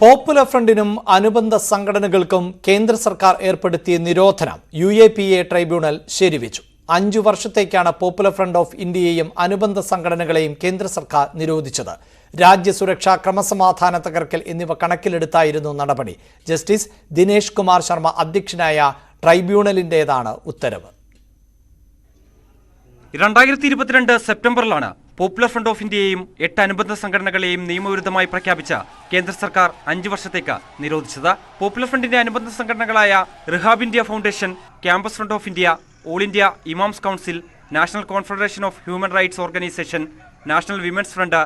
Popular ഫ്രണ്ടിനും അനുബന്ധ സംഘടനകൾക്കും കേന്ദ്ര സർക്കാർ ഏർപ്പെടുത്തിയ നിരോധനം UAPA ട്രൈബ്യൂണൽ ശരിവെച്ചു. 5 വർഷത്തേക്കാണ് പോപ്പുലർ ഫ്രണ്ട് ഓഫ് ഇന്ത്യയെയും അനുബന്ധ സംഘടനകളെയും കേന്ദ്ര സർക്കാർ നിരോധിച്ചത്. രാജ്യസുരക്ഷ, ക്രമസമാധാന തകർക്കൽ എന്നിവ കണക്കിലെടുത്തായിരുന്നു നടപടി. ജസ്റ്റിസ് ദിനേശ് കുമാർ ശർമ്മ അധ്യക്ഷനായ ട്രൈബ്യൂണലിന്റേതാണ് ഉത്തരവ്. 2022 സെപ്റ്റംബറിലാണ് പോപ്പുലർ ഫ്രണ്ട് ഓഫ് ഇന്ത്യയെയും 8 അനുബന്ധ സംഘടനകളെയും നിയമവിരുദ്ധമായി പ്രഖ്യാപിച്ച കേന്ദ്ര സർക്കാർ 5 വർഷത്തേക്ക് നിരോധിച്ചത്. പോപ്പുലർ ഫ്രണ്ടിന്റെ അനുബന്ധ സംഘടനകളായ Rehab India Foundation, Campus Front of India, All India Imams Council, National Confederation of Human Rights Organisation, National Women's Front,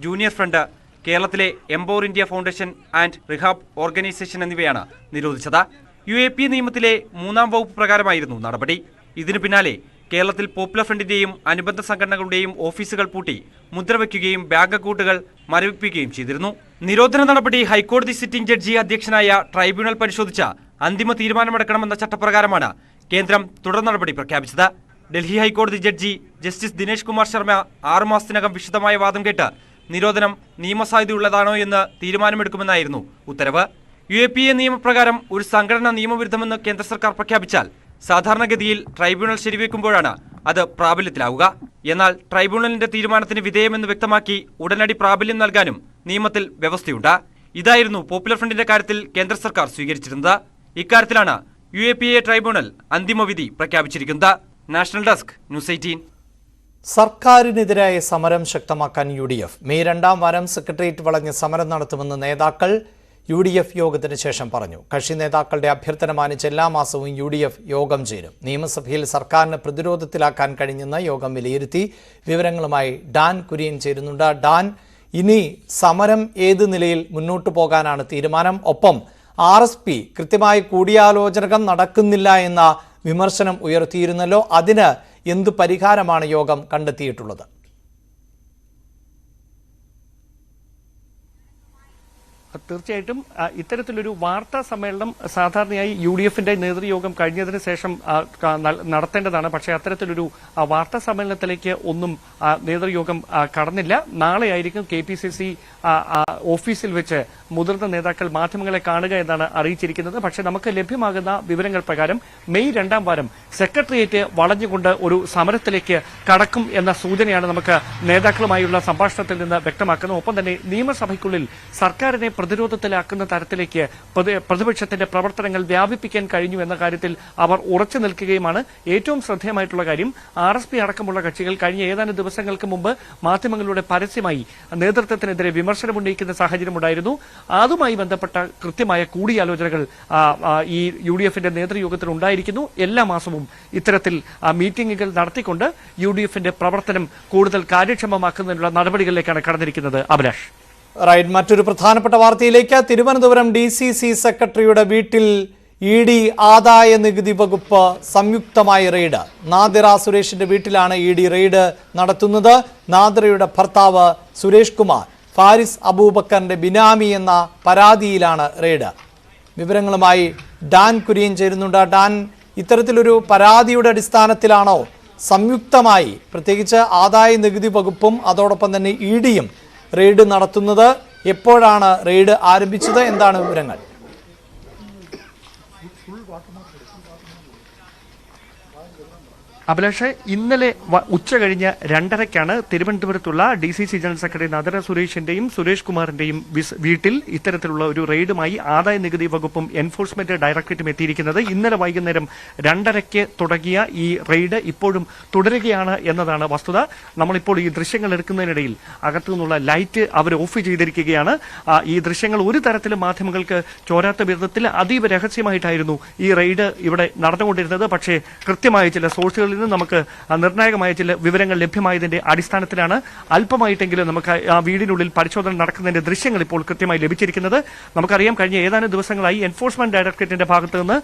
Junior Front, കേരളത്തിലെ Empower India Foundation and Rehab Organisation എന്നിവയാണ് നിരോധിച്ചത്. UAPA നിയമത്തിലെ 3-ാം വകുപ്പ് പ്രകാരമായിരുന്നു നടപടി. ഇതിനു പിന്നാലെ കേരളത്തിൽ പോപ്പുലർ ഫ്രണ്ടിന്റെയും അനുബന്ധ സംഘടനകളുടെയും ഓഫീസുകൾ പൂട്ടി മുദ്രവയ്ക്കുകയും ബാങ്ക് അക്കൗണ്ടുകൾ മരവിപ്പിക്കുകയും ചെയ്തിരുന്നു. നിരോധന നടപടി ഹൈക്കോടതി സിറ്റിംഗ് ജഡ്ജി അധ്യക്ഷനായ ട്രൈബ്യൂണൽ പരിശോധിച്ച അന്തിമ തീരുമാനമെടുക്കണമെന്ന ചട്ടപ്രകാരമാണ് കേന്ദ്രം തുടർ നടപടി പ്രഖ്യാപിച്ചത്. ഡൽഹി ഹൈക്കോടതി ജഡ്ജി ജസ്റ്റിസ് ദിനേശ് കുമാർ ശർമ്മ 6 മാസത്തിനകം വിശദമായ വാദം കേട്ട് നിരോധനം നിയമസാധുതയുള്ളതാണോ എന്ന് തീരുമാനമെടുക്കുമെന്നായിരുന്നു ഉത്തരവ്. UAPA നിയമപ്രകാരം ഒരു സംഘടന നിയമവിരുദ്ധമെന്ന് കേന്ദ്ര സർക്കാർ പ്രഖ്യാപിച്ചാൽ സാധാരണഗതിയിൽ ട്രൈബ്യൂണൽ ശരിവെക്കുമ്പോഴാണ് അത് പ്രാബല്യത്തിലാവുക. എന്നാൽ ട്രൈബ്യൂണലിന്റെ തീരുമാനത്തിന് വിധേയമെന്ന് വ്യക്തമാക്കി ഉടനടി പ്രാബല്യം നൽകാനും നിയമത്തിൽ വ്യവസ്ഥയുണ്ട്. ഇതായിരുന്നു പോപ്പുലർ ഫ്രണ്ടിന്റെ കാര്യത്തിൽ കേന്ദ്ര സർക്കാർ സ്വീകരിച്ചിരുന്നത്. ഇക്കാര്യത്തിലാണ് UAPA ട്രൈബ്യൂണൽ അന്തിമവിധി പ്രഖ്യാപിച്ചിരിക്കുന്നത്. National desk, news 18. സർക്കാരിനെതിരായ സമരം ശക്തമാക്കാൻ UDF മെയ് 2-ാം വാരം സെക്രട്ടേറിയറ്റ് വളഞ്ഞ് സമരം നടത്തുമെന്ന് നേതാക്കൾ UDF യോഗത്തിന് ശേഷം പറഞ്ഞു. കക്ഷി നേതാക്കളുടെ അഭ്യർത്ഥന മാനിച്ച് എല്ലാ മാസവും UDF യോഗം ചേരും. നിയമസഭയിൽ സർക്കാരിനെ പ്രതിരോധത്തിലാക്കാൻ കഴിഞ്ഞെന്ന് യോഗം വിലയിരുത്തി. വിവരങ്ങളുമായി ഡാൻ കുര്യൻ ചേരുന്നുണ്ട്. ഡാൻ, ഇനി സമരം ഏത് നിലയിൽ മുന്നോട്ടു പോകാനാണ് തീരുമാനം? ഒപ്പം RSP കൃത്യമായി കൂടിയാലോചനകൾ നടക്കുന്നില്ല എന്ന വിമർശനം ഉയർത്തിയിരുന്നല്ലോ. അതിന് എന്തു പരിഹാരമാണ് യോഗം കണ്ടെത്തിയിട്ടുള്ളത്? തീർച്ചയായിട്ടും ഇത്തരത്തിലൊരു വാർത്താ സമ്മേളനം സാധാരണയായി UDFന്റെ നേതൃയോഗം കഴിഞ്ഞതിന് ശേഷം നടത്തേണ്ടതാണ്. പക്ഷേ അത്തരത്തിലൊരു വാർത്താ സമ്മേളനത്തിലേക്ക് ഒന്നും നേതൃയോഗം കടന്നില്ല. നാളെയായിരിക്കും KPCC ഓഫീസിൽ വെച്ച് മുതിർന്ന നേതാക്കൾ മാധ്യമങ്ങളെ കാണുക എന്നാണ് അറിയിച്ചിരിക്കുന്നത്. പക്ഷേ നമുക്ക് ലഭ്യമാകുന്ന വിവരങ്ങൾ പ്രകാരം മെയ് 2-ാം വാരം സെക്രട്ടേറിയറ്റ് വളഞ്ഞുകൊണ്ട് ഒരു സമരത്തിലേക്ക് കടക്കും എന്ന സൂചനയാണ് നമുക്ക് നേതാക്കളുമായുള്ള സംഭാഷണത്തിൽ നിന്ന് വ്യക്തമാക്കുന്നത്. ഒപ്പം തന്നെ നിയമസഭയ്ക്കുള്ളിൽ സർക്കാരിനെ പ്രതിരോധത്തിലാക്കുന്ന തരത്തിലേക്ക് പ്രതിപക്ഷത്തിന്റെ പ്രവർത്തനങ്ങൾ വ്യാപിപ്പിക്കാൻ കഴിഞ്ഞു എന്ന കാര്യത്തിൽ അവർ ഉറച്ചു നിൽക്കുകയുമാണ്. ഏറ്റവും ശ്രദ്ധേയമായിട്ടുള്ള കാര്യം, RSP അടക്കമുള്ള കക്ഷികൾ കഴിഞ്ഞ ഏതാനും ദിവസങ്ങൾക്ക് മുമ്പ് മാധ്യമങ്ങളിലൂടെ പരസ്യമായി നേതൃത്വത്തിനെതിരെ വിമർശനമുന്നയിക്കുന്ന സാഹചര്യമുണ്ടായിരുന്നു. അതുമായി ബന്ധപ്പെട്ട കൃത്യമായ കൂടിയാലോചനകൾ ഈ UDFന്റെ നേതൃയോഗത്തിൽ ഉണ്ടായിരിക്കുന്നു. എല്ലാ മാസവും ഇത്തരത്തിൽ മീറ്റിംഗുകൾ നടത്തിക്കൊണ്ട് UDFന്റെ പ്രവർത്തനം കൂടുതൽ കാര്യക്ഷമമാക്കുന്നതിനുള്ള നടപടികളിലേക്കാണ് കടന്നിരിക്കുന്നത്. അഭിലാഷ്, റൈറ്റ്. മറ്റൊരു പ്രധാനപ്പെട്ട വാർത്തയിലേക്ക്. തിരുവനന്തപുരം DCC സെക്രട്ടറിയുടെ വീട്ടിൽ ED ആദായ നികുതി വകുപ്പ് സംയുക്തമായി റെയ്ഡ്. നാദിറ സുരേഷിന്റെ വീട്ടിലാണ് ED റെയ്ഡ് നടത്തുന്നത്. നാദിറയുടെ ഭർത്താവ് സുരേഷ് കുമാർ ഫാരിസ് അബൂബക്കറിന്റെ ബിനാമി എന്ന പരാതിയിലാണ് റെയ്ഡ്. വിവരങ്ങളുമായി ഡാൻ കുര്യൻ ചേരുന്നുണ്ട്. ഡാൻ, ഇത്തരത്തിലൊരു പരാതിയുടെ അടിസ്ഥാനത്തിലാണോ സംയുക്തമായി പ്രത്യേകിച്ച് ആദായ നികുതി വകുപ്പും അതോടൊപ്പം തന്നെ EDയും റെയ്ഡ് നടത്തുന്നത്? എപ്പോഴാണ് റെയ്ഡ് ആരംഭിച്ചത്? എന്താണ് വിവരങ്ങൾ? അഭിലാഷ്, ഇന്നലെ ഉച്ച കഴിഞ്ഞ് 2:30-ക്കാണ് തിരുവനന്തപുരത്തുള്ള DCC ജനറൽ സെക്രട്ടറി നാദിറ സുരേഷിന്റെയും സുരേഷ് കുമാറിന്റെയും വീട്ടിൽ ഇത്തരത്തിലുള്ള ഒരു റെയ്ഡുമായി ആദായ നികുതി വകുപ്പും എൻഫോഴ്സ്മെന്റ് ഡയറക്ടറേറ്റും എത്തിയിരിക്കുന്നത്. ഇന്നലെ വൈകുന്നേരം 2:30-ക്ക് തുടങ്ങിയ ഈ റെയ്ഡ് ഇപ്പോഴും തുടരുകയാണ് എന്നതാണ് വസ്തുത. നമ്മളിപ്പോൾ ഈ ദൃശ്യങ്ങൾ എടുക്കുന്നതിനിടയിൽ അകത്തു നിന്നുള്ള ലൈറ്റ് അവർ ഓഫ് ചെയ്തിരിക്കുകയാണ്. ഈ ദൃശ്യങ്ങൾ ഒരു തരത്തിലും മാധ്യമങ്ങൾക്ക് ചോരാത്ത വിധത്തിൽ അതീവ രഹസ്യമായിട്ടായിരുന്നു ഈ റെയ്ഡ് ഇവിടെ നടന്നുകൊണ്ടിരുന്നത്. പക്ഷേ കൃത്യമായ ചില സോഴ്സുകളിൽ നിന്ന് നമുക്ക് നിർണായകമായ ചില വിവരങ്ങൾ ലഭ്യമായതിന്റെ അടിസ്ഥാനത്തിലാണ് അല്പമായിട്ടെങ്കിലും നമുക്ക് ആ വീടിനുള്ളിൽ പരിശോധന നടക്കുന്നതിന്റെ ദൃശ്യങ്ങൾ ഇപ്പോൾ കൃത്യമായി ലഭിച്ചിരിക്കുന്നത്. നമുക്കറിയാം, കഴിഞ്ഞ ഏതാനും ദിവസങ്ങളായി എൻഫോഴ്സ്മെന്റ് ഡയറക്ടറേറ്റിന്റെ ഭാഗത്ത് നിന്ന്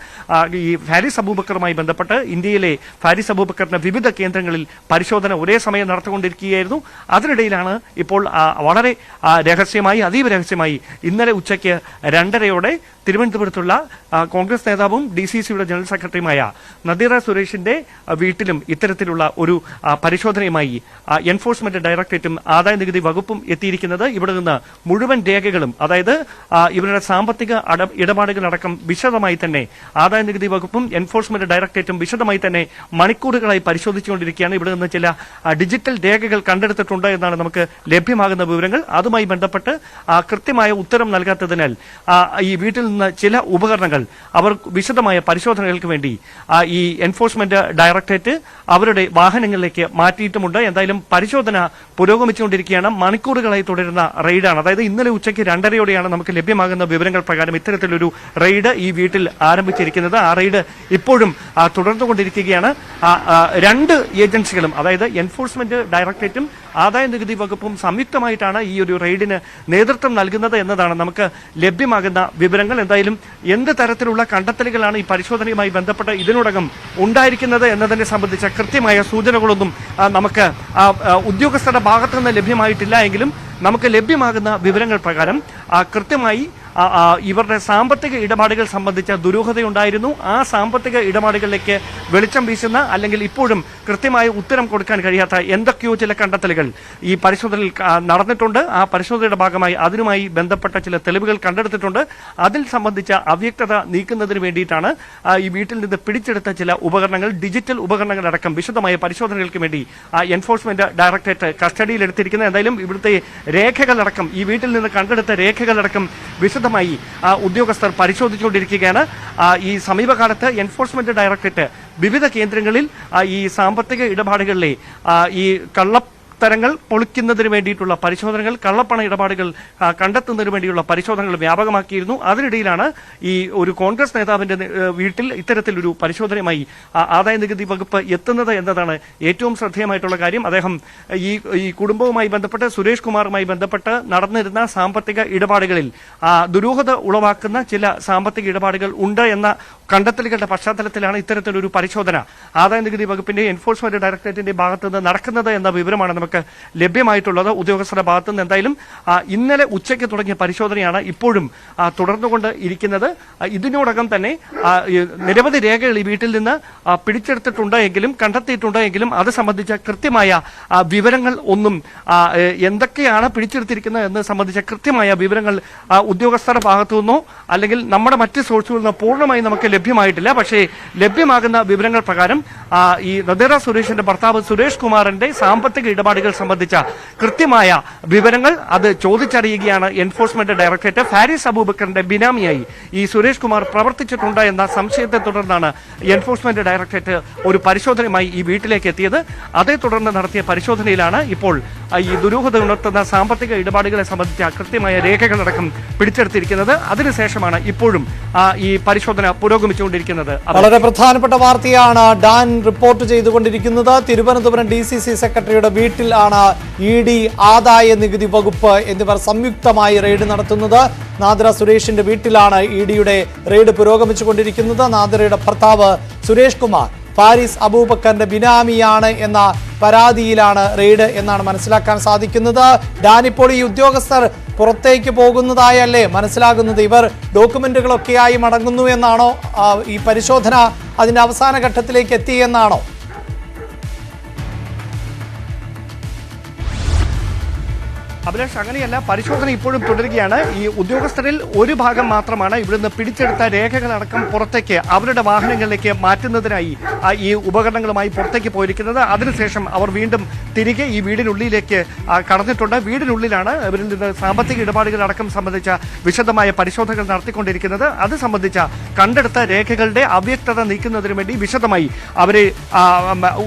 ഈ ഫാരിസ് അബൂബക്കറുമായി ബന്ധപ്പെട്ട് ഇന്ത്യയിലെ ഫാരിസ് അബൂബക്കറിന്റെ വിവിധ കേന്ദ്രങ്ങളിൽ പരിശോധന ഒരേ സമയം നടത്തിക്കൊണ്ടിരിക്കുകയായിരുന്നു. അതിനിടയിലാണ് ഇപ്പോൾ വളരെ രഹസ്യമായി, അതീവ രഹസ്യമായി ഇന്നലെ ഉച്ചയ്ക്ക് 2:30-യോടെ തിരുവനന്തപുരത്തുള്ള കോൺഗ്രസ് നേതാവും DCCയുടെ ജനറൽ സെക്രട്ടറിയുമായ നദീറ സുരേഷിന്റെ വീട്ടിലും ഇത്തരത്തിലുള്ള ഒരു പരിശോധനയുമായി എൻഫോഴ്സ്മെന്റ് ഡയറക്ടറേറ്റും ആദായ നികുതി വകുപ്പും എത്തിയിരിക്കുന്നത്. ഇവിടെ നിന്ന് മുഴുവൻ രേഖകളും, അതായത് ഇവരുടെ സാമ്പത്തിക ഇടപാടുകളടക്കം വിശദമായി തന്നെ ആദായ നികുതി വകുപ്പും എൻഫോഴ്സ്മെന്റ് ഡയറക്ടറേറ്റും വിശദമായി തന്നെ മണിക്കൂറുകളായി പരിശോധിച്ചുകൊണ്ടിരിക്കുകയാണ്. ഇവിടെ നിന്ന് ചില ഡിജിറ്റൽ രേഖകൾ കണ്ടെടുത്തിട്ടുണ്ട് എന്നാണ് നമുക്ക് ലഭ്യമാകുന്ന വിവരങ്ങൾ. അതുമായി ബന്ധപ്പെട്ട് കൃത്യമായ ഉത്തരം നൽകാത്തതിനാൽ ഈ വീട്ടിൽ നിന്ന് ചില ഉപകരണങ്ങൾ അവർ വിശദമായ പരിശോധനകൾക്ക് വേണ്ടി ഈ എൻഫോഴ്സ്മെന്റ് ഡയറക്ടറേറ്റ് അവരുടെ വാഹനങ്ങളിലേക്ക് മാറ്റിയിട്ടുമുണ്ട്. എന്തായാലും പരിശോധന പുരോഗമിച്ചുകൊണ്ടിരിക്കുകയാണ്. മണിക്കൂറുകളായി തുടരുന്ന റെയ്ഡാണ്. അതായത് ഇന്നലെ ഉച്ചയ്ക്ക് 2:30യോടെയാണ് നമുക്ക് ലഭ്യമാകുന്ന വിവരങ്ങൾ പ്രകാരം ഇത്തരത്തിലൊരു റെയ്ഡ് ഈ വീട്ടിൽ ആരംഭിച്ചിരിക്കുന്നത്. ആ റെയ്ഡ് ഇപ്പോഴും തുടർന്നുകൊണ്ടിരിക്കുകയാണ്. രണ്ട് ഏജൻസികളും, അതായത് എൻഫോഴ്സ്മെന്റ് ഡയറക്ടറേറ്റും ആദായ നികുതി വകുപ്പും സംയുക്തമായിട്ടാണ് ഈ ഒരു റെയ്ഡിന് നേതൃത്വം നൽകുന്നത് എന്നതാണ് നമുക്ക് ലഭ്യമാകുന്ന വിവരങ്ങൾ. എന്തായാലും എന്ത് തരത്തിലുള്ള കണ്ടെത്തലുകളാണ് ഈ പരിശോധനയുമായി ബന്ധപ്പെട്ട് ഇതിനോടകം ഉണ്ടായിരിക്കുന്നത് എന്നതിനെ സംബന്ധിച്ച കൃത്യമായ സൂചനകളൊന്നും നമുക്ക് ഉദ്യോഗസ്ഥരുടെ ഭാഗത്തു നിന്ന് ലഭ്യമായിട്ടില്ല എങ്കിലും നമുക്ക് ലഭ്യമാകുന്ന വിവരങ്ങൾ പ്രകാരം കൃത്യമായി ഇവരുടെ സാമ്പത്തിക ഇടപാടുകൾ സംബന്ധിച്ച ദുരൂഹതയുണ്ടായിരുന്നു. ആ സാമ്പത്തിക ഇടപാടുകളിലേക്ക് വെളിച്ചം വീശുന്ന, അല്ലെങ്കിൽ ഇപ്പോഴും കൃത്യമായ ഉത്തരം കൊടുക്കാൻ കഴിയാത്ത എന്തൊക്കെയോ ചില കണ്ടെത്തലുകൾ ഈ പരിശോധനയിൽ നടന്നിട്ടുണ്ട്. ആ പരിശോധനയുടെ ഭാഗമായി അതിനുമായി ബന്ധപ്പെട്ട ചില തെളിവുകൾ കണ്ടെടുത്തിട്ടുണ്ട്. അതിൽ സംബന്ധിച്ച അവ്യക്തത നീക്കുന്നതിന് വേണ്ടിയിട്ടാണ് ഈ വീട്ടിൽ നിന്ന് പിടിച്ചെടുത്ത ചില ഉപകരണങ്ങൾ, ഡിജിറ്റൽ ഉപകരണങ്ങളടക്കം വിശദമായ പരിശോധനകൾക്ക് വേണ്ടി എൻഫോഴ്സ്മെന്റ് ഡയറക്ടറേറ്റ് കസ്റ്റഡിയിലെടുത്തിരിക്കുന്നത്. എന്തായാലും ഇവിടുത്തെ രേഖകളടക്കം, ഈ വീട്ടിൽ നിന്ന് കണ്ടെടുത്ത രേഖകളടക്കം വിശദമായി ഉദ്യോഗസ്ഥർ പരിശോധിച്ചുകൊണ്ടിരിക്കുകയാണ്. ഈ സമീപകാലത്ത് എൻഫോഴ്സ്മെന്റ് ഡയറക്ടറേറ്റ് വിവിധ കേന്ദ്രങ്ങളിൽ ഈ സാമ്പത്തിക ഇടപാടുകളിലെ ഈ കള്ളത്തരങ്ങൾ പൊളിക്കുന്നതിന് വേണ്ടിയിട്ടുള്ള പരിശോധനകൾ, കള്ളപ്പണ ഇടപാടുകൾ കണ്ടെത്തുന്നതിന് വേണ്ടിയുള്ള പരിശോധനകൾ വ്യാപകമാക്കിയിരുന്നു. അതിനിടയിലാണ് ഈ ഒരു കോൺഗ്രസ് നേതാവിന്റെ വീട്ടിൽ ഇത്തരത്തിലൊരു പരിശോധനയുമായി ആദായ നികുതി വകുപ്പ് എത്തുന്നത് എന്നതാണ് ഏറ്റവും ശ്രദ്ധേയമായിട്ടുള്ള കാര്യം. അദ്ദേഹം ഈ കുടുംബവുമായി ബന്ധപ്പെട്ട്, സുരേഷ് കുമാറുമായി ബന്ധപ്പെട്ട് നടന്നിരുന്ന സാമ്പത്തിക ഇടപാടുകളിൽ ദുരൂഹത ഉളവാക്കുന്ന ചില സാമ്പത്തിക ഇടപാടുകൾ ഉണ്ട് എന്ന കണ്ടെത്തലുകളുടെ പശ്ചാത്തലത്തിലാണ് ഇത്തരത്തിലൊരു പരിശോധന ആദായ നികുതി വകുപ്പിന്റെ എൻഫോഴ്സ്മെന്റ് ഡയറക്ടറേറ്റിന്റെ ഭാഗത്തുനിന്ന് നടക്കുന്നത് എന്ന വിവരമാണ് നമുക്ക് ലഭ്യമായിട്ടുള്ളത് ഉദ്യോഗസ്ഥരുടെ ഭാഗത്തുനിന്ന്. എന്തായാലും ഇന്നലെ ഉച്ചയ്ക്ക് തുടങ്ങിയ പരിശോധനയാണ് ഇപ്പോഴും തുടർന്നുകൊണ്ട് ഇരിക്കുന്നത്. ഇതിനോടകം തന്നെ നിരവധി രേഖകൾ ഈ വീട്ടിൽ നിന്ന് പിടിച്ചെടുത്തിട്ടുണ്ട് എങ്കിലും, കണ്ടെത്തിയിട്ടുണ്ട് എങ്കിലും അത് സംബന്ധിച്ച കൃത്യമായ വിവരങ്ങൾ ഒന്നും, എന്തൊക്കെയാണ് പിടിച്ചെടുത്തിരിക്കുന്നത് എന്ന് സംബന്ധിച്ച കൃത്യമായ വിവരങ്ങൾ ഉദ്യോഗസ്ഥരുടെ ഭാഗത്തുനിന്നോ അല്ലെങ്കിൽ നമ്മുടെ മറ്റ് സോഴ്സുകളിൽ നിന്നോ പൂർണ്ണമായി നമുക്ക് ലഭ്യമായിട്ടില്ല. പക്ഷേ ലഭ്യമാകുന്ന വിവരങ്ങൾ പ്രകാരം ഈ നദീറ സുരേഷിന്റെ ഭർത്താവ് സുരേഷ് കുമാറിന്റെ സാമ്പത്തിക ഇടപാടുകൾ സംബന്ധിച്ച കൃത്യമായ വിവരങ്ങൾ അത് ചോദിച്ചറിയുകയാണ് എൻഫോഴ്സ്മെന്റ് ഡയറക്ടറേറ്റ്. ഫാരിസ് അബൂബക്കറിന്റെ ബിനാമിയായി ഈ സുരേഷ് കുമാർ പ്രവർത്തിച്ചിട്ടുണ്ട് എന്ന സംശയത്തെ തുടർന്നാണ് എൻഫോഴ്സ്മെന്റ് ഡയറക്ടറേറ്റ് ഒരു പരിശോധനയുമായി ഈ വീട്ടിലേക്ക് എത്തിയത്. അതേ തുടർന്ന് നടത്തിയ പരിശോധനയിലാണ് ഇപ്പോൾ ഈ ദുരൂഹത ഉണർത്തുന്ന സാമ്പത്തിക ഇടപാടുകളെ സംബന്ധിച്ച കൃത്യമായ രേഖകളടക്കം പിടിച്ചെടുത്തിരിക്കുന്നത്. അതിനുശേഷമാണ് ഇപ്പോഴും ഈ പരിശോധന പുരോഗമിച്ചുകൊണ്ടിരിക്കുന്നത്. വളരെ പ്രധാനപ്പെട്ട വാർത്തയാണ് ഡാൻ റിപ്പോർട്ട് ചെയ്തുകൊണ്ടിരിക്കുന്നത്. തിരുവനന്തപുരം DCC സെക്രട്ടറിയുടെ വീട്ടിലാണ് ED, ആദായ നികുതി വകുപ്പ് എന്നിവർ സംയുക്തമായി റെയ്ഡ് നടത്തുന്നത്. നാദിറ സുരേഷിന്റെ വീട്ടിലാണ് EDയുടെ റെയ്ഡ് പുരോഗമിച്ചുകൊണ്ടിരിക്കുന്നത്. നാദിറയുടെ ഭർത്താവ് സുരേഷ് കുമാർ ഫാരിസ് അബൂബക്കറിന്റെ ബിനാമിയാണ് എന്ന പരാതിയിലാണ് റെയ്ഡ് എന്നാണ് മനസ്സിലാക്കാൻ സാധിക്കുന്നത്. ഡാനിപ്പോൾ ഈ ഉദ്യോഗസ്ഥർ പുറത്തേക്ക് പോകുന്നതായല്ലേ മനസ്സിലാകുന്നത്? ഇവർ ഡോക്യുമെന്റുകളൊക്കെയായി മടങ്ങുന്നു എന്നാണോ? ഈ പരിശോധന അതിന്റെ അവസാന ഘട്ടത്തിലേക്ക് എത്തിയെന്നാണോ? അഭിലാഷ്, അങ്ങനെയല്ല. പരിശോധന ഇപ്പോഴും തുടരുകയാണ്. ഈ ഉദ്യോഗസ്ഥരിൽ ഒരു ഭാഗം മാത്രമാണ് ഇവിടുന്ന് പിടിച്ചെടുത്ത രേഖകളടക്കം പുറത്തേക്ക് അവരുടെ വാഹനങ്ങളിലേക്ക് മാറ്റുന്നതിനായി ഈ ഉപകരണങ്ങളുമായി പുറത്തേക്ക് പോയിരിക്കുന്നത്. അതിനുശേഷം അവർ വീണ്ടും തിരികെ ഈ വീടിനുള്ളിലേക്ക് കടന്നിട്ടുണ്ട്. വീടിനുള്ളിലാണ് ഇവരിൽ നിന്ന് സാമ്പത്തിക ഇടപാടുകളടക്കം സംബന്ധിച്ച വിശദമായ പരിശോധനകൾ നടത്തിക്കൊണ്ടിരിക്കുന്നത്. അത് സംബന്ധിച്ച കണ്ടെടുത്ത രേഖകളുടെ അവ്യക്തത നീക്കുന്നതിന് വേണ്ടി വിശദമായി അവരെ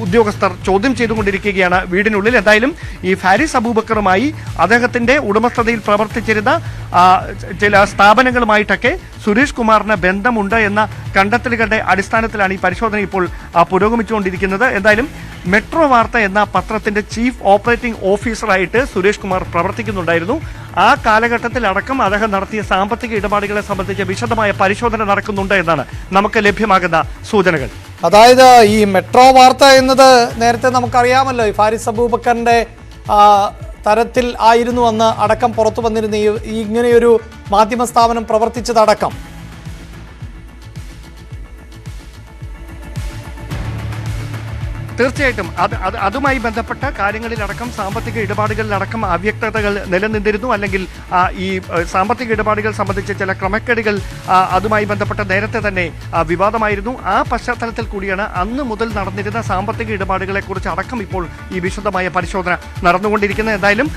ഉദ്യോഗസ്ഥർ ചോദ്യം ചെയ്തുകൊണ്ടിരിക്കുകയാണ് വീടിനുള്ളിൽ. എന്തായാലും ഈ ഫാരിസ് അബൂബക്കറുമായി അദ്ദേഹത്തിന്റെ ഉടമസ്ഥതയിൽ പ്രവർത്തിച്ചിരുന്ന ചില സ്ഥാപനങ്ങളുമായിട്ടൊക്കെ സുരേഷ് കുമാറിന് ബന്ധമുണ്ട് എന്ന കണ്ടെത്തലുകളുടെ അടിസ്ഥാനത്തിലാണ് ഈ പരിശോധന ഇപ്പോൾ പുരോഗമിച്ചുകൊണ്ടിരിക്കുന്നത്. എന്തായാലും മെട്രോ വാർത്ത എന്ന പത്രത്തിന്റെ ചീഫ് ഓപ്പറേറ്റിംഗ് ഓഫീസറായിട്ട് സുരേഷ് കുമാർ പ്രവർത്തിക്കുന്നുണ്ടായിരുന്നു. ആ കാലഘട്ടത്തിൽ അടക്കം അദ്ദേഹം നടത്തിയ സാമ്പത്തിക ഇടപാടുകളെ സംബന്ധിച്ച് വിശദമായ പരിശോധന നടക്കുന്നുണ്ട് എന്നാണ് നമുക്ക് ലഭ്യമാകുന്ന സൂചനകൾ. അതായത് ഈ മെട്രോ വാർത്ത എന്നത് നേരത്തെ നമുക്കറിയാമല്ലോ, ഈ ഫാരിസ് അബൂബക്കറിന്റെ തരത്തിൽ ആയിരുന്നു അന്ന് അടക്കം പുറത്തു വന്നിരുന്ന ഇങ്ങനെയൊരു മാധ്യമ സ്ഥാപനം പ്രവർത്തിച്ചതടക്കം. തീർച്ചയായിട്ടും അതുമായി ബന്ധപ്പെട്ട കാര്യങ്ങളിലടക്കം സാമ്പത്തിക ഇടപാടുകളിലടക്കം അവ്യക്തതകൾ നിലനിന്നിരുന്നു. അല്ലെങ്കിൽ ഈ സാമ്പത്തിക ഇടപാടുകൾ സംബന്ധിച്ച ചില ക്രമക്കേടുകൾ അതുമായി ബന്ധപ്പെട്ട നേരത്തെ തന്നെ വിവാദമായിരുന്നു. ആ പശ്ചാത്തലത്തിൽ കൂടിയാണ് അന്ന് മുതൽ നടന്നിരുന്ന സാമ്പത്തിക ഇടപാടുകളെ കുറിച്ച് അടക്കം ഇപ്പോൾ ഈ വിശദമായ പരിശോധന നടന്നുകൊണ്ടിരിക്കുന്നത്. എന്തായാലും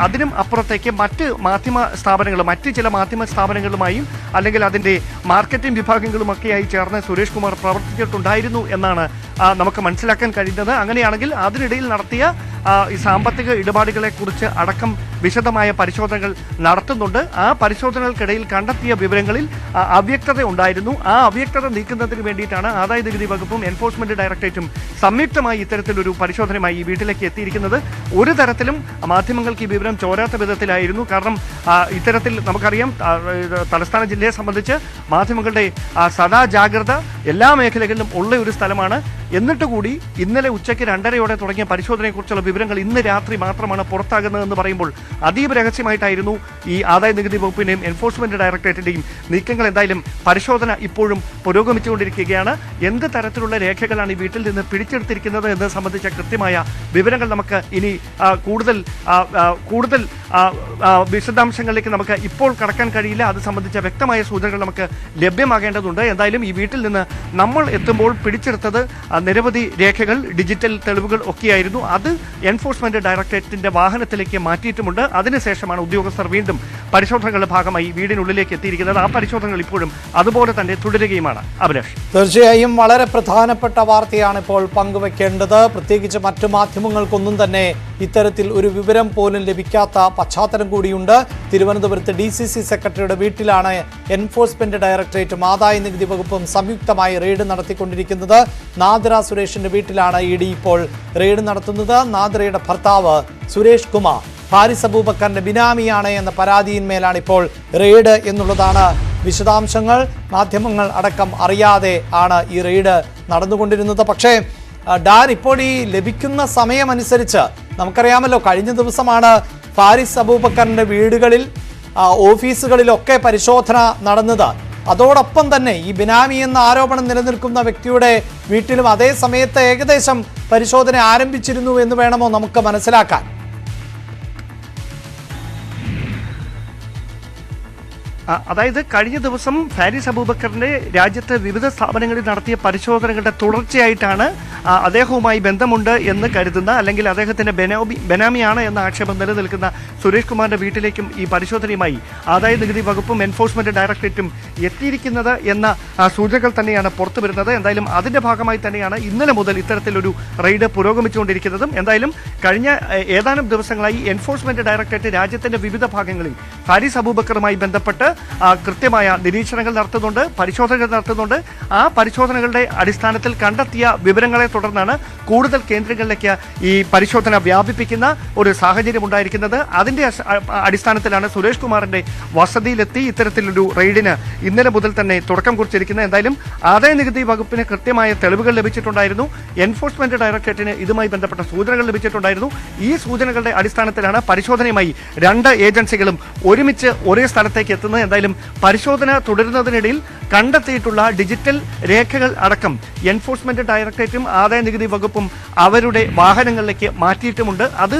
അതിനും അപ്പുറത്തേക്ക് മറ്റ് ചില മാധ്യമ സ്ഥാപനങ്ങളുമായും അല്ലെങ്കിൽ അതിന്റെ മാർക്കറ്റിംഗ് വിഭാഗങ്ങളുമൊക്കെയായി ചേർന്ന് സുരേഷ് കുമാർ പ്രവർത്തിച്ചിട്ടുണ്ടായിരുന്നു എന്നാണ് നമുക്ക് മനസ്സിലാക്കാൻ കഴിയുന്നത്. അങ്ങനെയാണെങ്കിൽ അതിനിടയിൽ നടത്തിയ ഈ സാമ്പത്തിക ഇടപാടുകളെ കുറിച്ച് അടക്കം വിശദമായ പരിശോധനകൾ നടത്തുന്നുണ്ട്. ആ പരിശോധനകൾക്കിടയിൽ കണ്ടെത്തിയ വിവരങ്ങളിൽ അവ്യക്തത ഉണ്ടായിരുന്നു. ആ അവ്യക്തത നീക്കുന്നതിന് വേണ്ടിയിട്ടാണ് ആദായ നികുതി വകുപ്പും എൻഫോഴ്സ്മെന്റ് ഡയറക്ടറേറ്റും സംയുക്തമായി ഇത്തരത്തിലൊരു പരിശോധനയുമായി ഈ വീട്ടിലേക്ക് എത്തിയിരിക്കുന്നത്. ഒരു തരത്തിലും മാധ്യമങ്ങൾക്ക് ഈ വിവരം ചോരാത്ത വിധത്തിലായിരുന്നു. കാരണം ഇത്തരത്തിൽ നമുക്കറിയാം, തലസ്ഥാന ജില്ലയെ സംബന്ധിച്ച് മാധ്യമങ്ങളുടെ സദാ ജാഗ്രത എല്ലാ മേഖലകളിലും ഉള്ള ഒരു സ്ഥലമാണ്. എന്നിട്ട് കൂടി ഇന്നലെ ഉച്ചയ്ക്ക് 2:30 തുടങ്ങിയ പരിശോധനയെക്കുറിച്ചുള്ള വിവരങ്ങൾ ഇന്ന് രാത്രി മാത്രമാണ് പുറത്താകുന്നതെന്ന് പറയുമ്പോൾ അതീവ രഹസ്യമായിട്ടായിരുന്നു ഈ ആദായ നികുതി വകുപ്പിന്റെയും എൻഫോഴ്സ്മെന്റ് ഡയറക്ടറേറ്റിന്റെയും നീക്കങ്ങൾ. എന്തായാലും പരിശോധന ഇപ്പോഴും പുരോഗമിച്ചുകൊണ്ടിരിക്കുകയാണ്. എന്ത് തരത്തിലുള്ള രേഖകളാണ് ഈ വീട്ടിൽ നിന്ന് പിടിച്ചെടുത്തിരിക്കുന്നത് എന്നത് സംബന്ധിച്ച കൃത്യമായ വിവരങ്ങൾ നമുക്ക് ഇനി കൂടുതൽ വിശദാംശങ്ങളിലേക്ക് നമുക്ക് ഇപ്പോൾ കടക്കാൻ കഴിയില്ല. അത് സംബന്ധിച്ച വ്യക്തമായ സൂചനകൾ നമുക്ക് ലഭ്യമാകേണ്ടതുണ്ട്. എന്തായാലും ഈ വീട്ടിൽ നിന്ന് നമ്മൾ എത്തുമ്പോൾ പിടിച്ചെടുത്തത് നിരവധി രേഖകൾ, ഡിജിറ്റൽ തെളിവുകൾ ഒക്കെയായിരുന്നു. അത് എൻഫോഴ്സ്മെന്റ് ഡയറക്ടറേറ്റിന്റെ വാഹനത്തിലേക്ക് മാറ്റിയിട്ടുമുണ്ട്. അതിനുശേഷമാണ് ഉദ്യോഗസ്ഥർ വീണ്ടും പരിശോധനകളുടെ ഭാഗമായി വീടിനുള്ളിലേക്ക് എത്തിയിരിക്കുന്നത്. ആ പരിശോധനകൾ ഇപ്പോഴും അതുപോലെ തന്നെ തുടരുകയുമാണ്. അഭിലാഷ്, തീർച്ചയായും വളരെ പ്രധാനപ്പെട്ട വാർത്തയാണ് ഇപ്പോൾ പങ്കുവെക്കേണ്ടത്. പ്രത്യേകിച്ച് മറ്റു മാധ്യമങ്ങൾക്കൊന്നും തന്നെ ഇത്തരത്തിൽ ഒരു വിവരം പോലും ലഭിക്കാത്ത പശ്ചാത്തലം കൂടിയുണ്ട്. തിരുവനന്തപുരത്ത് DCC സെക്രട്ടറിയുടെ വീട്ടിലാണ് എൻഫോഴ്സ്മെന്റ് ഡയറക്ടറേറ്റും ആദായ നികുതി വകുപ്പും സംയുക്തമായി റെയ്ഡ് നടത്തിക്കൊണ്ടിരിക്കുന്നത്. നാദിറ സുരേഷിന്റെ വീട്ടിലാണ് ED ഇപ്പോൾ റെയ്ഡ് നടത്തുന്നത്. നാദിറയുടെ ഭർത്താവ് സുരേഷ് കുമാർ ഹാരിസ് അബൂബക്കറിന്റെ ബിനാമിയാണ് എന്ന പരാതിയിന്മേലാണ് ഇപ്പോൾ റെയ്ഡ് എന്നുള്ളതാണ് വിശദാംശങ്ങൾ. മാധ്യമങ്ങൾ അടക്കം അറിയാതെ ആണ് ഈ റെയ്ഡ് നടന്നുകൊണ്ടിരുന്നത്. പക്ഷേ ഡാൻ, ഇപ്പോൾ ഈ ലഭിക്കുന്ന സമയമനുസരിച്ച് നമുക്കറിയാമല്ലോ, കഴിഞ്ഞ ദിവസമാണ് ഹാരിസ് അബൂബക്കറിന്റെ വീടുകളിൽ, ഓഫീസുകളിലൊക്കെ പരിശോധന നടന്നത്. അതോടൊപ്പം തന്നെ ഈ ബിനാമി എന്ന ആരോപണം നിലനിൽക്കുന്ന വ്യക്തിയുടെ വീട്ടിലും അതേ സമയത്ത് ഏകദേശം പരിശോധന ആരംഭിച്ചിരുന്നു എന്ന് വേണമോ നമുക്ക് മനസ്സിലാക്കാൻ? അതായത് കഴിഞ്ഞ ദിവസം ഹാരിസ് അബൂബക്കറിന്റെ രാജ്യത്തെ വിവിധ സ്ഥാപനങ്ങളിൽ നടത്തിയ പരിശോധനകളുടെ തുടർച്ചയായിട്ടാണ് അദ്ദേഹവുമായി ബന്ധമുണ്ട് എന്ന് കരുതുന്ന, അല്ലെങ്കിൽ അദ്ദേഹത്തിന്റെ ബെനാമിയാണ് എന്ന ആക്ഷേപം നിലനിൽക്കുന്ന സുരേഷ് കുമാറിന്റെ വീട്ടിലേക്കും ഈ പരിശോധനയുമായി ആദായ നികുതി വകുപ്പും എൻഫോഴ്സ്മെന്റ് ഡയറക്ടറേറ്റും എത്തിയിരിക്കുന്നത് എന്ന സൂചനകൾ തന്നെയാണ് പുറത്തു വരുന്നത്. എന്തായാലും അതിന്റെ ഭാഗമായി തന്നെയാണ് ഇന്നലെ മുതൽ ഇത്തരത്തിലൊരു റെയ്ഡ് പുരോഗമിച്ചുകൊണ്ടിരിക്കുന്നതും. എന്തായാലും കഴിഞ്ഞ ഏതാനും ദിവസങ്ങളായി എൻഫോഴ്സ്മെന്റ് ഡയറക്ടറേറ്റ് രാജ്യത്തിന്റെ വിവിധ ഭാഗങ്ങളിൽ ഹാരിസ് അബൂബക്കറുമായി ബന്ധപ്പെട്ട് കൃത്യമായ നിരീക്ഷണങ്ങൾ നടത്തുന്നുണ്ട്, പരിശോധനകൾ നടത്തുന്നുണ്ട്. ആ പരിശോധനകളുടെ അടിസ്ഥാനത്തിൽ കണ്ടെത്തിയ വിവരങ്ങളെ തുടർന്നാണ് കൂടുതൽ കേന്ദ്രങ്ങളിലേക്ക് ഈ പരിശോധന വ്യാപിപ്പിക്കുന്ന ഒരു സാഹചര്യം ഉണ്ടായിരിക്കുന്നത്. അതിന്റെ അടിസ്ഥാനത്തിലാണ് സുരേഷ് കുമാറിന്റെ വസതിയിലെത്തി ഇത്തരത്തിലൊരു റെയ്ഡിന് ഇന്നലെ മുതൽ തന്നെ തുടക്കം കുറിച്ചിരിക്കുന്നത്. എന്തായാലും ആദായ നികുതി വകുപ്പിന് കൃത്യമായ തെളിവുകൾ ലഭിച്ചിട്ടുണ്ടായിരുന്നു. എൻഫോഴ്സ്മെന്റ് ഡയറക്ടറേറ്റിന് ഇതുമായി ബന്ധപ്പെട്ട സൂചനകൾ ലഭിച്ചിട്ടുണ്ടായിരുന്നു. ഈ സൂചനകളുടെ അടിസ്ഥാനത്തിലാണ് പരിശോധനയുമായി രണ്ട് ഏജൻസികളും ഒരുമിച്ച് ഒരേ സ്ഥലത്തേക്ക് എത്തുന്നത്. എന്തായാലും പരിശോധന തുടരുന്നതിനിടയിൽ കണ്ടെത്തിയിട്ടുള്ള ഡിജിറ്റൽ രേഖകൾ അടക്കം എൻഫോഴ്സ്മെന്റ് ഡയറക്ടറേറ്റും ആദായ നികുതി വകുപ്പും അവരുടെ വാഹനങ്ങളിലേക്ക് മാറ്റിയിട്ടുമുണ്ട്. അത്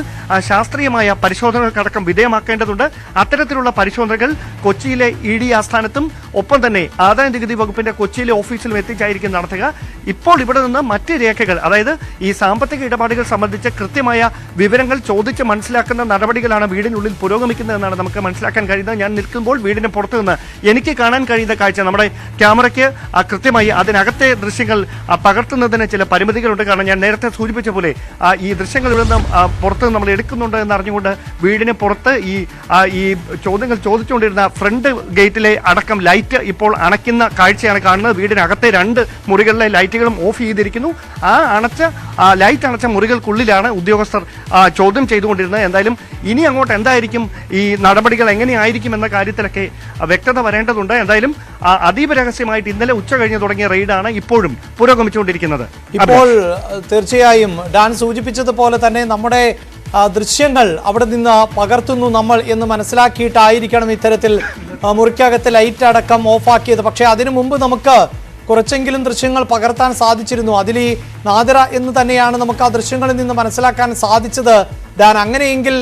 ശാസ്ത്രീയമായ പരിശോധനകൾക്കടക്കം വിധേയമാക്കേണ്ടതുണ്ട്. അത്തരത്തിലുള്ള പരിശോധനകൾ കൊച്ചിയിലെ ED ആസ്ഥാനത്തും ഒപ്പം തന്നെ ആദായ നികുതി വകുപ്പിന്റെ കൊച്ചിയിലെ ഓഫീസിലും എത്തിച്ചായിരിക്കും നടത്തുക. ഇപ്പോൾ ഇവിടെ നിന്ന് മറ്റ് രേഖകൾ, അതായത് ഈ സാമ്പത്തിക ഇടപാടുകൾ സംബന്ധിച്ച് കൃത്യമായ വിവരങ്ങൾ ചോദിച്ച് മനസ്സിലാക്കുന്ന നടപടികളാണ് വീടിനുള്ളിൽ പുരോഗമിക്കുന്നതെന്നാണ് നമുക്ക് മനസ്സിലാക്കാൻ കഴിയുന്നത്. ഞാൻ നിൽക്കുമ്പോൾ വീടിന് പുറത്തു നിന്ന് എനിക്ക് കാണാൻ കഴിയുന്ന കാഴ്ച, നമ്മുടെ ക്യാമറയ്ക്ക് കൃത്യമായി അതിനകത്തെ ദൃശ്യങ്ങൾ പകർത്തുന്നതിന് ചില പരിമിതികളുണ്ട്. കാരണം ഞാൻ നേരത്തെ സൂചിപ്പിച്ച പോലെ ഈ ദൃശ്യങ്ങൾ ഇവിടെ നിന്ന് പുറത്ത് നമ്മൾ എടുക്കുന്നുണ്ട് എന്ന് അറിഞ്ഞുകൊണ്ട് വീടിന് പുറത്ത് ഈ ചോദ്യങ്ങൾ ചോദിച്ചുകൊണ്ടിരുന്ന ഫ്രണ്ട് ഗേറ്റിലെ അടക്കം ലൈറ്റ് ഇപ്പോൾ അണയ്ക്കുന്ന കാഴ്ചയാണ് കാണുന്നത്. വീടിനകത്തെ 2 മുറികളിലെ ലൈറ്റുകളും ഓഫ് ചെയ്തിരിക്കുന്നു. ലൈറ്റ് അണച്ച മുറികൾക്കുള്ളിലാണ് ഉദ്യോഗസ്ഥർ ചോദ്യം ചെയ്തുകൊണ്ടിരുന്നത്. എന്തായാലും ഇനി അങ്ങോട്ട് എന്തായിരിക്കും ഈ നടപടികൾ, എങ്ങനെയായിരിക്കും എന്ന കാര്യത്തിലൊക്കെ വ്യക്തത വരേണ്ടതുണ്ട്. എന്തായാലും അതീവ രഹസ്യമായിട്ട് ഇന്നലെ ഉച്ച കഴിഞ്ഞ് തുടങ്ങിയ റെയ്ഡാണ് ഇപ്പോഴും പുരോഗമിച്ചുകൊണ്ടിരിക്കുന്നത്. ഇപ്പോൾ തീർച്ചയായും ഡാൻ സൂചിപ്പിച്ചതുപോലെ തന്നെ നമ്മുടെ ദൃശ്യങ്ങൾ അവിടെ നിന്ന് പകർത്തുന്നു നമ്മൾ എന്ന് മനസ്സിലാക്കിയിട്ടായിരിക്കണം ഇത്തരത്തിൽ മുറിക്കകത്ത് ലൈറ്റ് അടക്കം ഓഫാക്കിയത്. പക്ഷേ അതിനു മുമ്പ് നമുക്ക് കുറച്ചെങ്കിലും ദൃശ്യങ്ങൾ പകർത്താൻ സാധിച്ചിരുന്നു. അതിൽ ഈ നാദിറ എന്ന് തന്നെയാണ് നമുക്ക് ആ ദൃശ്യങ്ങളിൽ നിന്ന് മനസ്സിലാക്കാൻ സാധിച്ചത്. ഡാൻ, അങ്ങനെയെങ്കിൽ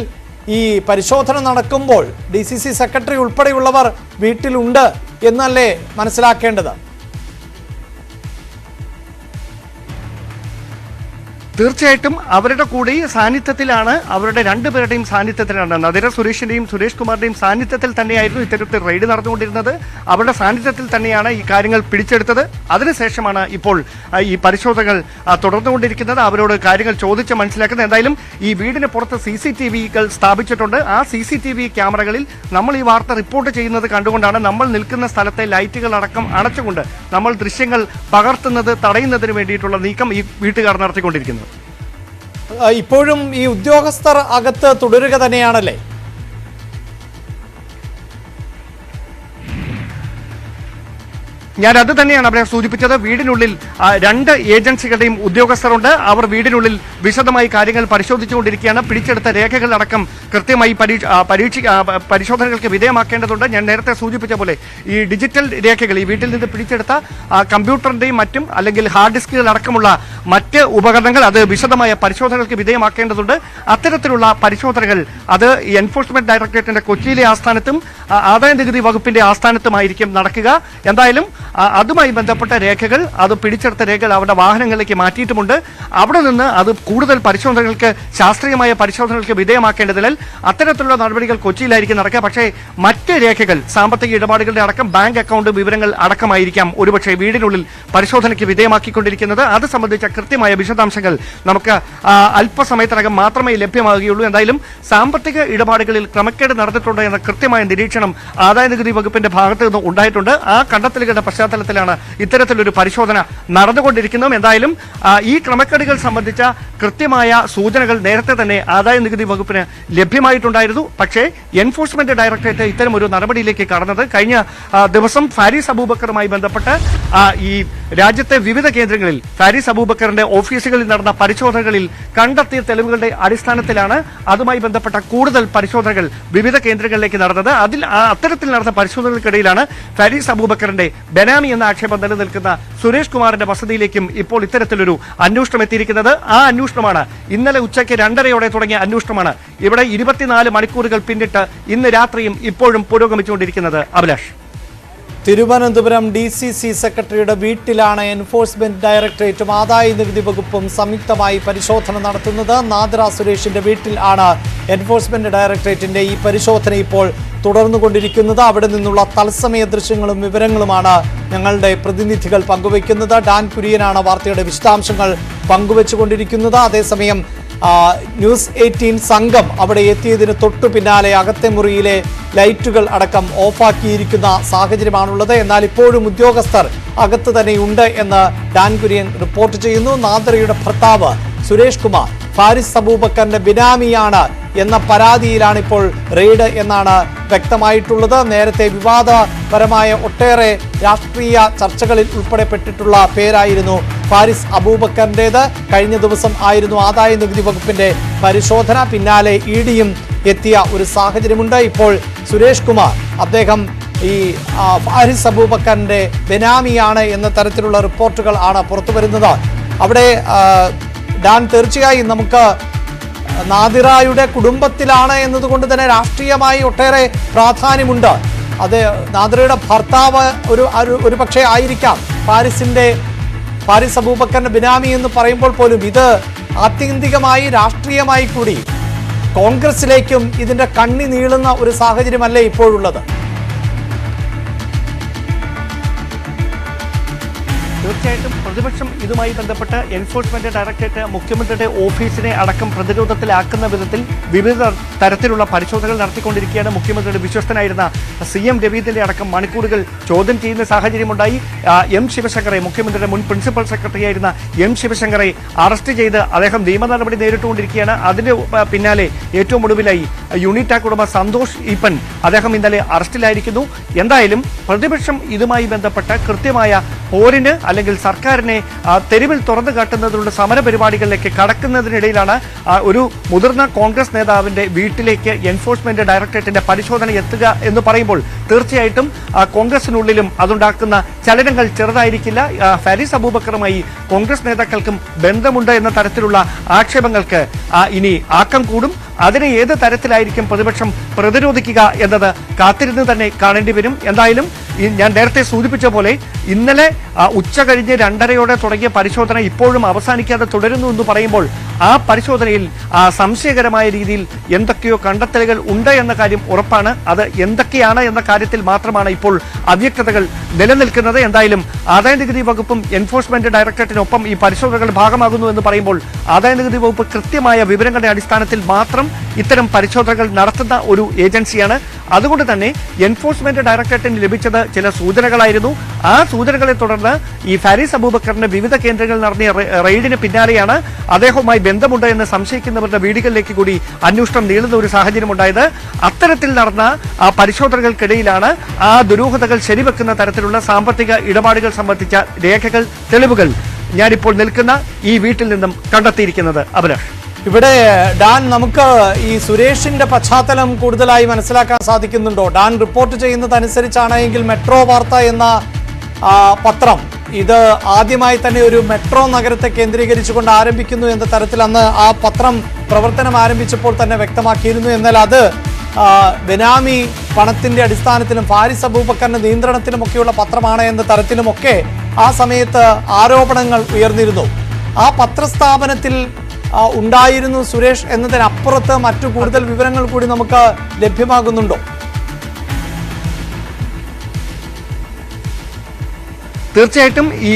ഈ പരിശോധന നടക്കുമ്പോൾ DCC സെക്രട്ടറി ഉൾപ്പെടെയുള്ളവർ വീട്ടിലുണ്ട് എന്നല്ലേ മനസ്സിലാക്കേണ്ടത്? തീർച്ചയായിട്ടും അവരുടെ കൂടെ സാന്നിധ്യത്തിലാണ്, അവരുടെ രണ്ടുപേരുടെയും സാന്നിധ്യത്തിലാണ്, നദിറ സുരേഷിന്റെയും സുരേഷ് കുമാറിന്റെയും സാന്നിധ്യത്തിൽ തന്നെയായിരുന്നു ഇത്തരത്തിൽ റെയ്ഡ് നടന്നുകൊണ്ടിരുന്നത്. അവരുടെ സാന്നിധ്യത്തിൽ തന്നെയാണ് ഈ കാര്യങ്ങൾ പിടിച്ചെടുത്തത്. അതിനുശേഷമാണ് ഇപ്പോൾ ഈ പരിശോധനകൾ തുടർന്നുകൊണ്ടിരിക്കുന്നത്. അവരോട് കാര്യങ്ങൾ ചോദിച്ച് മനസ്സിലാക്കുന്നത്. എന്തായാലും ഈ വീടിന് പുറത്ത് CCTVകൾ സ്ഥാപിച്ചിട്ടുണ്ട്. ആ CCTV ക്യാമറകളിൽ നമ്മൾ ഈ വാർത്ത റിപ്പോർട്ട് ചെയ്യുന്നത് കണ്ടുകൊണ്ടാണ് നമ്മൾ നിൽക്കുന്ന സ്ഥലത്തെ ലൈറ്റുകൾ അടക്കം അടച്ചുകൊണ്ട് നമ്മൾ ദൃശ്യങ്ങൾ പകർത്തുന്നത് തടയുന്നതിന് വേണ്ടിയിട്ടുള്ള നീക്കം ഈ വീട്ടുകാർ നടത്തിക്കൊണ്ടിരിക്കുന്നത്. ഇപ്പോഴും ഈ ഉദ്യോഗസ്ഥർ അകത്ത് തുടരുക തന്നെയാണല്ലേ? ഞാൻ അത് തന്നെയാണ് അവിടെ സൂചിപ്പിച്ചത്. വീടിനുള്ളിൽ രണ്ട് ഏജൻസികളുടെയും ഉദ്യോഗസ്ഥരുണ്ട്. അവർ വീടിനുള്ളിൽ വിശദമായി കാര്യങ്ങൾ പരിശോധിച്ചുകൊണ്ടിരിക്കുകയാണ്. പിടിച്ചെടുത്ത രേഖകളടക്കം കൃത്യമായി പരിശോധനകൾക്ക് വിധേയമാക്കേണ്ടതുണ്ട്. ഞാൻ നേരത്തെ സൂചിപ്പിച്ച പോലെ ഈ ഡിജിറ്റൽ രേഖകൾ, ഈ വീട്ടിൽ നിന്ന് പിടിച്ചെടുത്ത കമ്പ്യൂട്ടറിന്റെയും മറ്റും അല്ലെങ്കിൽ ഹാർഡ് ഡിസ്കുകൾ അടക്കമുള്ള മറ്റ് ഉപകരണങ്ങൾ അത് വിശദമായ പരിശോധനകൾക്ക് വിധേയമാക്കേണ്ടതുണ്ട്. അത്തരത്തിലുള്ള പരിശോധനകൾ അത് എൻഫോഴ്സ്മെന്റ് ഡയറക്ടറേറ്റിന്റെ കൊച്ചിയിലെ ആസ്ഥാനത്തും ആദായ നികുതി വകുപ്പിന്റെ ആസ്ഥാനത്തുമായിരിക്കും നടക്കുക. എന്തായാലും അതുമായി ബന്ധപ്പെട്ട രേഖകൾ, അത് പിടിച്ചെടുത്ത രേഖകൾ അവരുടെ വാഹനങ്ങളിലേക്ക് മാറ്റിയിട്ടുമുണ്ട്. അവിടെ നിന്ന് അത് കൂടുതൽ പരിശോധനകൾക്ക്, ശാസ്ത്രീയമായ പരിശോധനകൾക്ക് വിധേയമാക്കേണ്ടതിനാൽ അത്തരത്തിലുള്ള നടപടികൾ കൊച്ചിയിലായിരിക്കും നടക്കുക. പക്ഷേ മറ്റ് രേഖകൾ, സാമ്പത്തിക ഇടപാടുകളുടെ അടക്കം ബാങ്ക് അക്കൗണ്ട് വിവരങ്ങൾ അടക്കമായിരിക്കാം ഒരുപക്ഷെ വീടിനുള്ളിൽ പരിശോധനയ്ക്ക് വിധേയമാക്കിക്കൊണ്ടിരിക്കുന്നത്. അത് സംബന്ധിച്ച കൃത്യമായ വിശദാംശങ്ങൾ നമുക്ക് അല്പസമയത്തിനകം മാത്രമേ ലഭ്യമാകുകയുള്ളൂ. എന്തായാലും സാമ്പത്തിക ഇടപാടുകളിൽ ക്രമക്കേട് നടന്നിട്ടുണ്ട് എന്ന കൃത്യമായ നിരീക്ഷണം ആദായ നികുതി വകുപ്പിന്റെ ഭാഗത്ത് നിന്ന് ഉണ്ടായിട്ടുണ്ട്. ആ കണ്ടെത്തലുകളുടെ പശ്ചാത്തലത്തിലാണ് ഇത്തരത്തിലൊരു പരിശോധന നടന്നുകൊണ്ടിരിക്കുന്നത്. എന്തായാലും ഈ ക്രമക്കേടുകൾ സംബന്ധിച്ച കൃത്യമായ സൂചനകൾ നേരത്തെ തന്നെ ആദായ നികുതി വകുപ്പിന് ലഭ്യമായിട്ടുണ്ടായിരുന്നു. പക്ഷേ എൻഫോഴ്സ്മെന്റ് ഡയറക്ടറേറ്റ് ഇത്തരം ഒരു നടപടിയിലേക്ക് കടന്നത് കഴിഞ്ഞ ദിവസം ഫാരിസ് അബൂബക്കറുമായി ബന്ധപ്പെട്ട് ഈ രാജ്യത്തെ വിവിധ കേന്ദ്രങ്ങളിൽ ഫാരിസ് അബൂബക്കറിന്റെ ഓഫീസുകളിൽ നടന്ന പരിശോധനകളിൽ കണ്ടെത്തിയ തെളിവുകളുടെ അടിസ്ഥാനത്തിലാണ് അതുമായി ബന്ധപ്പെട്ട കൂടുതൽ പരിശോധനകൾ വിവിധ കേന്ദ്രങ്ങളിലേക്ക് നടന്നത്. അത്തരത്തിൽ നടന്ന പരിശോധനകൾക്കിടയിലാണ് ഫാരിസ് അബൂബക്കറിന്റെ ബെനാമി എന്ന ആക്ഷേപം നിലനിൽക്കുന്ന സുരേഷ് കുമാറിന്റെ വസതിയിലേക്കും ഇപ്പോൾ ഇത്തരത്തിലൊരു അന്വേഷണം എത്തിയിരിക്കുന്നത്. ആ അന്വേഷണമാണ് ഇന്നലെ ഉച്ചയ്ക്ക് 2:30 തുടങ്ങിയ അന്വേഷണമാണ് ഇവിടെ 24 മണിക്കൂറുകൾ പിന്നിട്ട് ഇന്ന് രാത്രിയും ഇപ്പോഴും പുരോഗമിച്ചുകൊണ്ടിരിക്കുന്നത്. അഭിലാഷ്, തിരുവനന്തപുരം DCC സെക്രട്ടറിയുടെ വീട്ടിലാണ് എൻഫോഴ്സ്മെന്റ് ഡയറക്ടറേറ്റും ആദായ നികുതി വകുപ്പും സംയുക്തമായി പരിശോധന നടത്തുന്നത്. നാദിറ സുരേഷിന്റെ വീട്ടിൽ ആണ് എൻഫോഴ്സ്മെന്റ് ഡയറക്ടറേറ്റിന്റെ ഈ പരിശോധന ഇപ്പോൾ തുടർന്നുകൊണ്ടിരിക്കുന്നത്. അവിടെ നിന്നുള്ള തത്സമയ ദൃശ്യങ്ങളും വിവരങ്ങളുമാണ് ഞങ്ങളുടെ പ്രതിനിധികൾ പങ്കുവയ്ക്കുന്നത്. ഡാൻ കുര്യനാണ് വാർത്തയുടെ വിശദാംശങ്ങൾ പങ്കുവച്ചുകൊണ്ടിരിക്കുന്നത്. അതേസമയം ന്യൂസ് 18 സംഘം അവിടെ എത്തിയതിന് തൊട്ടു പിന്നാലെ അകത്തെ മുറിയിലെ ലൈറ്റുകൾ അടക്കം ഓഫാക്കിയിരിക്കുന്ന സാഹചര്യമാണുള്ളത്. എന്നാൽ ഇപ്പോഴും ഉദ്യോഗസ്ഥർ അകത്ത് തന്നെയുണ്ട് എന്ന് ഡാൻ കുര്യൻ റിപ്പോർട്ട് ചെയ്യുന്നു. നാദിറയുടെ ഭർത്താവ് സുരേഷ് കുമാർ ഫാരിസ് അബൂബക്കറിന്റെ ബിനാമിയാണ് എന്ന പരാതിയിലാണ് ഇപ്പോൾ റെയ്ഡ് എന്നാണ് വ്യക്തമായിട്ടുള്ളത്. നേരത്തെ വിവാദപരമായ ഒട്ടേറെ രാഷ്ട്രീയ ചർച്ചകളിൽ ഉൾപ്പെടെപ്പെട്ടിട്ടുള്ള പേരായിരുന്നു ഫാരിസ് അബൂബക്കറിൻ്റേത്. കഴിഞ്ഞ ദിവസം ആയിരുന്നു ആദായ നികുതി വകുപ്പിന്റെ പരിശോധന. പിന്നാലെ EDയും എത്തിയ ഒരു സാഹചര്യമുണ്ട്. ഇപ്പോൾ സുരേഷ് കുമാർ, അദ്ദേഹം ഈ ഫാരിസ് അബൂബക്കറിന്റെ ബെനാമിയാണ് എന്ന തരത്തിലുള്ള റിപ്പോർട്ടുകൾ ആണ് പുറത്തു വരുന്നത്. അവിടെ ഡാൻ, തീർച്ചയായും നമുക്ക് നാദിറയുടെ കുടുംബത്തിലാണ് എന്നതുകൊണ്ട് തന്നെ രാഷ്ട്രീയമായി ഒട്ടേറെ പ്രാധാന്യമുണ്ട്. അത് നാദിറയുടെ ഭർത്താവ് ഒരു പക്ഷേ ആയിരിക്കാം ഫാരിസ് അബൂബക്കറിന്റെ ബിനാമി എന്ന് പറയുമ്പോൾ പോലും ഇത് ആത്യന്തികമായി രാഷ്ട്രീയമായി കൂടി കോൺഗ്രസിലേക്കും ഇതിന്റെ കണ്ണി നീളുന്ന ഒരു സാഹചര്യമല്ലേ ഇപ്പോഴുള്ളത്? തീർച്ചയായിട്ടും പ്രതിപക്ഷം ഇതുമായി ബന്ധപ്പെട്ട് എൻഫോഴ്സ്മെന്റ് ഡയറക്ടറേറ്റ് മുഖ്യമന്ത്രിയുടെ ഓഫീസിനെ അടക്കം പ്രതിരോധത്തിലാക്കുന്ന വിധത്തിൽ വിവിധ തരത്തിലുള്ള പരിശോധനകൾ നടത്തിക്കൊണ്ടിരിക്കുകയാണ്. മുഖ്യമന്ത്രിയുടെ വിശ്വസ്തനായിരുന്ന CM രവീന്ദ്രന്റെ അടക്കം മണിക്കൂറുകൾ ചോദ്യം ചെയ്യുന്ന സാഹചര്യമുണ്ടായി. M ശിവശങ്കറെ, മുഖ്യമന്ത്രിയുടെ മുൻ പ്രിൻസിപ്പൽ സെക്രട്ടറിയായിരുന്ന M ശിവശങ്കറെ അറസ്റ്റ് ചെയ്ത് അദ്ദേഹം നിയമ നടപടി നേരിട്ടുകൊണ്ടിരിക്കുകയാണ്. അതിന്റെ പിന്നാലെ ഏറ്റവും ഒടുവിലായി യൂണിറ്റാക് ഉടമ സന്തോഷ് ഈപ്പൻ, അദ്ദേഹം ഇന്നലെ അറസ്റ്റിലായിരിക്കുന്നു. എന്തായാലും പ്രതിപക്ഷം ഇതുമായി ബന്ധപ്പെട്ട കൃത്യമായ പോരിന് അല്ലെങ്കിൽ സർക്കാരിനെ തെരുവിൽ തുറന്നു കാട്ടുന്നതിനുള്ള സമര പരിപാടികളിലേക്ക് കടക്കുന്നതിനിടയിലാണ് ഒരു മുതിർന്ന കോൺഗ്രസ് നേതാവിന്റെ വീട്ടിലേക്ക് എൻഫോഴ്സ്മെന്റ് ഡയറക്ടറേറ്റിന്റെ പരിശോധന എത്തുക എന്ന് പറയുമ്പോൾ തീർച്ചയായിട്ടും കോൺഗ്രസിനുള്ളിലും അതുണ്ടാക്കുന്ന ചലനങ്ങൾ ചെറുതായിരിക്കില്ല. ഫാരിസ് അബൂബക്കറുമായി കോൺഗ്രസ് നേതാക്കൾക്കും ബന്ധമുണ്ട് എന്ന തരത്തിലുള്ള ആക്ഷേപങ്ങൾക്ക് ഇനി ആക്കം കൂടും. അതിനെ ഏത് തരത്തിലായിരിക്കും പ്രതിപക്ഷം പ്രതിരോധിക്കുക എന്നത് കാത്തിരുന്ന് തന്നെ കാണേണ്ടി വരും. എന്തായാലും ഞാൻ നേരത്തെ സൂചിപ്പിച്ച പോലെ ഇന്നലെ ഉച്ച കഴിഞ്ഞ് 2:30 തുടങ്ങിയ പരിശോധന ഇപ്പോഴും അവസാനിക്കാതെ തുടരുന്നു എന്ന് പറയുമ്പോൾ ആ പരിശോധനയിൽ സംശയകരമായ രീതിയിൽ എന്തൊക്കെയോ കണ്ടെത്തലുകൾ ഉണ്ട് എന്ന കാര്യം ഉറപ്പാണ്. അത് എന്തൊക്കെയാണ് എന്ന കാര്യത്തിൽ മാത്രമാണ് ഇപ്പോൾ അവ്യക്തതകൾ നിലനിൽക്കുന്നത്. എന്തായാലും ആദായനികുതി വകുപ്പും എൻഫോഴ്സ്മെന്റ് ഡയറക്ടറേറ്റിനൊപ്പം ഈ പരിശോധനകൾ ഭാഗമാകുന്നു എന്ന് പറയുമ്പോൾ ആദായനികുതി വകുപ്പ് കൃത്യമായ വിവരങ്ങളുടെ അടിസ്ഥാനത്തിൽ മാത്രം ഇത്തരം പരിശോധനകൾ നടത്തുന്ന ഒരു ഏജൻസിയാണ്. അതുകൊണ്ട് തന്നെ എൻഫോഴ്സ്മെന്റ് ഡയറക്ടറേറ്റിന് ലഭിച്ചത് ചില സൂചനകളായിരുന്നു. ആ സൂചനകളെ തുടർന്ന് ഈ ഫാരിസ് അബൂബക്കറിന്റെ വിവിധ കേന്ദ്രങ്ങളിൽ നടത്തിയ റെയ്ഡിന് പിന്നാലെയാണ് അദ്ദേഹവുമായി ബന്ധമുണ്ട് എന്ന് സംശയിക്കുന്നവരുടെ വീടുകളിലേക്ക് കൂടി അന്വേഷണം നീളുന്ന ഒരു സാഹചര്യമുണ്ടായത്. അത്തരത്തിൽ നടന്ന പരിശോധനകൾക്കിടയിലാണ് ആ ദുരൂഹതകൾ ശരിവെക്കുന്ന തരത്തിലുള്ള സാമ്പത്തിക ഇടപാടുകൾ സംബന്ധിച്ച രേഖകൾ, തെളിവുകൾ ഞാനിപ്പോൾ നിൽക്കുന്ന ഈ വീട്ടിൽ നിന്നും കണ്ടെത്തിയിരിക്കുന്നത്. അഭിലാഷ്, ഇവിടെ ഡാൻ, നമുക്ക് ഈ സുരേഷിന്റെ പശ്ചാത്തലം കൂടുതലായി മനസ്സിലാക്കാൻ സാധിക്കുന്നുണ്ടോ? ഡാൻ റിപ്പോർട്ട് ചെയ്യുന്നതനുസരിച്ചാണെങ്കിൽ മെട്രോ വാർത്ത എന്ന പത്രം ഇത് ആദ്യമായി തന്നെ ഒരു മെട്രോ നഗരത്തെ കേന്ദ്രീകരിച്ചുകൊണ്ട് ആരംഭിക്കുന്നു എന്ന തരത്തിൽ അന്ന് ആ പത്രം പ്രവർത്തനം ആരംഭിച്ചപ്പോൾ തന്നെ വ്യക്തമാക്കിയിരുന്നു. എന്നാൽ അത് ബെനാമി പണത്തിന്റെ അടിസ്ഥാനത്തിലും ഫാരിസ് അബൂബക്കറിന്റെ നിയന്ത്രണത്തിലുമൊക്കെയുള്ള പത്രമാണ് എന്ന തരത്തിലുമൊക്കെ ആ സമയത്ത് ആരോപണങ്ങൾ ഉയർന്നിരുന്നു. ആ പത്രസ്ഥാപനത്തിൽ ഉണ്ടായിരുന്നു സുരേഷ് എന്നതിനപ്പുറത്ത് മറ്റു കൂടുതൽ വിവരങ്ങൾ കൂടി നമുക്ക് ലഭ്യമാകുന്നുണ്ടോ? തീർച്ചയായിട്ടും ഈ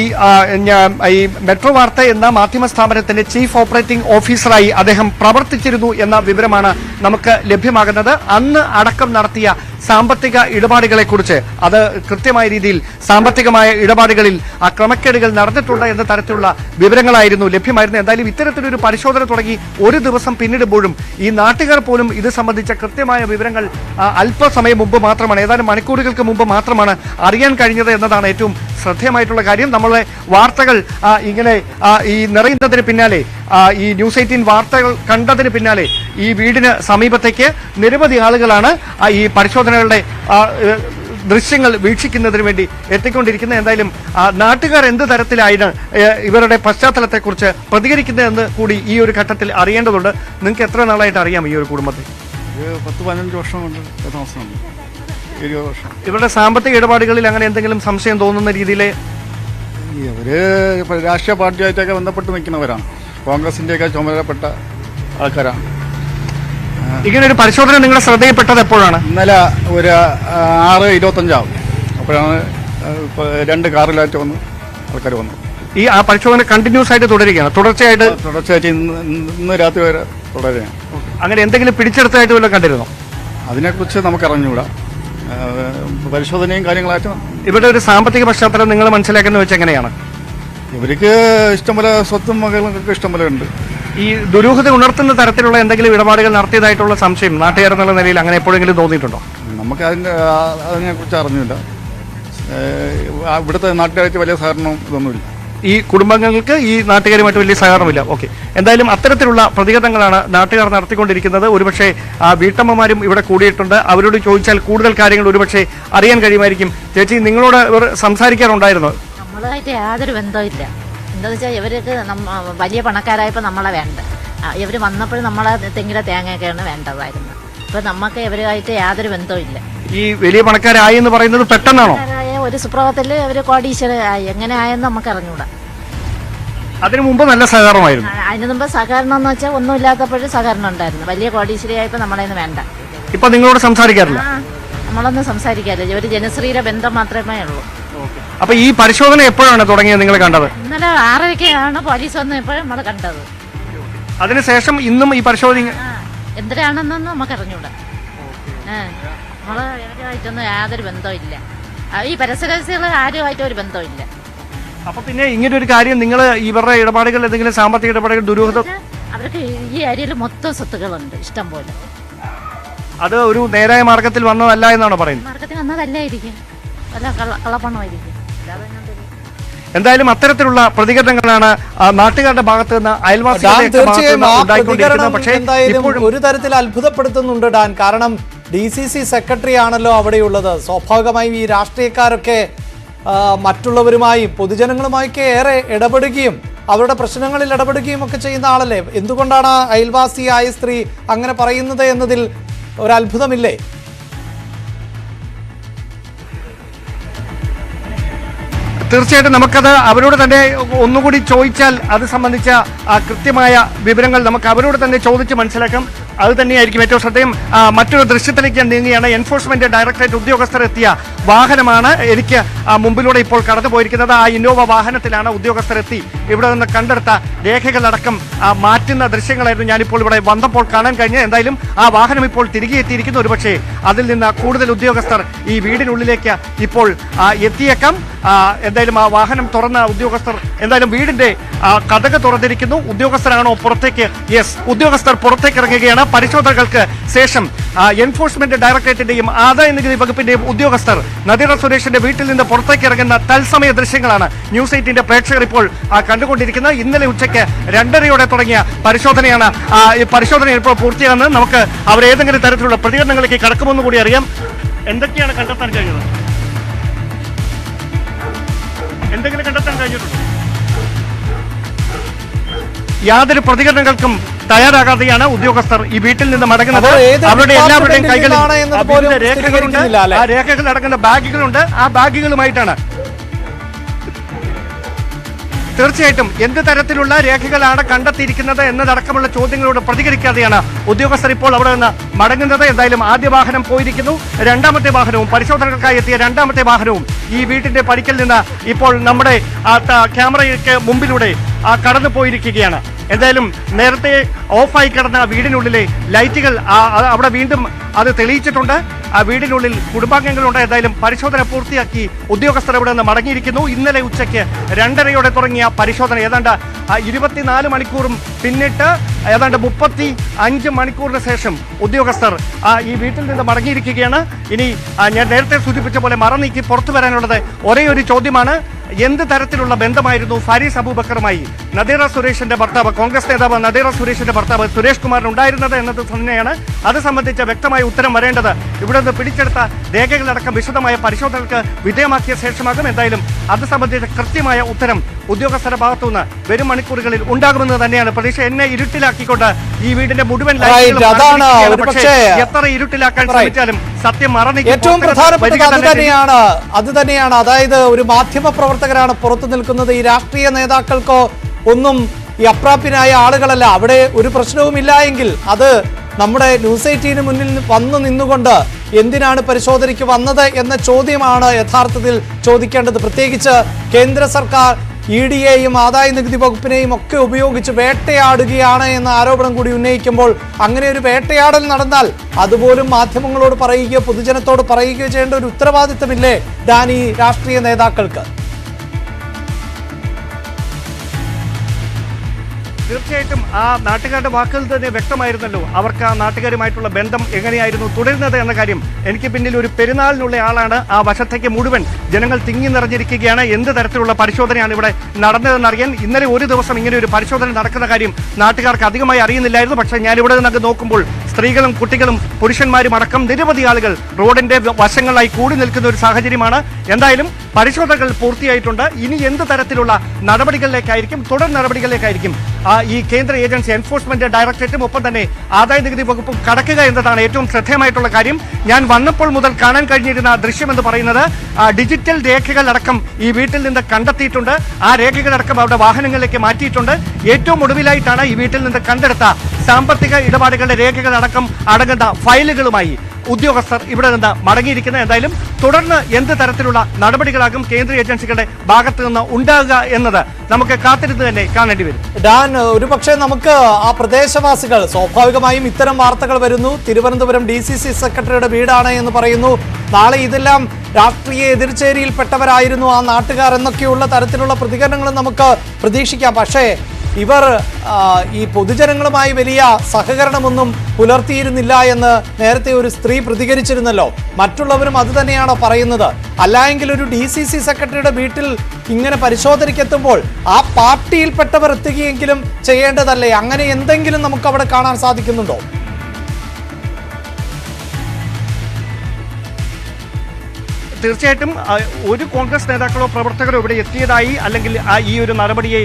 മെട്രോ വാർത്ത എന്ന മാധ്യമ സ്ഥാപനത്തിന്റെ ചീഫ് ഓപ്പറേറ്റിംഗ് ഓഫീസറായി അദ്ദേഹം പ്രവർത്തിച്ചിരുന്നു എന്ന വിവരമാണ് നമുക്ക് ലഭ്യമാകുന്നത്. അന്ന് അടക്കം നടത്തിയ സാമ്പത്തിക ഇടപാടുകളെക്കുറിച്ച്, അത് കൃത്യമായ രീതിയിൽ സാമ്പത്തികമായ ഇടപാടുകളിൽ ക്രമക്കേടുകൾ നടന്നിട്ടുണ്ട് എന്ന തരത്തിലുള്ള വിവരങ്ങളായിരുന്നു ലഭ്യമായിരുന്നത്. എന്തായാലും ഇത്തരത്തിലൊരു പരിശോധന തുടങ്ങി ഒരു ദിവസം പിന്നിടുമ്പോഴും ഈ നാട്ടുകാർ പോലും ഇത് സംബന്ധിച്ച കൃത്യമായ വിവരങ്ങൾ അല്പസമയം മുമ്പ് മാത്രമാണ്, ഏതാനും മണിക്കൂറുകൾക്ക് മുമ്പ് മാത്രമാണ് അറിയാൻ കഴിഞ്ഞത് എന്നതാണ് ഏറ്റവും ശ്രദ്ധേയമായിട്ടുള്ള കാര്യം. നമ്മളെ വാർത്തകൾ ഇങ്ങനെ ഈ നിറയുന്നതിന് പിന്നാലെ, ഈ ന്യൂസ് 18 വാർത്തകൾ കണ്ടതിന് പിന്നാലെ ഈ വീടിന് സമീപത്തേക്ക് നിരവധി ആളുകളാണ് ഈ പരിശോധനകളുടെ ദൃശ്യങ്ങൾ വീക്ഷിക്കുന്നതിന് വേണ്ടി എത്തിക്കൊണ്ടിരിക്കുന്നത്. എന്തായാലും നാട്ടുകാർ എന്ത് തരത്തിലാണ് ഇവരുടെ പശ്ചാത്തലത്തെക്കുറിച്ച് പ്രതികരിക്കുന്നതെന്ന് കൂടി ഈ ഒരു ഘട്ടത്തിൽ അറിയേണ്ടതുണ്ട്. നിങ്ങൾക്ക് എത്ര നാളായിട്ട് അറിയാം ഈ ഒരു കുടുംബത്തെ? 10-15 വർഷം കൊണ്ട് താമസമുണ്ട്. 20 വർഷം. ഇവരുടെ സാമ്പത്തിക ഇടപാടുകളിൽ അങ്ങനെ എന്തെങ്കിലും സംശയം തോന്നുന്ന രീതിയിൽ ഇവര് രാഷ്ട്രീയ പാർട്ടിയായിട്ടൊക്കെ ബന്ധപ്പെട്ട് നിൽക്കുന്നവരാണ്. കോൺഗ്രസിന്റെയൊക്കെ ചുമതലപ്പെട്ട ആൾക്കാരാണ്. ഇങ്ങനെ ഒരു പരിശോധന നിങ്ങളുടെ ശ്രദ്ധയിൽപ്പെട്ടത് എപ്പോഴാണ്? ഇന്നലെ ഒരു 6:25 അപ്പോഴാണ് 2 കാറിലായിട്ട് വന്ന് ആൾക്കാർ വന്നു. ആ പരിശോധന കണ്ടിന്യൂസ് ആയിട്ട് തുടരുകയാണ്, തുടർച്ചയായിട്ട് ഇന്ന് രാത്രി വരെ തുടരുകയാണ്. അങ്ങനെ എന്തെങ്കിലും പിടിച്ചെടുത്തായിട്ട് വല്ലതും കണ്ടിരുന്നോ? അതിനെക്കുറിച്ച് നമുക്ക് അറിഞ്ഞുകൂടാ. പരിശോധനയും കാര്യങ്ങളായിട്ട് ഇവരുടെ ഒരു സാമ്പത്തിക പശ്ചാത്തലം നിങ്ങൾ മനസ്സിലാക്കുന്നത് വെച്ച് എങ്ങനെയാണ്? ഇവർക്ക് ഇഷ്ടംപോലെ സ്വത്തും മകൾക്കൊക്കെ ഇഷ്ടംപോലെ ഉണ്ട്. ഈ ദുരൂഹത ഉണർത്തുന്ന തരത്തിലുള്ള എന്തെങ്കിലും ഇടപാടുകൾ നടത്തിയതായിട്ടുള്ള സംശയം നാട്ടുകാർ എന്നുള്ള നിലയിൽ അങ്ങനെ എപ്പോഴെങ്കിലും തോന്നിയിട്ടുണ്ടോ? നമുക്ക് അതിനെക്കുറിച്ച് അറിഞ്ഞില്ല. ഇവിടുത്തെ നാട്ടുകാരായിട്ട് വലിയ സഹകരണം ഇതൊന്നുമില്ല. ഈ കുടുംബങ്ങൾക്ക് ഈ നാട്ടുകാരുമായിട്ട് വലിയ സഹകരണമില്ല. ഓക്കെ, എന്തായാലും അത്തരത്തിലുള്ള പ്രതികരണങ്ങളാണ് നാട്ടുകാർ നടത്തിക്കൊണ്ടിരിക്കുന്നത്. ഒരുപക്ഷെ വീട്ടമ്മമാരും ഇവിടെ കൂടിയിട്ടുണ്ട്. അവരോട് ചോദിച്ചാൽ കൂടുതൽ കാര്യങ്ങൾ ഒരുപക്ഷെ അറിയാൻ കഴിയുമായിരിക്കും. ചേച്ചി, നിങ്ങളോട് സംസാരിക്കാറുണ്ടായിരുന്നോ? നമ്മളുമായിട്ട് യാതൊരു ബന്ധമില്ല. എന്താണെന്ന് വെച്ചാൽ ഇവർക്ക് വലിയ പണക്കാരായപ്പോൾ നമ്മളെ വേണ്ട. ഇവർ വന്നപ്പോഴും നമ്മളെ തെങ്ങിലെ തേങ്ങയൊക്കെയാണ് വേണ്ടതായിരുന്നു. ഇപ്പൊ നമുക്ക് ഇവരുമായിട്ട് യാതൊരു ബന്ധമില്ല. ഈ വലിയ പണക്കാരായി എന്ന് പറയുന്നത് പെട്ടെന്നാണോ? ഒരു സുപ്രഭാതത്തില് അവര് കോടീശ്വരായി. എങ്ങനെ ആയെന്ന് നമുക്ക് അറിഞ്ഞൂടാ. അതിനു മുമ്പ് നല്ല സഹകരണമായിരുന്നു. അതിനു മുമ്പ് സഹകരണം എന്ന് വെച്ചാൽ ഒന്നും ഇല്ലാത്തപ്പോഴും സഹകരണം ഉണ്ടായിരുന്നു. വലിയ കോടീശ്വരിയായപ്പോ നമ്മളതിന് വേണ്ട. ഇപ്പൊ നിങ്ങളോട് സംസാരിക്കാറില്ല? നമ്മളൊന്നും സംസാരിക്കാറില്ല. ഒരു ജനശ്രീയുടെ ബന്ധം മാത്രമേ ഉള്ളൂ. അപ്പൊ ഈ പരിശോധന എപ്പോഴാണ് തുടങ്ങിയത് നിങ്ങൾ കണ്ടത്? ഇന്നലെ 6:30 പോലീസ് വന്നപ്പോഴും നമ്മൾ കണ്ടത്. അതിനുശേഷം ഇന്നും ഈ പരിശോധന എന്തിനാണെന്നൊന്നും നമുക്ക് അറിഞ്ഞൂടാ. നമ്മള് ഇവരുമായിട്ടൊന്നും യാതൊരു ബന്ധമില്ല. ഈ പരസ്യരഹസ്യങ്ങൾ ആരുമായിട്ടും ഒരു ബന്ധമില്ല. അപ്പൊ പിന്നെ ഇങ്ങനെ ഒരു കാര്യം, നിങ്ങൾ ഇവരുടെ ഇടപാടുകൾ, എന്തെങ്കിലും സാമ്പത്തിക ഇടപാടുകൾ ദുരൂഹത, അവർക്ക് ഈ ഏരിയയിൽ മൊത്തം സ്വത്തുക്കളുണ്ട് ഇഷ്ടം പോലെ. അത് ഒരു നേരായ മാർഗത്തിൽ വന്നതല്ല എന്നാണ് പറയുന്നത്. മാർഗത്തിൽ വന്നതല്ലായിരിക്കും, വല്ല കള്ളപ്പണമായിരിക്കും. എന്തായാലും അത്തരത്തിലുള്ള പ്രതികരണങ്ങളാണ് നാട്ടുകാരുടെ ഭാഗത്ത് നിന്ന് തീർച്ചയായും ആ ഉണ്ടായിക്കൊണ്ടിരിക്കുന്നത്. പ്രതികരണം എന്തായാലും ഒരു തരത്തിൽ അത്ഭുതപ്പെടുത്തുന്നുണ്ട് ഡാൻ. കാരണം DCC സെക്രട്ടറി ആണല്ലോ അവിടെയുള്ളത്. സ്വാഭാവികമായും ഈ രാഷ്ട്രീയക്കാരൊക്കെ മറ്റുള്ളവരുമായും പൊതുജനങ്ങളുമായൊക്കെ ഏറെ ഇടപെടുകയും അവരുടെ പ്രശ്നങ്ങളിൽ ഇടപെടുകയും ഒക്കെ ചെയ്യുന്ന ആളല്ലേ. എന്തുകൊണ്ടാണ് അയൽവാസിയായ സ്ത്രീ അങ്ങനെ പറയുന്നത് എന്നതിൽ ഒരത്ഭുതമില്ലേ? തീർച്ചയായിട്ടും നമുക്കത് അവരോട് തന്നെ ഒന്നുകൂടി ചോദിച്ചാൽ അത് സംബന്ധിച്ച കൃത്യമായ വിവരങ്ങൾ നമുക്ക് അവരോട് തന്നെ ചോദിച്ച് മനസ്സിലാക്കാം. അത് തന്നെയായിരിക്കും ഏറ്റവും ശ്രദ്ധേയം. മറ്റൊരു ദൃശ്യത്തിലേക്ക് നീങ്ങുകയാണ്. എൻഫോഴ്സ്മെന്റ് ഡയറക്ടറേറ്റ് ഉദ്യോഗസ്ഥർ എത്തിയ വാഹനമാണ് എനിക്ക് മുമ്പിലൂടെ ഇപ്പോൾ കടന്നു പോയിരിക്കുന്നത്. ആ ഇന്നോവ വാഹനത്തിലാണ് ഉദ്യോഗസ്ഥരെത്തി ഇവിടെ നിന്ന് കണ്ടെടുത്ത രേഖകളടക്കം മാറ്റുന്ന ദൃശ്യങ്ങളായിരുന്നു ഞാനിപ്പോൾ ഇവിടെ വന്നപ്പോൾ കാണാൻ കഴിഞ്ഞത്. എന്തായാലും ആ വാഹനം ഇപ്പോൾ തിരികെ എത്തിയിരിക്കുന്നു. ഒരുപക്ഷെ അതിൽ നിന്ന് കൂടുതൽ ഉദ്യോഗസ്ഥർ ഈ വീടിനുള്ളിലേക്ക് ഇപ്പോൾ എത്തിയേക്കാം. എന്തായാലും ആ വാഹനം തുറന്ന ഉദ്യോഗസ്ഥർ എന്തായാലും വീടിന്റെ കതക് തുറന്നിരിക്കുന്നു. ഉദ്യോഗസ്ഥരാണോ പുറത്തേക്ക്? യെസ്, ഉദ്യോഗസ്ഥർ പുറത്തേക്ക് ഇറങ്ങുകയാണ്. പരിശോധനകൾക്ക് ശേഷം എൻഫോഴ്സ്മെന്റ് ഡയറക്ടറേറ്റിന്റെയും ആദായ നികുതി വകുപ്പിന്റെയും ഉദ്യോഗസ്ഥർ നദീറ സുരേഷിന്റെ വീട്ടിൽ നിന്ന് പുറത്തേക്ക് ഇറങ്ങുന്ന തത്സമയ ദൃശ്യങ്ങളാണ് ന്യൂസ് 8ന്റെ പ്രേക്ഷകർ ഇപ്പോൾ കണ്ടുകൊണ്ടിരിക്കുന്നത്. ഇന്നലെ ഉച്ചയ്ക്ക് 2:30 തുടങ്ങിയ പരിശോധനയാണ്. ഈ പരിശോധന ഇപ്പോൾ പൂർത്തിയാകുന്നത്. നമുക്ക് അവർ ഏതെങ്കിലും തരത്തിലുള്ള പ്രതികരണങ്ങളിലേക്ക് കടക്കുമെന്ന് കൂടി അറിയാം. എന്തൊക്കെയാണ് കണ്ടെത്താൻ കഴിഞ്ഞത്? എന്തെങ്കിലും കണ്ടെത്താൻ കഴിഞ്ഞിട്ടുണ്ടോ? യാതൊരു പ്രതികരണങ്ങൾക്കും തയ്യാറാകാതെയാണ് ഉദ്യോഗസ്ഥർ ഈ വീട്ടിൽ നിന്ന് മടങ്ങുന്നത്. അവരുടെ എല്ലാവരുടെയും കൈകളിൽ രേഖകളുണ്ട്. ആ രേഖകൾ അടങ്ങുന്ന ബാഗുകളുണ്ട്. ആ ബാഗുകളുമായിട്ടാണ് തീർച്ചയായിട്ടും എന്ത് തരത്തിലുള്ള രേഖകളാണ് കണ്ടെത്തിയിരിക്കുന്നത് എന്നതടക്കമുള്ള ചോദ്യങ്ങളോട് പ്രതികരിക്കാതെയാണ് ഉദ്യോഗസ്ഥർ ഇപ്പോൾ അവിടെ നിന്ന് മടങ്ങുന്നത്. എന്തായാലും ആദ്യ വാഹനം പോയിരിക്കുന്നു. രണ്ടാമത്തെ വാഹനവും പരിശോധനകൾക്കായി എത്തിയ രണ്ടാമത്തെ വാഹനവും ഈ വീട്ടിന്റെ പടിക്കൽ നിന്ന് ഇപ്പോൾ നമ്മുടെ ക്യാമറയ്ക്ക് മുമ്പിലൂടെ കടന്നു പോയിരിക്കുകയാണ്. എന്തായാലും നേരത്തെ ഓഫായി കിടന്ന വീടിനുള്ളിലെ ലൈറ്റുകൾ അവിടെ വീണ്ടും അത് തെളിയിച്ചിട്ടുണ്ട്. ആ വീടിനുള്ളിൽ കുടുംബാംഗങ്ങളുണ്ട്. എന്തായാലും പരിശോധന പൂർത്തിയാക്കി ഉദ്യോഗസ്ഥർ ഇവിടെ നിന്ന് മടങ്ങിയിരിക്കുന്നു. ഇന്നലെ ഉച്ചയ്ക്ക് 2:30 തുടങ്ങിയ പരിശോധന ഏതാണ്ട് 24 മണിക്കൂറും പിന്നിട്ട് ഏതാണ്ട് 35 മണിക്കൂറിന് ശേഷം ഉദ്യോഗസ്ഥർ ഈ വീട്ടിൽ നിന്ന് മടങ്ങിയിരിക്കുകയാണ്. ഇനി ഞാൻ നേരത്തെ സൂചിപ്പിച്ച പോലെ മറ നീക്കി പുറത്തു വരാനുള്ളത് ഒരേ ഒരു ചോദ്യമാണ്. എന്ത് തരത്തിലുള്ള ബന്ധമായിരുന്നു ഫാരീസ് അബൂബക്കറുമായി നദീറ സുരേഷിന്റെ ഭർത്താവ്, കോൺഗ്രസ് നേതാവ് നദീറ സുരേഷിന്റെ ഭർത്താവ് സുരേഷ് കുമാറിന് ഉണ്ടായിരുന്നത് എന്നത് തന്നെയാണ്. അത് സംബന്ധിച്ച വ്യക്തമായ ഉത്തരം വരേണ്ടത് ഇവിടെ നിന്ന് പിടിച്ചെടുത്ത രേഖകളടക്കം വിശദമായ പരിശോധനകൾക്ക് വിധേയമാക്കിയ ശേഷമാകും. എന്തായാലും അത് സംബന്ധിച്ച കൃത്യമായ ഉത്തരം ഉദ്യോഗസ്ഥരുടെ ഭാഗത്തുനിന്ന് വരും മണിക്കൂറുകളിൽ ഉണ്ടാകുമെന്ന് തന്നെയാണ് പ്രതീക്ഷ. എന്നെ ഇരുട്ടിലാക്കിക്കൊണ്ട് ഈ വീടിന്റെ മുഴുവൻ എത്ര ഇരുട്ടിലാക്കാൻ ശ്രമിച്ചാലും സത്യം മറന്നിട്ട് ഏറ്റവും പ്രധാനപ്പെട്ടത് അത് തന്നെയാണ്. അതായത് ഒരു മാധ്യമ പ്രവർത്തകരാണ് പുറത്തു നിൽക്കുന്നത്. ഈ രാഷ്ട്രീയ നേതാക്കൾക്കോ ഒന്നും ഈ അപ്രാപ്യനായ ആളുകളല്ല. അവിടെ ഒരു പ്രശ്നവുമില്ല എങ്കിൽ അത് നമ്മുടെ ന്യൂസ് 18 മുന്നിൽ വന്നു നിന്നുകൊണ്ട് എന്തിനാണ് പരിശോധനയ്ക്ക് വന്നത് എന്ന ചോദ്യമാണ് യഥാർത്ഥത്തിൽ ചോദിക്കേണ്ടത്. പ്രത്യേകിച്ച് കേന്ദ്ര സർക്കാർ EDയെയും ആദായ നികുതി വകുപ്പിനെയും ഒക്കെ ഉപയോഗിച്ച് വേട്ടയാടുകയാണ് എന്ന ആരോപണം കൂടി ഉന്നയിക്കുമ്പോൾ അങ്ങനെ ഒരു വേട്ടയാടൽ നടന്നാൽ അതുപോലും മാധ്യമങ്ങളോട് പറയുകയോ പൊതുജനത്തോട് പറയുകയോ ചെയ്യേണ്ട ഒരു ഉത്തരവാദിത്തമില്ലേ ഡാനി രാഷ്ട്രീയ നേതാക്കൾക്ക്? തീർച്ചയായിട്ടും ആ നാട്ടുകാരുടെ വാക്കുകൾ തന്നെ വ്യക്തമായിരുന്നല്ലോ. അവർക്ക് ആ നാട്ടുകാരുമായിട്ടുള്ള ബന്ധം എങ്ങനെയായിരുന്നു തുടരുന്നത് എന്ന കാര്യം. എനിക്ക് പിന്നിൽ ഒരു പെരുന്നാളിനുള്ള ആളാണ്. ആ വശത്തേക്ക് മുഴുവൻ ജനങ്ങൾ തിങ്ങി നിറഞ്ഞിരിക്കുകയാണ്. എന്ത് തരത്തിലുള്ള പരിശോധനയാണ് ഇവിടെ നടന്നതെന്നറിയാൻ ഇന്നലെ ഒരു ദിവസം ഇങ്ങനെ ഒരു പരിശോധന നടക്കുന്ന കാര്യം നാട്ടുകാർക്ക് അധികമായി അറിയുന്നില്ലായിരുന്നു. പക്ഷേ ഞാൻ ഇവിടെ നിന്നൊക്കെ നോക്കുമ്പോൾ സ്ത്രീകളും കുട്ടികളും പുരുഷന്മാരും അടക്കം നിരവധി ആളുകൾ റോഡിന്റെ വശങ്ങളായി കൂടി നിൽക്കുന്ന ഒരു സാഹചര്യമാണ്. എന്തായാലും പരിശോധനകൾ പൂർത്തിയായിട്ടുണ്ട്. ഇനി എന്ത് തരത്തിലുള്ള നടപടികളിലേക്കായിരിക്കും, തുടർ നടപടികളിലേക്കായിരിക്കും ഈ കേന്ദ്ര ഏജൻസി എൻഫോഴ്സ്മെന്റ് ഡയറക്ടറേറ്റും ഒപ്പം തന്നെ ആദായ നികുതി വകുപ്പും കടക്കുക എന്നതാണ് ഏറ്റവും ശ്രദ്ധേയമായിട്ടുള്ള കാര്യം. ഞാൻ വന്നപ്പോൾ മുതൽ കാണാൻ കഴിഞ്ഞിരുന്ന ദൃശ്യം എന്ന് പറയുന്നത് ഡിജിറ്റൽ രേഖകൾ അടക്കം ഈ വീട്ടിൽ നിന്ന് കണ്ടെത്തിയിട്ടുണ്ട്. ആ രേഖകളടക്കം അവിടെ വാഹനങ്ങളിലേക്ക് മാറ്റിയിട്ടുണ്ട്. ഏറ്റവും ഒടുവിലായിട്ടാണ് ഈ വീട്ടിൽ നിന്ന് കണ്ടെടുത്ത സാമ്പത്തിക ഇടപാടുകളുടെ രേഖകൾ അടക്കം അടങ്ങുന്ന ഫയലുകളുമായി ഉദ്യോഗസ്ഥർ ഇവിടെ നിന്ന് മടങ്ങിയിരിക്കുന്നത്. എന്തായാലും തുടർന്ന് എന്ത് തരത്തിലുള്ള നടപടികളാകും കേന്ദ്ര ഏജൻസികളുടെ ഭാഗത്തു നിന്ന് ഉണ്ടാകുക എന്നത് നമുക്ക് കാത്തിരുന്ന് തന്നെ കാണേണ്ടി വരും. ഡാൻ, ഒരുപക്ഷെ നമുക്ക് ആ പ്രദേശവാസികൾ സ്വാഭാവികമായും ഇത്തരം വാർത്തകൾ വരുന്നു. തിരുവനന്തപുരം DCC സെക്രട്ടറിയുടെ വീടാണ് എന്ന് പറയുന്നു. നാളെ ഇതെല്ലാം രാഷ്ട്രീയ എതിർചേരിയിൽപ്പെട്ടവരായിരുന്നു ആ നാട്ടുകാർ എന്നൊക്കെയുള്ള തരത്തിലുള്ള പ്രതികരണങ്ങളും നമുക്ക് പ്രതീക്ഷിക്കാം. പക്ഷേ ഇവർ ഈ പൊതുജനങ്ങളുമായി വലിയ സഹകരണമൊന്നും പുലർത്തിയിരുന്നില്ല എന്ന് നേരത്തെ ഒരു സ്ത്രീ പ്രതികരിച്ചിരുന്നല്ലോ. മറ്റുള്ളവരും അത് തന്നെയാണോ പറയുന്നത്? അല്ലായെങ്കിൽ ഒരു DCC സെക്രട്ടറിയുടെ വീട്ടിൽ ഇങ്ങനെ പരിശോധനയ്ക്കെത്തുമ്പോൾ ആ പാർട്ടിയിൽപ്പെട്ടവർ എത്തുകയെങ്കിലും ചെയ്യേണ്ടതല്ലേ? അങ്ങനെ എന്തെങ്കിലും നമുക്ക് അവിടെ കാണാൻ സാധിക്കുന്നുണ്ടോ? തീർച്ചയായിട്ടും ഒരു കോൺഗ്രസ് നേതാക്കളോ പ്രവർത്തകരോ ഇവിടെ എത്തിയതായി അല്ലെങ്കിൽ ഈ ഒരു നടപടിയെ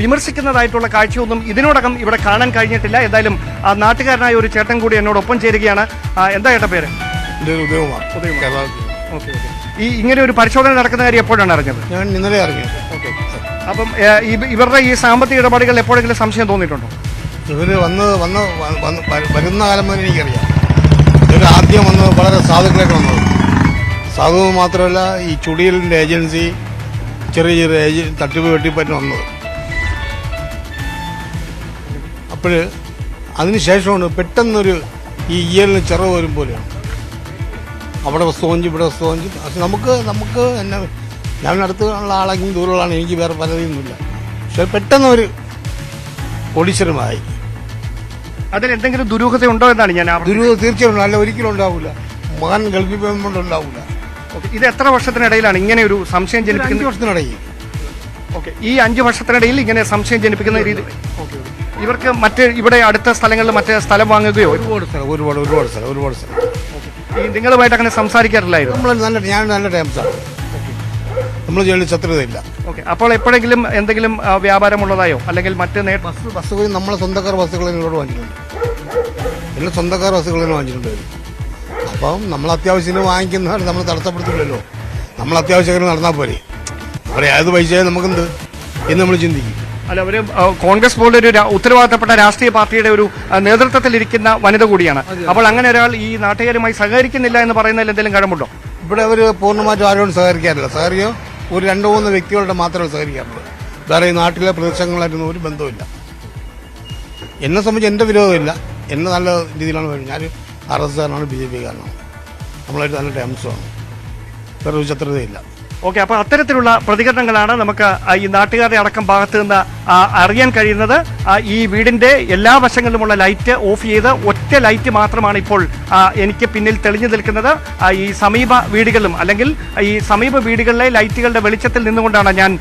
വിമർശിക്കുന്നതായിട്ടുള്ള കാഴ്ചയൊന്നും ഇതിനോടകം ഇവിടെ കാണാൻ കഴിഞ്ഞിട്ടില്ല. എന്തായാലും നാട്ടുകാരനായ ഒരു ചേട്ടൻ കൂടി എന്നോടൊപ്പം ചേരുകയാണ്. എന്താ ചേട്ടൻ പേര്? ഈ ഇങ്ങനെ ഒരു പരിശോധന നടക്കുന്ന കാര്യം എപ്പോഴാണ് അറിഞ്ഞത്? ഞാൻ ഇന്നലെ അറിഞ്ഞു. അപ്പം ഇവരുടെ ഈ സാമ്പത്തിക ഇടപാടുകൾ എപ്പോഴെങ്കിലും സംശയം തോന്നിയിട്ടുണ്ടോ? ഇവര് വരുന്ന കാലം മുതൽ എനിക്കറിയാം. ഇവർ ആദ്യം വന്നത് വളരെ സാധുക്കളൊക്കെ വന്നത്. സാധു മാത്രമല്ല, ഈ ചുടിയലിൻ്റെ ഏജൻസി ചെറിയ ചെറിയ തട്ടിപ്പ് വെട്ടിപ്പറ്റി വന്നത്. അപ്പോൾ അതിനുശേഷമാണ് പെട്ടെന്നൊരു ഈ ഇയലിന് ചിറവ് വരും പോലെയാണ്. അവിടെ വസ്തു വാങ്ങിച്ച് ഇവിടെ വസ്തു വാങ്ങിച്ച്. പക്ഷെ നമുക്ക് എന്നെ ഞാൻ അടുത്തുള്ള ആളെങ്കിലും ദൂരമുള്ളതാണ്, എനിക്ക് വേറെ പലതൊന്നുമില്ല. പക്ഷെ പെട്ടെന്ന് ഒരു കോടീശ്വരമായി. അതിലെന്തെങ്കിലും ദുരൂഹത ഉണ്ടോ എന്നാണ് ഞാൻ. ദുരൂഹത തീർച്ചയായിട്ടും അല്ല, ഒരിക്കലും ഉണ്ടാവില്ല. മകൻ ഗൾഫിൽ പോകുമ്പോഴുണ്ടാവില്ല. ഇത് എത്ര വർഷത്തിനിടയിലാണ് ഇങ്ങനെ ഒരു സംശയം ജനിപ്പിക്കുന്നത്? 5 വർഷത്തിനിടയിൽ. ഓക്കെ, ഈ 5 വർഷത്തിനിടയിൽ ഇങ്ങനെ സംശയം ജനിപ്പിക്കുന്ന രീതി ഇവർക്ക് മറ്റ് ഇവിടെ അടുത്ത സ്ഥലങ്ങളിൽ മറ്റേ സ്ഥലം വാങ്ങുകയോ? ഒരുപാട് സ്ഥലം. ഈ നിങ്ങളുമായിട്ട് അങ്ങനെ സംസാരിക്കാറില്ലായിരുന്നു? ഞാൻ നല്ല ടൈംസാണ്. നമ്മൾ ജോലി ശത്രുതയില്ല. ഓക്കെ, അപ്പോൾ എപ്പോഴെങ്കിലും എന്തെങ്കിലും വ്യാപാരമുള്ളതായോ അല്ലെങ്കിൽ മറ്റ് ബസ്സുകൾ നമ്മളെ സ്വന്തക്കാർ ബസ്സുകളിൽ ഇങ്ങോട്ട് വാങ്ങിച്ചിട്ടുണ്ട്. എല്ലാ സ്വന്തക്കാർ ബസ്സുകളിൽ വാങ്ങിച്ചിട്ടുണ്ട്. അപ്പം നമ്മൾ അത്യാവശ്യത്തിന് വാങ്ങിക്കുന്നവർ നമ്മൾ തടസ്സപ്പെടുത്തില്ലല്ലോ. നമ്മൾ അത്യാവശ്യത്തിന് നടന്നാൽ പോരെ. അവിടെ ഏത് പൈസയും നമുക്കെന്ത് എന്ന് നമ്മൾ ചിന്തിക്കും. അല്ല, ഒരു കോൺഗ്രസ് പോലൊരു ഉത്തരവാദിത്തപ്പെട്ട രാഷ്ട്രീയ പാർട്ടിയുടെ ഒരു നേതൃത്വത്തിലിരിക്കുന്ന വനിത കൂടിയാണ്. അപ്പോൾ അങ്ങനെ ഒരാൾ ഈ നാട്ടുകാരുമായി സഹകരിക്കുന്നില്ല എന്ന് പറയുന്നതിൽ എന്തെങ്കിലും കഴമ്പുണ്ടോ? ഇവിടെ അവർ പൂർണ്ണമായിട്ടും ആരോടും സഹകരിക്കാറില്ല. സഹകരിക്കോ ഒരു 2-3 വ്യക്തികളുടെ മാത്രമേ സഹകരിക്കാറുള്ളൂ. വേറെ ഈ നാട്ടിലെ പ്രദേശങ്ങളായിട്ടൊന്നും ഒരു ബന്ധവുമില്ല. എന്നെ സംബന്ധിച്ച് എൻ്റെ വിരോധമില്ല. എന്നെ നല്ല രീതിയിലാണ് വരുന്നത്. ഞാൻ RSകാരനാണ്, BJPക്കാരനാണ്. നമ്മളായിട്ട് നല്ല ടൈംസുമാണ്. വേറെ ഒരു ശത്രുതയില്ല. ഓക്കെ, അപ്പോൾ അത്തരത്തിലുള്ള പ്രതികരണങ്ങളാണ് നമുക്ക് ഈ നാട്ടുകാരുടെ അടക്കം ഭാഗത്ത് നിന്ന് അറിയാൻ കഴിയുന്നത്. ഈ വീടിന്റെ എല്ലാ വശങ്ങളിലുമുള്ള ലൈറ്റ് ഓഫ് ചെയ്ത് ഒറ്റ ലൈറ്റ് മാത്രമാണ് ഇപ്പോൾ എനിക്ക് പിന്നിൽ തെളിഞ്ഞു നിൽക്കുന്നത്. ഈ സമീപ വീടുകളിലും അല്ലെങ്കിൽ ഈ സമീപ വീടുകളിലെ ലൈറ്റുകളുടെ വെളിച്ചത്തിൽ നിന്നുകൊണ്ടാണ് ഞാൻ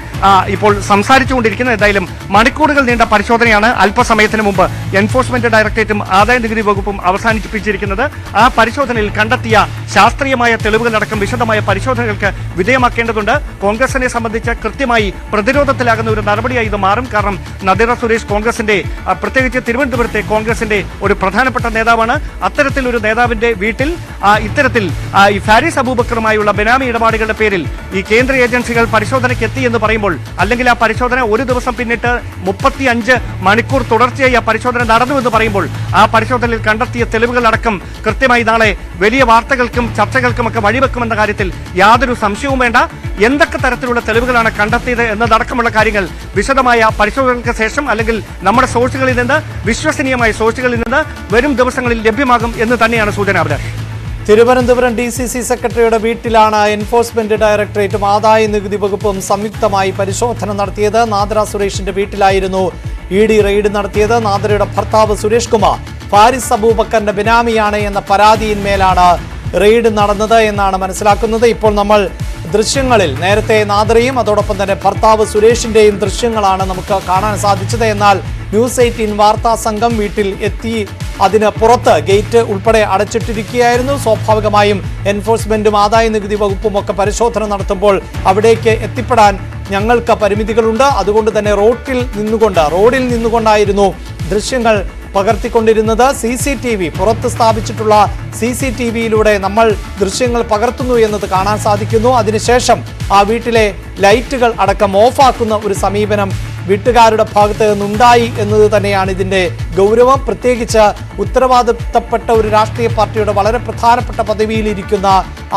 ഇപ്പോൾ സംസാരിച്ചുകൊണ്ടിരിക്കുന്നത്. എന്തായാലും മണിക്കൂറുകൾ നീണ്ട പരിശോധനയാണ് അല്പസമയത്തിന് മുമ്പ് എൻഫോഴ്സ്മെന്റ് ഡയറക്ടറേറ്റും ആദായ നികുതി വകുപ്പും അവസാനിപ്പിച്ചിരിക്കുന്നത്. ആ പരിശോധനയിൽ കണ്ടെത്തിയ ശാസ്ത്രീയമായ തെളിവുകളടക്കം വിശദമായ പരിശോധനകൾക്ക് വിധേയമാക്കേണ്ടതുണ്ട്. കോൺഗ്രസിനെ സംബന്ധിച്ച് കൃത്യമായി പ്രതിരോധത്തിലാകുന്ന ഒരു നടപടിയായി ഇത് മാറും. കാരണം നദീറ സുരേഷ് കോൺഗ്രസിന്റെ പ്രത്യേകിച്ച് തിരുവനന്തപുരത്തെ കോൺഗ്രസിന്റെ ഒരു പ്രധാനപ്പെട്ട നേതാവാണ്. അത്തരത്തിലൊരു നേതാവിന്റെ വീട്ടിൽ ഇത്തരത്തിൽ ഈ ഫാരിസ് അബൂബക്കറുമായുള്ള ബെനാമി ഇടപാടുകളുടെ പേരിൽ ഈ കേന്ദ്ര ഏജൻസികൾ പരിശോധനയ്ക്ക് എത്തി എന്ന് പറയുമ്പോൾ, അല്ലെങ്കിൽ ആ പരിശോധന ഒരു ദിവസം പിന്നിട്ട് 35 മണിക്കൂർ തുടർച്ചയായി ആ പരിശോധന നടന്നു എന്ന് പറയുമ്പോൾ, ആ പരിശോധനയിൽ കണ്ടെത്തിയ തെളിവുകളടക്കം കൃത്യമായി നാളെ വലിയ വാർത്തകൾക്കും ചർച്ചകൾക്കുമൊക്കെ വഴിവെക്കുമെന്ന കാര്യത്തിൽ യാതൊരു സംശയവും വേണ്ട. എന്തൊക്കെ തരത്തിലുള്ള തെളിവുകളാണ് കണ്ടെത്തിയത് എന്നതടക്കമുള്ള കാര്യങ്ങൾ വിശദമായ പരിശോധനകൾക്ക് ശേഷം അല്ലെങ്കിൽ നമ്മുടെ സോഴ്സുകളിൽ നിന്ന്, വിശ്വസനീയമായ സോഴ്സുകളിൽ നിന്ന് വരും ദിവസങ്ങളിൽ ലഭ്യമാകും എന്ന് തന്നെയാണ് സൂചന. തിരുവനന്തപുരം DCC സെക്രട്ടറിയുടെ വീട്ടിലാണ് എൻഫോഴ്സ്മെന്റ് ഡയറക്ടറേറ്റും ആദായ നികുതി വകുപ്പും സംയുക്തമായി പരിശോധന നടത്തിയത്. നാദിറ സുരേഷിന്റെ വീട്ടിലായിരുന്നു ED റെയ്ഡ് നടത്തിയത്. നാദിറയുടെ ഭർത്താവ് സുരേഷ് കുമാർ ഫാരിസ് അബൂബക്കറിന്റെ ബിനാമിയാണ് എന്ന പരാതിയിന്മേലാണ് റെയ്ഡ് നടന്നത് എന്നാണ് മനസ്സിലാക്കുന്നത്. ഇപ്പോൾ നമ്മൾ ദൃശ്യങ്ങളിൽ നേരത്തെ നാദിറയും അതോടൊപ്പം തന്നെ ഭർത്താവ് സുരേഷിന്റെയും ദൃശ്യങ്ങളാണ് നമുക്ക് കാണാൻ സാധിച്ചത്. എന്നാൽ News 18 വാർത്താ സംഘം വീട്ടിൽ എത്തി. അതിന് പുറത്ത് ഗേറ്റ് ഉൾപ്പെടെ അടച്ചിട്ടിരിക്കുകയായിരുന്നു. സ്വാഭാവികമായും എൻഫോഴ്സ്മെന്റും ആദായ നികുതി വകുപ്പും ഒക്കെ പരിശോധന നടത്തുമ്പോൾ അവിടേക്ക് എത്തിപ്പെടാൻ ഞങ്ങൾക്ക് പരിമിതികളുണ്ട്. അതുകൊണ്ട് തന്നെ റോഡിൽ നിന്നുകൊണ്ടായിരുന്നു ദൃശ്യങ്ങൾ പകർത്തിക്കൊണ്ടിരുന്നത്. CCTV പുറത്ത് സ്ഥാപിച്ചിട്ടുള്ള CCTVയിലൂടെ നമ്മൾ ദൃശ്യങ്ങൾ പകർത്തുന്നു എന്നത് കാണാൻ സാധിക്കുന്നു. അതിനുശേഷം ആ വീട്ടിലെ ലൈറ്റുകൾ അടക്കം ഓഫാക്കുന്ന ഒരു സമീപനം വീട്ടുകാരുടെ ഭാഗത്ത് നിന്നുണ്ടായി എന്നത് തന്നെയാണ് ഇതിന്റെ ഗൗരവം. പ്രത്യേകിച്ച് ഉത്തരവാദിത്തപ്പെട്ട ഒരു രാഷ്ട്രീയ പാർട്ടിയുടെ വളരെ പ്രധാനപ്പെട്ട പദവിയിലിരിക്കുന്ന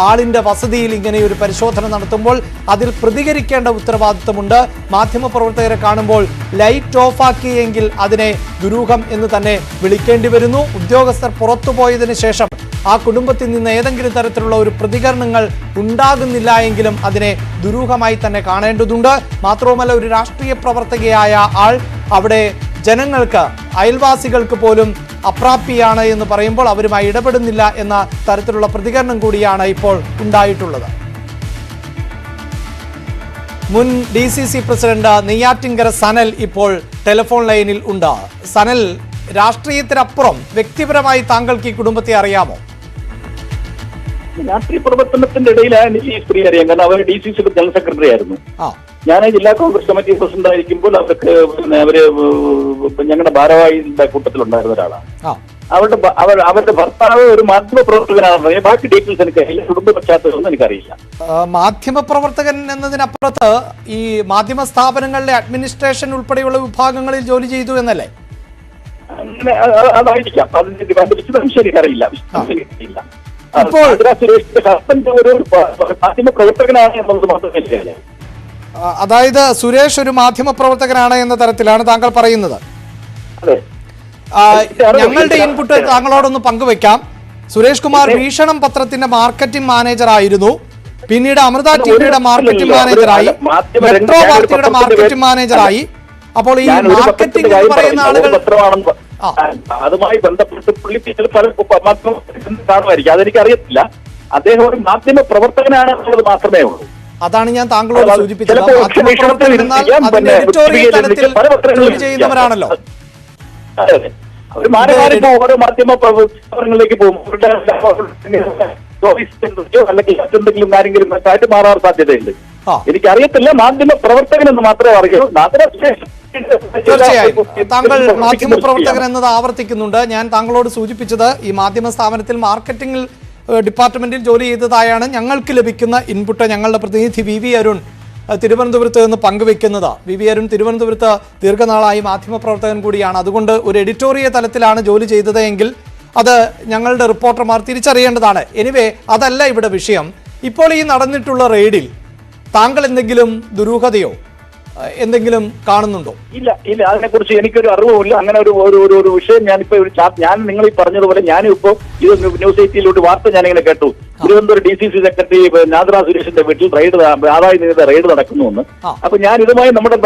ആളിന്റെ വസതിയിൽ ഇങ്ങനെ ഒരു പരിശോധന നടത്തുമ്പോൾ അതിൽ പ്രതികരിക്കേണ്ട ഉത്തരവാദിത്തമുണ്ട്. മാധ്യമപ്രവർത്തകരെ കാണുമ്പോൾ ലൈറ്റ് ഓഫാക്കിയെങ്കിൽ അതിനെ ദുരൂഹം എന്ന് തന്നെ വിളിക്കേണ്ടി വരുന്നു. ഉദ്യോഗസ്ഥർ പുറത്തുപോയതിനു ശേഷം ആ കുടുംബത്തിൽ നിന്ന് ഏതെങ്കിലും തരത്തിലുള്ള ഒരു പ്രതികരണങ്ങൾ ഉണ്ടാകുന്നില്ല എങ്കിലും അതിനെ ദുരൂഹമായി തന്നെ കാണേണ്ടതുണ്ട്. മാത്രവുമല്ല, ഒരു രാഷ്ട്രീയ പ്രവർത്തകൻ മാതൃകയായ ആൾ അവിടെ ജനങ്ങൾക്ക്, അയൽവാസികൾക്ക് പോലും അപ്രാപ്തിയാണ് എന്ന് പറയുമ്പോൾ അവരുമായി ഇടപെടുന്നില്ല എന്ന തരത്തിലുള്ള പ്രതികരണം കൂടിയാണ് ഇപ്പോൾ ഉണ്ടായിട്ടുള്ളത്. മുൻ DCC പ്രസിഡന്റ് നെയ്യാറ്റിൻകര സനൽ ഇപ്പോൾ ടെലിഫോൺ ലൈനിൽ ഉണ്ട്. സനൽ, രാഷ്ട്രീയത്തിനപ്പുറം വ്യക്തിപരമായി താങ്കൾക്ക് ഈ കുടുംബത്തെ അറിയാമോ? രാഷ്ട്രീയ പ്രവർത്തനത്തിന്റെ ഇടയിലാണ് ഈ സ്ത്രീ അറിയാം. കാരണം അവർ DCC ജനറൽ സെക്രട്ടറി ആയിരുന്നു. ഞാൻ ജില്ലാ കോൺഗ്രസ് കമ്മിറ്റി പ്രസിഡന്റ് ആയിരിക്കുമ്പോൾ അവർക്ക് അവര് ഞങ്ങളുടെ ഭാരവാഹിയുടെ കൂട്ടത്തിലുണ്ടായിരുന്ന ഒരാളാണ്. അവരുടെ ഭർത്താവ് ഒരു മാധ്യമ പ്രവർത്തകനാണെന്ന് ബാക്കി ഡീറ്റെയിൽസ് എനിക്കറിയില്ല. കുടുംബ പശ്ചാത്തലമൊന്നും എനിക്കറിയില്ല. മാധ്യമ പ്രവർത്തകൻ എന്നതിനപ്പുറത്ത് ഈ മാധ്യമ സ്ഥാപനങ്ങളിലെ അഡ്മിനിസ്ട്രേഷൻ ഉൾപ്പെടെയുള്ള വിഭാഗങ്ങളിൽ ജോലി ചെയ്തു എന്നല്ലേ? അതായിരിക്കാം. അതിന്റെ വിശദാംശം എനിക്കറിയില്ല. ഇപ്പോൾ സുരേഷിന്റെ ഹസ്ബൻഡ് ഒരു മാധ്യമ പ്രവർത്തകനാണ് എന്നുള്ളത് മാത്രമേ എനിക്കറിയാം. അതായത് സുരേഷ് ഒരു മാധ്യമ പ്രവർത്തകനാണ് എന്ന തരത്തിലാണ് താങ്കൾ പറയുന്നത്. അതെ. ഞങ്ങളുടെ ഇൻപുട്ട് താങ്കളോടൊന്ന് പങ്കുവെക്കാം. സുരേഷ് കുമാർ വീക്ഷണം പത്രത്തിന്റെ മാർക്കറ്റിംഗ് മാനേജർ ആയിരുന്നു. പിന്നീട് അമൃത ടിവിയുടെ മാർക്കറ്റിംഗ് മാനേജറായി, മെട്രോ വാർത്തയുടെ മാർക്കറ്റിംഗ് മാനേജറായി. അപ്പോൾ ഈ മാർക്കറ്റിംഗ് എന്ന് പറയുന്ന ആളുകൾ അതുമായി ബന്ധപ്പെട്ട് പുള്ളി പല കാണുമായിരിക്കും. അതെനിക്ക് അറിയത്തില്ല. അദ്ദേഹം ഒരു മാധ്യമ പ്രവർത്തകനാണ് എന്നുള്ളത് മാത്രമേ ഉള്ളൂ. അതാണ് ഞാൻ താങ്കളോട് സൂചിപ്പിച്ചത്. എഡിറ്റോറിയൽ തലത്തിൽ ജോലി ചെയ്യുന്നവരാണല്ലോ. അതെ അതെ. ഒരു മാനവാനിപ്പോ ഓരോ മാധ്യമ പ്രവർത്തനങ്ങളിലേക്ക് പോകും. അല്ലെങ്കിൽ മറ്റെന്തെങ്കിലും ആരെങ്കിലും ആയിട്ട് മാറാൻ സാധ്യതയുണ്ട്. എനിക്കറിയത്തില്ല. മാധ്യമ പ്രവർത്തകൻ എന്ന് മാത്രമേ അറിയൂ. തീർച്ചയായും താങ്കൾ മാധ്യമ പ്രവർത്തകൻ എന്നത് ആവർത്തിക്കുന്നുണ്ട്. ഞാൻ താങ്കളോട് സൂചിപ്പിച്ചത് ഈ മാധ്യമ സ്ഥാപനത്തിൽ മാർക്കറ്റിംഗ് ഡിപ്പാർട്ട്മെന്റിൽ ജോലി ചെയ്തതായാണ് ഞങ്ങൾക്ക് ലഭിക്കുന്ന ഇൻപുട്ട്. ഞങ്ങളുടെ പ്രതിനിധി VV അരുൺ തിരുവനന്തപുരത്ത് നിന്ന് പങ്കുവെക്കുന്നത്. VV അരുൺ തിരുവനന്തപുരത്ത് ദീർഘനാളായി മാധ്യമപ്രവർത്തകൻ കൂടിയാണ്. അതുകൊണ്ട് ഒരു എഡിറ്റോറിയൽ തലത്തിലാണ് ജോലി ചെയ്തത് എങ്കിൽ അത് ഞങ്ങളുടെ റിപ്പോർട്ടർമാർ തിരിച്ചറിയേണ്ടതാണ്. എനിവേ, അതല്ല ഇവിടെ വിഷയം. ഇപ്പോൾ ഈ നടന്നിട്ടുള്ള റെയ്ഡിൽ താങ്കൾ എന്തെങ്കിലും ദുരൂഹതയോ എന്തെങ്കിലും കാണുന്നുണ്ടോ? ഇല്ല ഇല്ല, അതിനെക്കുറിച്ച് എനിക്കൊരു അറിവുമില്ല. അങ്ങനെ ഒരു വിഷയം ഞാനിപ്പോ ഞാൻ നിങ്ങൾ ഈ പറഞ്ഞതുപോലെ ഞാനിപ്പോ ഇത് ന്യൂസ് 18 ഒരു വാർത്ത ഞാനിങ്ങനെ കേട്ടു. തിരുവനന്തപുരം DCC സെക്രട്ടറി നാദിറ സുരേഷിന്റെ വീട്ടിൽ ആദായ നികുതി റെയ്ഡ് നടക്കുന്നുവെന്ന്. അപ്പൊ ഞാൻ ഇതുമായി നമ്മുടെ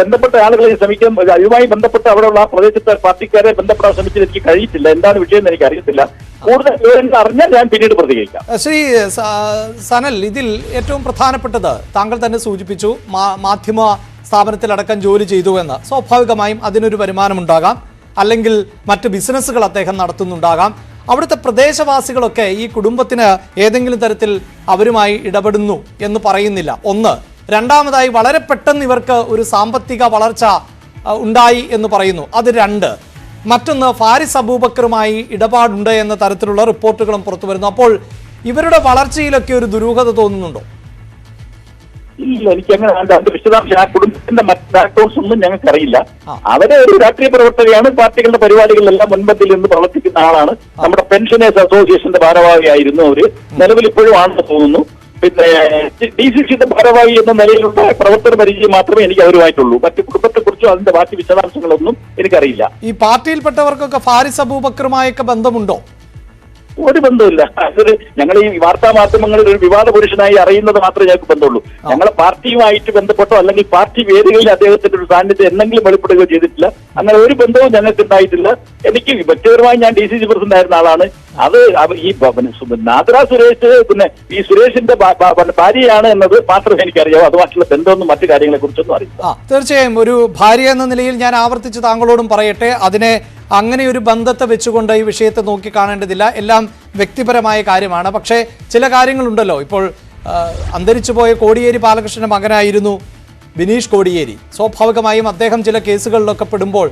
ബന്ധപ്പെട്ട ആളുകളെ ശ്രമിക്കാൻ, ഇതുമായി ബന്ധപ്പെട്ട് അവിടെയുള്ള ആ പ്രദേശത്തെ പാർട്ടിക്കാരെ ബന്ധപ്പെടാൻ ശ്രമിച്ചത് എനിക്ക് കഴിയിട്ടില്ല. എന്താണ് വിഷയം എന്ന് എനിക്ക് അറിയത്തില്ല. കൂടുതൽ വിവരങ്ങൾ അറിഞ്ഞാൽ ഞാൻ പിന്നീട് പ്രതികരിക്കാം. ശ്രീ സനൽ, ഇതിൽ ഏറ്റവും പ്രധാനപ്പെട്ടത് താങ്കൾ തന്നെ സൂചിപ്പിച്ചു, മാധ്യമ സ്ഥാപനത്തിലടക്കം ജോലി ചെയ്തു എന്ന്. സ്വാഭാവികമായും അതിനൊരു വരുമാനമുണ്ടാകാം, അല്ലെങ്കിൽ മറ്റ് ബിസിനസ്സുകൾ അദ്ദേഹം നടത്തുന്നുണ്ടാകാം. അവിടുത്തെ പ്രദേശവാസികളൊക്കെ ഈ കുടുംബത്തിന് ഏതെങ്കിലും തരത്തിൽ അവരുമായി ഇടപെടുന്നു എന്ന് പറയുന്നില്ല. ഒന്ന്. രണ്ടാമതായി, വളരെ പെട്ടെന്ന് ഇവർക്ക് ഒരു സാമ്പത്തിക വളർച്ച ഉണ്ടായി എന്ന് പറയുന്നു. അത് രണ്ട്. മറ്റൊന്ന്, ഫാരിസ് അബൂബക്കറുമായി ഇടപാടുണ്ട് എന്ന തരത്തിലുള്ള റിപ്പോർട്ടുകളും പുറത്തു വരുന്നു. അപ്പോൾ ഇവരുടെ വളർച്ചയിലൊക്കെ ഒരു ദുരൂഹത തോന്നുന്നുണ്ടോ? ഇല്ല, എനിക്ക് അങ്ങനെ അതിന്റെ വിശദാംശം ആ കുടുംബത്തിന്റെ മറ്റ് ബാക്ക്ഗ്രൗണ്ട്സ് ഒന്നും ഞങ്ങൾക്ക് അറിയില്ല. അവരെ ഒരു രാഷ്ട്രീയ പ്രവർത്തകയാണ്. പാർട്ടികളുടെ പരിപാടികളിലെല്ലാം മുൻപന്തിൽ നിന്ന് പ്രവർത്തിക്കുന്ന ആളാണ്. നമ്മുടെ പെൻഷനേഴ്സ് അസോസിയേഷന്റെ ഭാരവാഹിയായിരുന്നു അവര്. നിലവിൽ ഇപ്പോഴും ആണെന്ന് തോന്നുന്നു. പിന്നെ DCCയുടെ ഭാരവാഹി എന്ന നിലയിലുള്ള പ്രവർത്തന പരിചയം മാത്രമേ എനിക്ക് അവരുമായിട്ടുള്ളൂ. മറ്റു കുടുംബത്തെക്കുറിച്ചോ അതിന്റെ ബാക്കി വിശദാംശങ്ങളൊന്നും എനിക്കറിയില്ല. ഈ പാർട്ടിയിൽപ്പെട്ടവർക്കൊക്കെ ഫാരിസ് അബൂബക്കറുമായൊക്കെ ബന്ധമുണ്ടോ? ഒരു ബന്ധമില്ല. അതൊരു ഞങ്ങൾ ഈ വാർത്താ മാധ്യമങ്ങളിൽ ഒരു വിവാദ പുരുഷനായി അറിയുന്നത് മാത്രമേ ഞങ്ങൾക്ക് ബന്ധമുള്ളൂ. ഞങ്ങളെ പാർട്ടിയുമായിട്ട് ബന്ധപ്പെട്ടോ അല്ലെങ്കിൽ പാർട്ടി വേദികളിൽ അദ്ദേഹത്തിന്റെ ഒരു സാന്നിധ്യം എന്തെങ്കിലും വെളിപ്പെടുകയോ ചെയ്തിട്ടില്ല. അങ്ങനെ ഒരു ബന്ധവും ഞങ്ങൾക്ക് ഉണ്ടായിട്ടില്ല. എനിക്ക് വ്യക്തിപരമായി ഞാൻ DCC പ്രസിഡന്റ് ആയിരുന്ന ആളാണ്. അത് ഈ നാദിറ സുരേഷ് പിന്നെ ഈ സുരേഷിന്റെ ഭാര്യയാണ് എന്നത് മാത്രമേ എനിക്കറിയാവൂ. അതുമായിട്ടുള്ള ബന്ധമൊന്നും മറ്റു കാര്യങ്ങളെ കുറിച്ചൊന്നും അറിയില്ല. തീർച്ചയായും ഒരു ഭാര്യ എന്ന നിലയിൽ ഞാൻ ആവർത്തിച്ച് താങ്കളോടും പറയട്ടെ, അതിനെ അങ്ങനെ ഒരു ബന്ധത്തെ വെച്ചുകൊണ്ട് ഈ വിഷയത്തെ നോക്കി കാണേണ്ടതില്ല. എല്ലാം വ്യക്തിപരമായ കാര്യമാണ്. പക്ഷേ ചില കാര്യങ്ങളുണ്ടല്ലോ. ഇപ്പോൾ അന്തരിച്ചുപോയ കോടിയേരി ബാലകൃഷ്ണന്റെ മകനായിരുന്നു ബിനീഷ് കോടിയേരി. സ്വാഭാവികമായും അദ്ദേഹം ചില കേസുകളിലൊക്കെ പെടുമ്പോൾ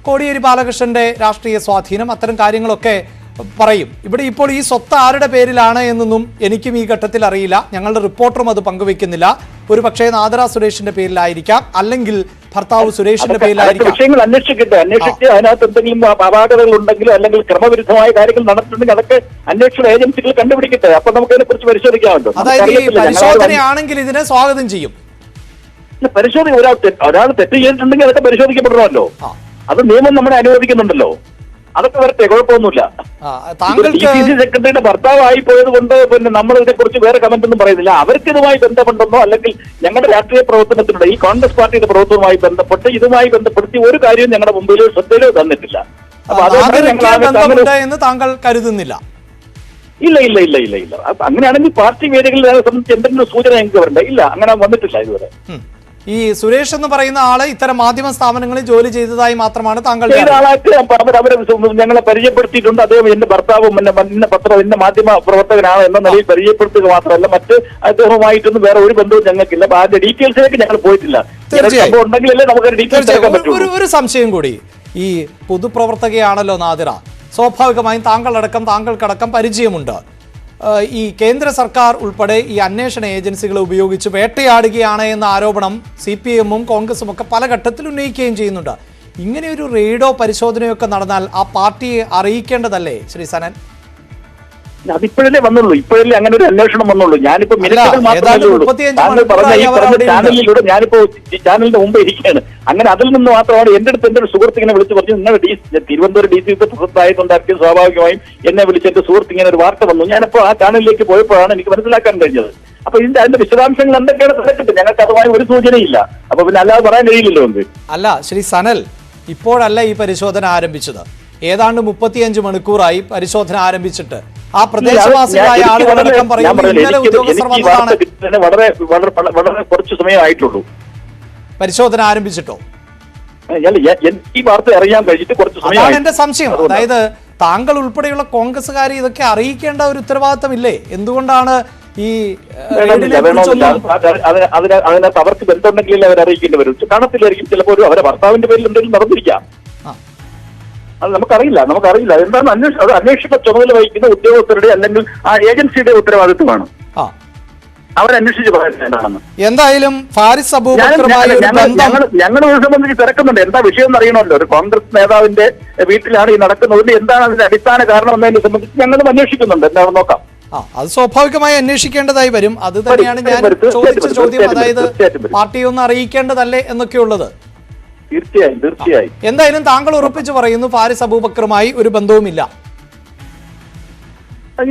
കോടിയേരി ബാലകൃഷ്ണന്റെ രാഷ്ട്രീയ സ്വാധീനം, അത്തരം കാര്യങ്ങളൊക്കെ പറയും. ഇവിടെ ഇപ്പോൾ ഈ സ്വത്ത് ആരുടെ പേരിലാണ് എന്നൊന്നും എനിക്കും ഈ ഘട്ടത്തിൽ അറിയില്ല. ഞങ്ങളുടെ റിപ്പോർട്ടറും അത് പങ്കുവെക്കുന്നില്ല. ഒരു പക്ഷേ നാദിറ സുരേഷിന്റെ പേരിലായിരിക്കാം, അല്ലെങ്കിൽ ഭർത്താവ് സുരേഷിന്റെ പേരിലായിരിക്കാം. വിഷയങ്ങൾ അന്വേഷിക്കട്ടെ. അന്വേഷിച്ച് അതിനകത്ത് എന്തെങ്കിലും അപാകതകൾ ഉണ്ടെങ്കിലോ അല്ലെങ്കിൽ ക്രമവിരുദ്ധമായ കാര്യങ്ങൾ നടന്നിട്ടുണ്ടെങ്കിൽ അതൊക്കെ അന്വേഷണ ഏജൻസികൾ കണ്ടുപിടിക്കട്ടെ. അപ്പൊ നമുക്ക് അതിനെ കുറിച്ച് പരിശോധിക്കാമല്ലോ. അതായത് ഈ പരിശോധനയാണെങ്കിൽ ഇതിനെ സ്വാഗതം ചെയ്യും. പരിശോധന ഒരാൾ തെറ്റ് ചെയ്തിട്ടുണ്ടെങ്കിൽ അതൊക്കെ പരിശോധിക്കപ്പെടണമല്ലോ. അത് നിയമം നമ്മളെ അനുവദിക്കുന്നുണ്ടല്ലോ. അതൊക്കെ വരട്ടെ, കുഴപ്പമൊന്നുമില്ല. താങ്കൾക്ക് DCC സെക്രട്ടറിയുടെ ഭർത്താവായി പോയത് കൊണ്ട് പിന്നെ നമ്മൾ ഇതിനെക്കുറിച്ച് വേറെ കമന്റ് ഒന്നും പറയുന്നില്ല. അവർക്ക് ഇതുമായി ബന്ധമുണ്ടെന്നോ അല്ലെങ്കിൽ ഞങ്ങളുടെ രാഷ്ട്രീയ പ്രവർത്തനത്തിലൂടെ ഈ കോൺഗ്രസ് പാർട്ടിയുടെ പ്രവർത്തനവുമായി ബന്ധപ്പെട്ട് ഇതുമായി ബന്ധപ്പെടുത്തി ഒരു കാര്യവും ഞങ്ങളുടെ മുമ്പിലോ ശ്രദ്ധയിലോ തന്നിട്ടില്ല. അപ്പൊ ബന്ധമുണ്ട് എന്ന് താങ്കൾ കരുതുന്നില്ല? ഇല്ല ഇല്ല ഇല്ല ഇല്ല ഇല്ല അങ്ങനെയാണെങ്കിൽ പാർട്ടി വേദികളിൽ സംബന്ധിച്ച് എന്തെങ്കിലും സൂചന ഞങ്ങൾക്ക് വരണ്ട. ഇല്ല, അങ്ങനെ വന്നിട്ടില്ല ഇതുവരെ. ഈ സുരേഷ് എന്ന് പറയുന്ന ആള് ഇത്തരം മാധ്യമ സ്ഥാപനങ്ങളിൽ ജോലി ചെയ്തതായി മാത്രമാണ് താങ്കൾ അവരെ ഞങ്ങളെ പരിചയപ്പെടുത്തിയിട്ടുണ്ട്. അദ്ദേഹം എന്റെ ഭർത്താവും എന്റെ മാധ്യമ പ്രവർത്തകനാണ് എന്ന നിലയിൽ പരിചയപ്പെടുത്തുക മാത്രമല്ല മറ്റ് അദ്ദേഹവുമായിട്ടൊന്നും വേറെ ഒരു ബന്ധവും ഞങ്ങൾക്കില്ല. അതിന്റെ ഡീറ്റെയിൽസിലേക്ക് ഞങ്ങൾ പോയിട്ടില്ല. ഉണ്ടെങ്കിലല്ലേ നമുക്ക് ഡീറ്റെയിൽസ്. ഒരു സംശയം കൂടി, ഈ പൊതുപ്രവർത്തകയാണല്ലോ നാദിറ, സ്വാഭാവികമായും താങ്കൾക്കടക്കം പരിചയമുണ്ട്. ഈ കേന്ദ്ര സർക്കാർ ഉൾപ്പെടെ ഈ അന്വേഷണ ഏജൻസികളെ ഉപയോഗിച്ച് വേട്ടയാടുകയാണ് എന്ന ആരോപണം CPM-ഉം കോൺഗ്രസും ഒക്കെ പല ഘട്ടത്തിൽ ഉന്നയിക്കുകയും ചെയ്യുന്നുണ്ട്. ഇങ്ങനെ ഒരു റെയ്ഡോ പരിശോധനയോ ഒക്കെ നടന്നാൽ ആ പാർട്ടിയെ അറിയിക്കേണ്ടതല്ലേ ശ്രീ സനൽ? അതിപ്പോഴല്ലേ വന്നുള്ളൂ, ഇപ്പോഴല്ലേ അങ്ങനെ ഒരു അന്വേഷണം വന്നുള്ളൂ. ഞാനിപ്പോ ചാനലിലൂടെ ഞാനിപ്പോ ചാനലിന്റെ മുമ്പ് ഇരിക്കുകയാണ്. അങ്ങനെ അതിൽ നിന്ന് മാത്രമാണ് എന്റെ അടുത്ത് എന്റെ ഒരു സുഹൃത്ത് ഇങ്ങനെ വിളിച്ചു പറഞ്ഞു, നിങ്ങളുടെ തിരുവനന്തപുരം DC പ്രസിഡന്റായതുകൊണ്ടായിരിക്കും സ്വാഭാവികമായും എന്നെ വിളിച്ച് എന്റെ സുഹൃത്ത് ഇങ്ങനെ ഒരു വാർത്ത വന്നു. ഞാനിപ്പോ ആ ചാനലിലേക്ക് പോയപ്പോഴാണ് എനിക്ക് മനസ്സിലാക്കാൻ കഴിഞ്ഞത്. അപ്പൊ അതിന്റെ വിശദാംശങ്ങൾ എന്തൊക്കെയാണ് തിരക്കിട്ട് ഞങ്ങൾക്ക് അതുമായി ഒരു സൂചനയില്ല. അപ്പൊ പിന്നെ അല്ലാതെ പറയാൻ കഴിയില്ലല്ലോ. അല്ല ശ്രീ സനൽ, ഇപ്പോഴല്ല ഈ പരിശോധന ആരംഭിച്ചത്. ഏതാണ്ട് 35 മണിക്കൂറായി പരിശോധന ആരംഭിച്ചിട്ട്. ആ പ്രദേശവാസികളായ ആളുകളടക്കം പറയുന്നു ഇന്നലെ ഉദ്യോഗസ്ഥർ വന്നതാണ്. വളരെ കുറച്ച് സമയമായിട്ടുള്ളൂ പരിശോധന ആരംഭിച്ചിട്ടോ? ഈ വാർത്ത അറിയാൻ കഴിഞ്ഞിട്ട് കുറച്ച് സമയം. അതാണ് എന്റെ സംശയം. അതായത് താങ്കൾ ഉൾപ്പെടെയുള്ള കോൺഗ്രസ്സുകാരെ ഇതൊക്കെ അറിയിക്കേണ്ട ഒരു ഉത്തരവാദിത്തമില്ലേ? എന്തുകൊണ്ടാണ് ഈ അതിനകത്ത് അവർക്ക് ബന്ധമുണ്ടെങ്കിൽ അവർ അറിയിക്കേണ്ടി വരും. കാണത്തില്ലായിരിക്കും, ചിലപ്പോൾ അവരെ ഭർത്താവിന്റെ പേരിൽ എന്തെങ്കിലും നടന്നിരിക്കാം. അത് നമുക്കറിയില്ല. എന്താണ് അന്വേഷണ ചുമതല വഹിക്കുന്ന ഉദ്യോഗസ്ഥരുടെ അല്ലെങ്കിൽ ആ ഏജൻസിയുടെ ഉത്തരവാദിത്വമാണ്. അവരന്വേഷിച്ച് പറയുന്നത് എന്താണെന്ന്. എന്തായാലും ഫാരിസ് ഞങ്ങൾ ഇത് സംബന്ധിച്ച് തിരക്കുന്നുണ്ട്. എന്താ വിഷയം എന്ന് അറിയണമല്ലോ. ഒരു കോൺഗ്രസ് നേതാവിന്റെ വീട്ടിലാണ് ഈ നടക്കുന്നത്. എന്താണ് അതിന്റെ അടിസ്ഥാന കാരണം എന്നതിനെ സംബന്ധിച്ച് ഞങ്ങളും അന്വേഷിക്കുന്നുണ്ട്. എന്താണെന്ന് നോക്കാം. അത് സ്വാഭാവികമായി അന്വേഷിക്കേണ്ടതായി വരും. അത് തന്നെയാണ് ഞാൻ ചോദിച്ച ചോദ്യം. അതായത് പാർട്ടിയെ ഒന്ന് അറിയിക്കേണ്ടതല്ലേ എന്നൊക്കെയുള്ളത്. തീർച്ചയായും. എന്തായാലും താങ്കൾ ഉറപ്പിച്ചു പറയുന്നു ഫാരിസ് അബൂബക്കറുമായി ഒരു ബന്ധവുമില്ല?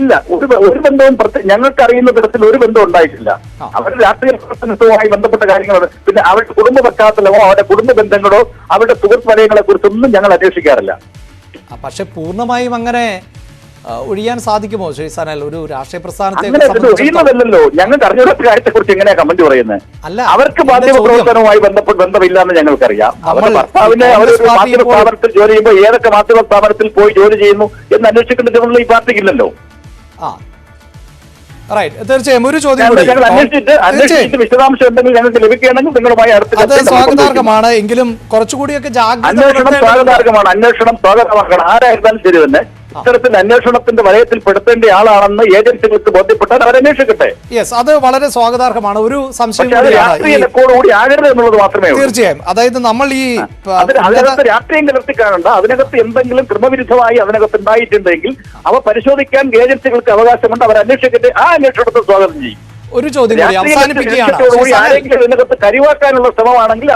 ഇല്ല, ഒരു ബന്ധവും ഞങ്ങൾക്ക് അറിയുന്ന തരത്തിൽ ഒരു ബന്ധം ഉണ്ടായിട്ടില്ല. അവരുടെ രാഷ്ട്രീയ പ്രവർത്തനവുമായി ബന്ധപ്പെട്ട കാര്യങ്ങളാണ്. പിന്നെ അവരുടെ കുടുംബ പശ്ചാത്തലമോ അവരുടെ കുടുംബ ബന്ധങ്ങളോ അവരുടെ സുഹൃത്ത് വലയങ്ങളെ കുറിച്ചൊന്നും ഞങ്ങൾ അന്വേഷിക്കാറില്ല. പക്ഷെ പൂർണ്ണമായും അങ്ങനെ ഒഴിയാൻ സാധിക്കുമോ ശ്രീ സനൽ? ഒരു രാഷ്ട്രീയ പ്രസ്ഥാനത്തെ ഒഴിയുന്നതല്ലോ. ഞങ്ങൾക്ക് അറിഞ്ഞൂടാത്ത കാര്യത്തെ കുറിച്ച് എങ്ങനെയാ കമന്റ് പറയുന്നത്? അല്ല, അവർക്ക് മാധ്യമ പ്രവർത്തനവുമായി ബന്ധമില്ലാന്ന് ഞങ്ങൾക്കറിയാം. അവരുടെ ഭർത്താവിനെ അവരൊരു മാധ്യമ സ്ഥാപനത്തിൽ ജോലി ചെയ്യുമ്പോൾ ഏതൊക്കെ മാധ്യമ സ്ഥാപനത്തിൽ പോയി ജോലി ചെയ്യുന്നു എന്ന് അന്വേഷിക്കേണ്ട ചുമതല ഈ പാർട്ടിക്കില്ലല്ലോ. തീർച്ചയായും ഒരു ചോദ്യം അന്വേഷിച്ചിട്ട് വിശദാംശം എന്തെങ്കിലും ഞങ്ങൾക്ക് ലഭിക്കുകയാണെങ്കിൽ നിങ്ങളുമായി അത് സ്വാഗതാർഹമാണ്. എങ്കിലും കുറച്ചുകൂടിയൊക്കെ അന്വേഷണം സ്വാഗതമാക്കണം. ആരായിരുന്നാലും ശരി തന്നെ ഇത്തരത്തിൽ അന്വേഷണത്തിന്റെ വലയത്തിൽ പെടുത്തേണ്ട ആളാണെന്ന് ഏജൻസികൾക്ക് ബോധ്യപ്പെട്ടാൽ അവരന്വേഷിക്കട്ടെ. യെസ്, അത് വളരെ സ്വാഗതാർഹമാണ്. ഒരു സംശയം കൂടി ആകരുത് എന്നുള്ളത് മാത്രമേ. തീർച്ചയായും. അതായത് നമ്മൾ ഈ അതിനകത്ത് രാഷ്ട്രീയം കലർത്തി കാണണ്ട. അതിനകത്ത് എന്തെങ്കിലും ക്രമവിരുദ്ധമായി അതിനകത്ത് ഉണ്ടായിട്ടുണ്ടെങ്കിൽ അവ പരിശോധിക്കാൻ ഏജൻസികൾക്ക് അവകാശമുണ്ട്. അവർ അന്വേഷിക്കട്ടെ. ആ അന്വേഷണത്തെ സ്വാഗതം ചെയ്യും. ഒരു ചോദ്യം കൂടി അവസാനിപ്പിക്കുകയാണ്. ഇതിനകത്ത് കരിവാക്കാനുള്ള ശ്രമമാണെങ്കിൽ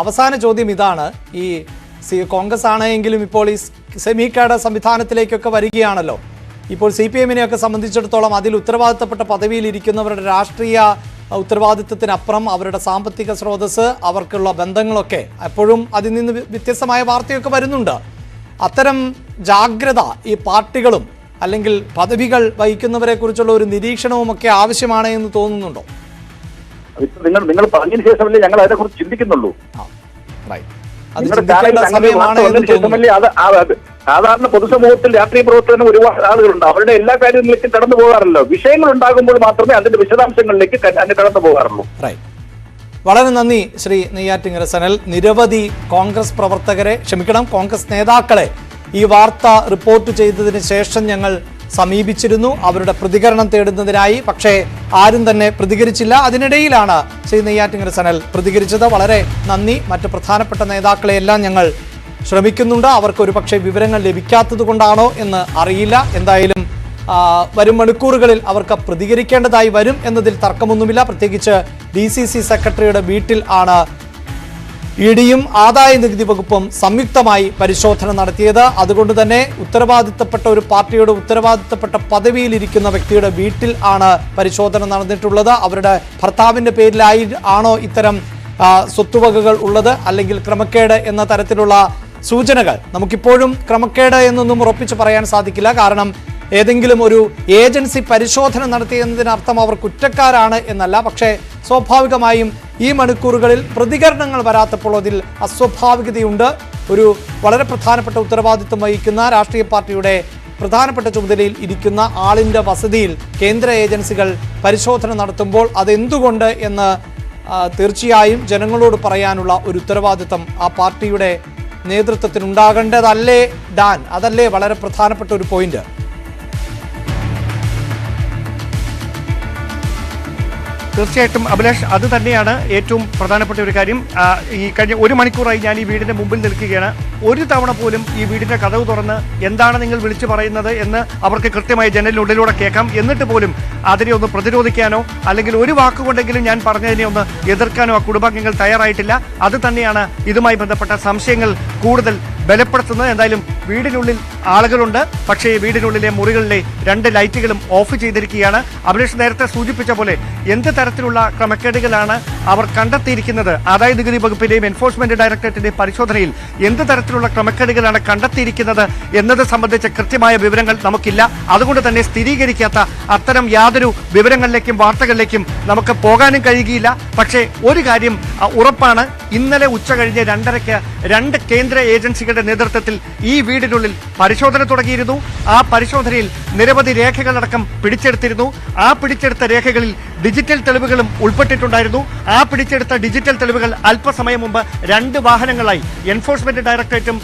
അവസാന ചോദ്യം ഇതാണ്. ഈ കോൺഗ്രസ് ആണെങ്കിലും ഇപ്പോൾ ഈ സെമി കാഡർ സംവിധാനത്തിലേക്കൊക്കെ വരികയാണല്ലോ. ഇപ്പോൾ CPM-നെയൊക്കെ സംബന്ധിച്ചിടത്തോളം അതിൽ ഉത്തരവാദിത്തപ്പെട്ട പദവിയിൽ ഇരിക്കുന്നവരുടെ രാഷ്ട്രീയ ഉത്തരവാദിത്തത്തിനപ്പുറം അവരുടെ സാമ്പത്തിക സ്രോതസ്, അവർക്കുള്ള ബന്ധങ്ങളൊക്കെ എപ്പോഴും അതിൽ നിന്ന് വ്യത്യസ്തമായ വാർത്തയൊക്കെ വരുന്നുണ്ട്. അത്തരം ജാഗ്രത ഈ പാർട്ടികളും അല്ലെങ്കിൽ പദവികൾ വഹിക്കുന്നവരെ കുറിച്ചുള്ള ഒരു നിരീക്ഷണവും ഒക്കെ ആവശ്യമാണ് എന്ന് തോന്നുന്നുണ്ടോ? നിങ്ങൾ പറഞ്ഞതിന് ശേഷമല്ലേ ഞങ്ങൾ അതിനെക്കുറിച്ച് ചിന്തിക്കുന്നുള്ളൂ. സാധാരണ പൊതുസമൂഹത്തിൽ രാഷ്ട്രീയ പ്രവർത്തനം ഒരുപാട് ആളുകളുണ്ട്. അവരുടെ എല്ലാ കാര്യങ്ങളിലേക്കും കടന്നു പോകാറല്ലോ. വിഷയങ്ങൾ ഉണ്ടാകുമ്പോൾ മാത്രമേ അതിന്റെ വിശദാംശങ്ങളിലേക്ക് കടന്നു പോകാറുള്ളൂ. വളരെ നന്ദി ശ്രീ നെയ്യാറ്റിങ്കര സനൽ. നിരവധി കോൺഗ്രസ് പ്രവർത്തകരെ കോൺഗ്രസ് നേതാക്കളെ ഈ വാർത്ത റിപ്പോർട്ട് ചെയ്തതിന് ശേഷം ഞങ്ങൾ സമീപിച്ചിരുന്നു അവരുടെ പ്രതികരണം തേടുന്നതിനായി. പക്ഷേ ആരും തന്നെ പ്രതികരിച്ചില്ല. അതിനിടയിലാണ് ശ്രീ നെയ്യാറ്റിങ്കര സനൽ പ്രതികരിച്ചത്. വളരെ നന്ദി. മറ്റ് പ്രധാനപ്പെട്ട നേതാക്കളെയെല്ലാം ഞങ്ങൾ ശ്രമിക്കുന്നുണ്ട്. അവർക്ക് ഒരു പക്ഷേ വിവരങ്ങൾ ലഭിക്കാത്തത് കൊണ്ടാണോ എന്ന് അറിയില്ല. എന്തായാലും വരും മണിക്കൂറുകളിൽ അവർക്ക് പ്രതികരിക്കേണ്ടതായി വരും എന്നതിൽ തർക്കമൊന്നുമില്ല. പ്രത്യേകിച്ച് DCC സെക്രട്ടറിയുടെ വീട്ടിൽ ആണ് ഇഡിയും ആദായ നികുതി വകുപ്പും സംയുക്തമായി പരിശോധന നടത്തിയത്. അതുകൊണ്ട് തന്നെ ഉത്തരവാദിത്തപ്പെട്ട ഒരു പാർട്ടിയുടെ ഉത്തരവാദിത്തപ്പെട്ട പദവിയിലിരിക്കുന്ന വ്യക്തിയുടെ വീട്ടിൽ ആണ് പരിശോധന നടന്നിട്ടുള്ളത്. അവരുടെ ഭർത്താവിന്റെ പേരിലായി ആണോ ഇത്തരം സ്വത്തുവകകൾ ഉള്ളത്, അല്ലെങ്കിൽ ക്രമക്കേട് എന്ന തരത്തിലുള്ള സൂചനകൾ നമുക്കിപ്പോഴും ക്രമക്കേട് എന്നൊന്നും ഉറപ്പിച്ച് പറയാൻ സാധിക്കില്ല. കാരണം ഏതെങ്കിലും ഒരു ഏജൻസി പരിശോധന നടത്തിയതിനർത്ഥം അവർ കുറ്റക്കാരാണ് എന്നല്ല. പക്ഷേ സ്വാഭാവികമായും ഈ മണിക്കൂറുകളിൽ പ്രതികരണങ്ങൾ വരാത്തപ്പോൾ അതിൽ അസ്വാഭാവികതയുണ്ട്. ഒരു വളരെ പ്രധാനപ്പെട്ട ഉത്തരവാദിത്വം വഹിക്കുന്ന രാഷ്ട്രീയ പാർട്ടിയുടെ പ്രധാനപ്പെട്ട ചുമതലയിൽ ഇരിക്കുന്ന ആളിൻ്റെ വസതിയിൽ കേന്ദ്ര ഏജൻസികൾ പരിശോധന നടത്തുമ്പോൾ അതെന്തുകൊണ്ട് എന്ന് തീർച്ചയായും ജനങ്ങളോട് പറയാനുള്ള ഒരു ഉത്തരവാദിത്വം ആ പാർട്ടിയുടെ നേതൃത്വത്തിനുണ്ടാകേണ്ടതല്ലേ ഡാൻ? അതല്ലേ വളരെ പ്രധാനപ്പെട്ട ഒരു പോയിന്റ്? തീർച്ചയായിട്ടും അഭിലാഷ്, അത് തന്നെയാണ് ഏറ്റവും പ്രധാനപ്പെട്ട ഒരു കാര്യം. ഈ കഴിഞ്ഞ 1 മണിക്കൂറായി ഞാൻ ഈ വീടിന്റെ മുമ്പിൽ നിൽക്കുകയാണ്. ഒരു തവണ പോലും ഈ വീടിന്റെ കതവ് തുറന്ന് എന്താണ് നിങ്ങൾ വിളിച്ചു പറയുന്നത് എന്ന് അവർക്ക് കൃത്യമായി ജനലിനുള്ളിലൂടെ കേൾക്കാം. എന്നിട്ട് പോലും അതിനെ ഒന്ന് പ്രതിരോധിക്കാനോ അല്ലെങ്കിൽ ഒരു വാക്കുകൊണ്ടെങ്കിലും ഞാൻ പറഞ്ഞതിനെ ഒന്ന് എതിർക്കാനോ ആ കുടുംബാംഗങ്ങൾ തയ്യാറായിട്ടില്ല. അത് തന്നെയാണ് ഇതുമായി ബന്ധപ്പെട്ട സംശയങ്ങൾ കൂടുതൽ ബലപ്പെടുത്തുന്നത്. എന്തായാലും വീടിനുള്ളിൽ ആളുകളുണ്ട്, പക്ഷേ വീടിനുള്ളിലെ മുറികളിലെ 2 ലൈറ്റുകളും ഓഫ് ചെയ്തിരിക്കുകയാണ്. അഭിലാഷ് നേരത്തെ സൂചിപ്പിച്ച പോലെ എന്ത് തരത്തിലുള്ള ക്രമക്കേടുകളാണ് അവർ കണ്ടെത്തിയിരിക്കുന്നത്, ആദായ നികുതി വകുപ്പിന്റെയും എൻഫോഴ്സ്മെന്റ് ഡയറക്ടറേറ്റിന്റെയും പരിശോധനയിൽ എന്ത് തരത്തിലുള്ള ക്രമക്കേടുകളാണ് കണ്ടെത്തിയിരിക്കുന്നത് എന്നത് സംബന്ധിച്ച കൃത്യമായ വിവരങ്ങൾ നമുക്കില്ല. അതുകൊണ്ട് തന്നെ സ്ഥിരീകരിക്കാത്ത അത്തരം യാതൊരു വിവരങ്ങളിലേക്കും വാർത്തകളിലേക്കും നമുക്ക് പോകാനും കഴിയുകയില്ല. പക്ഷേ ഒരു കാര്യം ഉറപ്പാണ്, ഇന്നലെ ഉച്ച കഴിഞ്ഞ് 2:30-ക്ക് 2 കേന്ദ്ര ഏജൻസികളുടെ നേതൃത്വത്തിൽ ഈ വീടിനുള്ളിൽ പരിശോധന തുടങ്ങിയിരുന്നു. ആ പരിശോധനയിൽ നിരവധി രേഖകളടക്കം പിടിച്ചെടുത്തിരുന്നു. ആ പിടിച്ചെടുത്ത രേഖകളിൽ ഡിജിറ്റൽ തെളിവുകളും ഉൾപ്പെട്ടിട്ടുണ്ടായിരുന്നു. ആ പിടിച്ചെടുത്ത ഡിജിറ്റൽ തെളിവുകൾ അല്പസമയം മുമ്പ് 2 വാഹനങ്ങളായി എൻഫോഴ്സ്മെന്റ് ഡയറക്ടറേറ്റും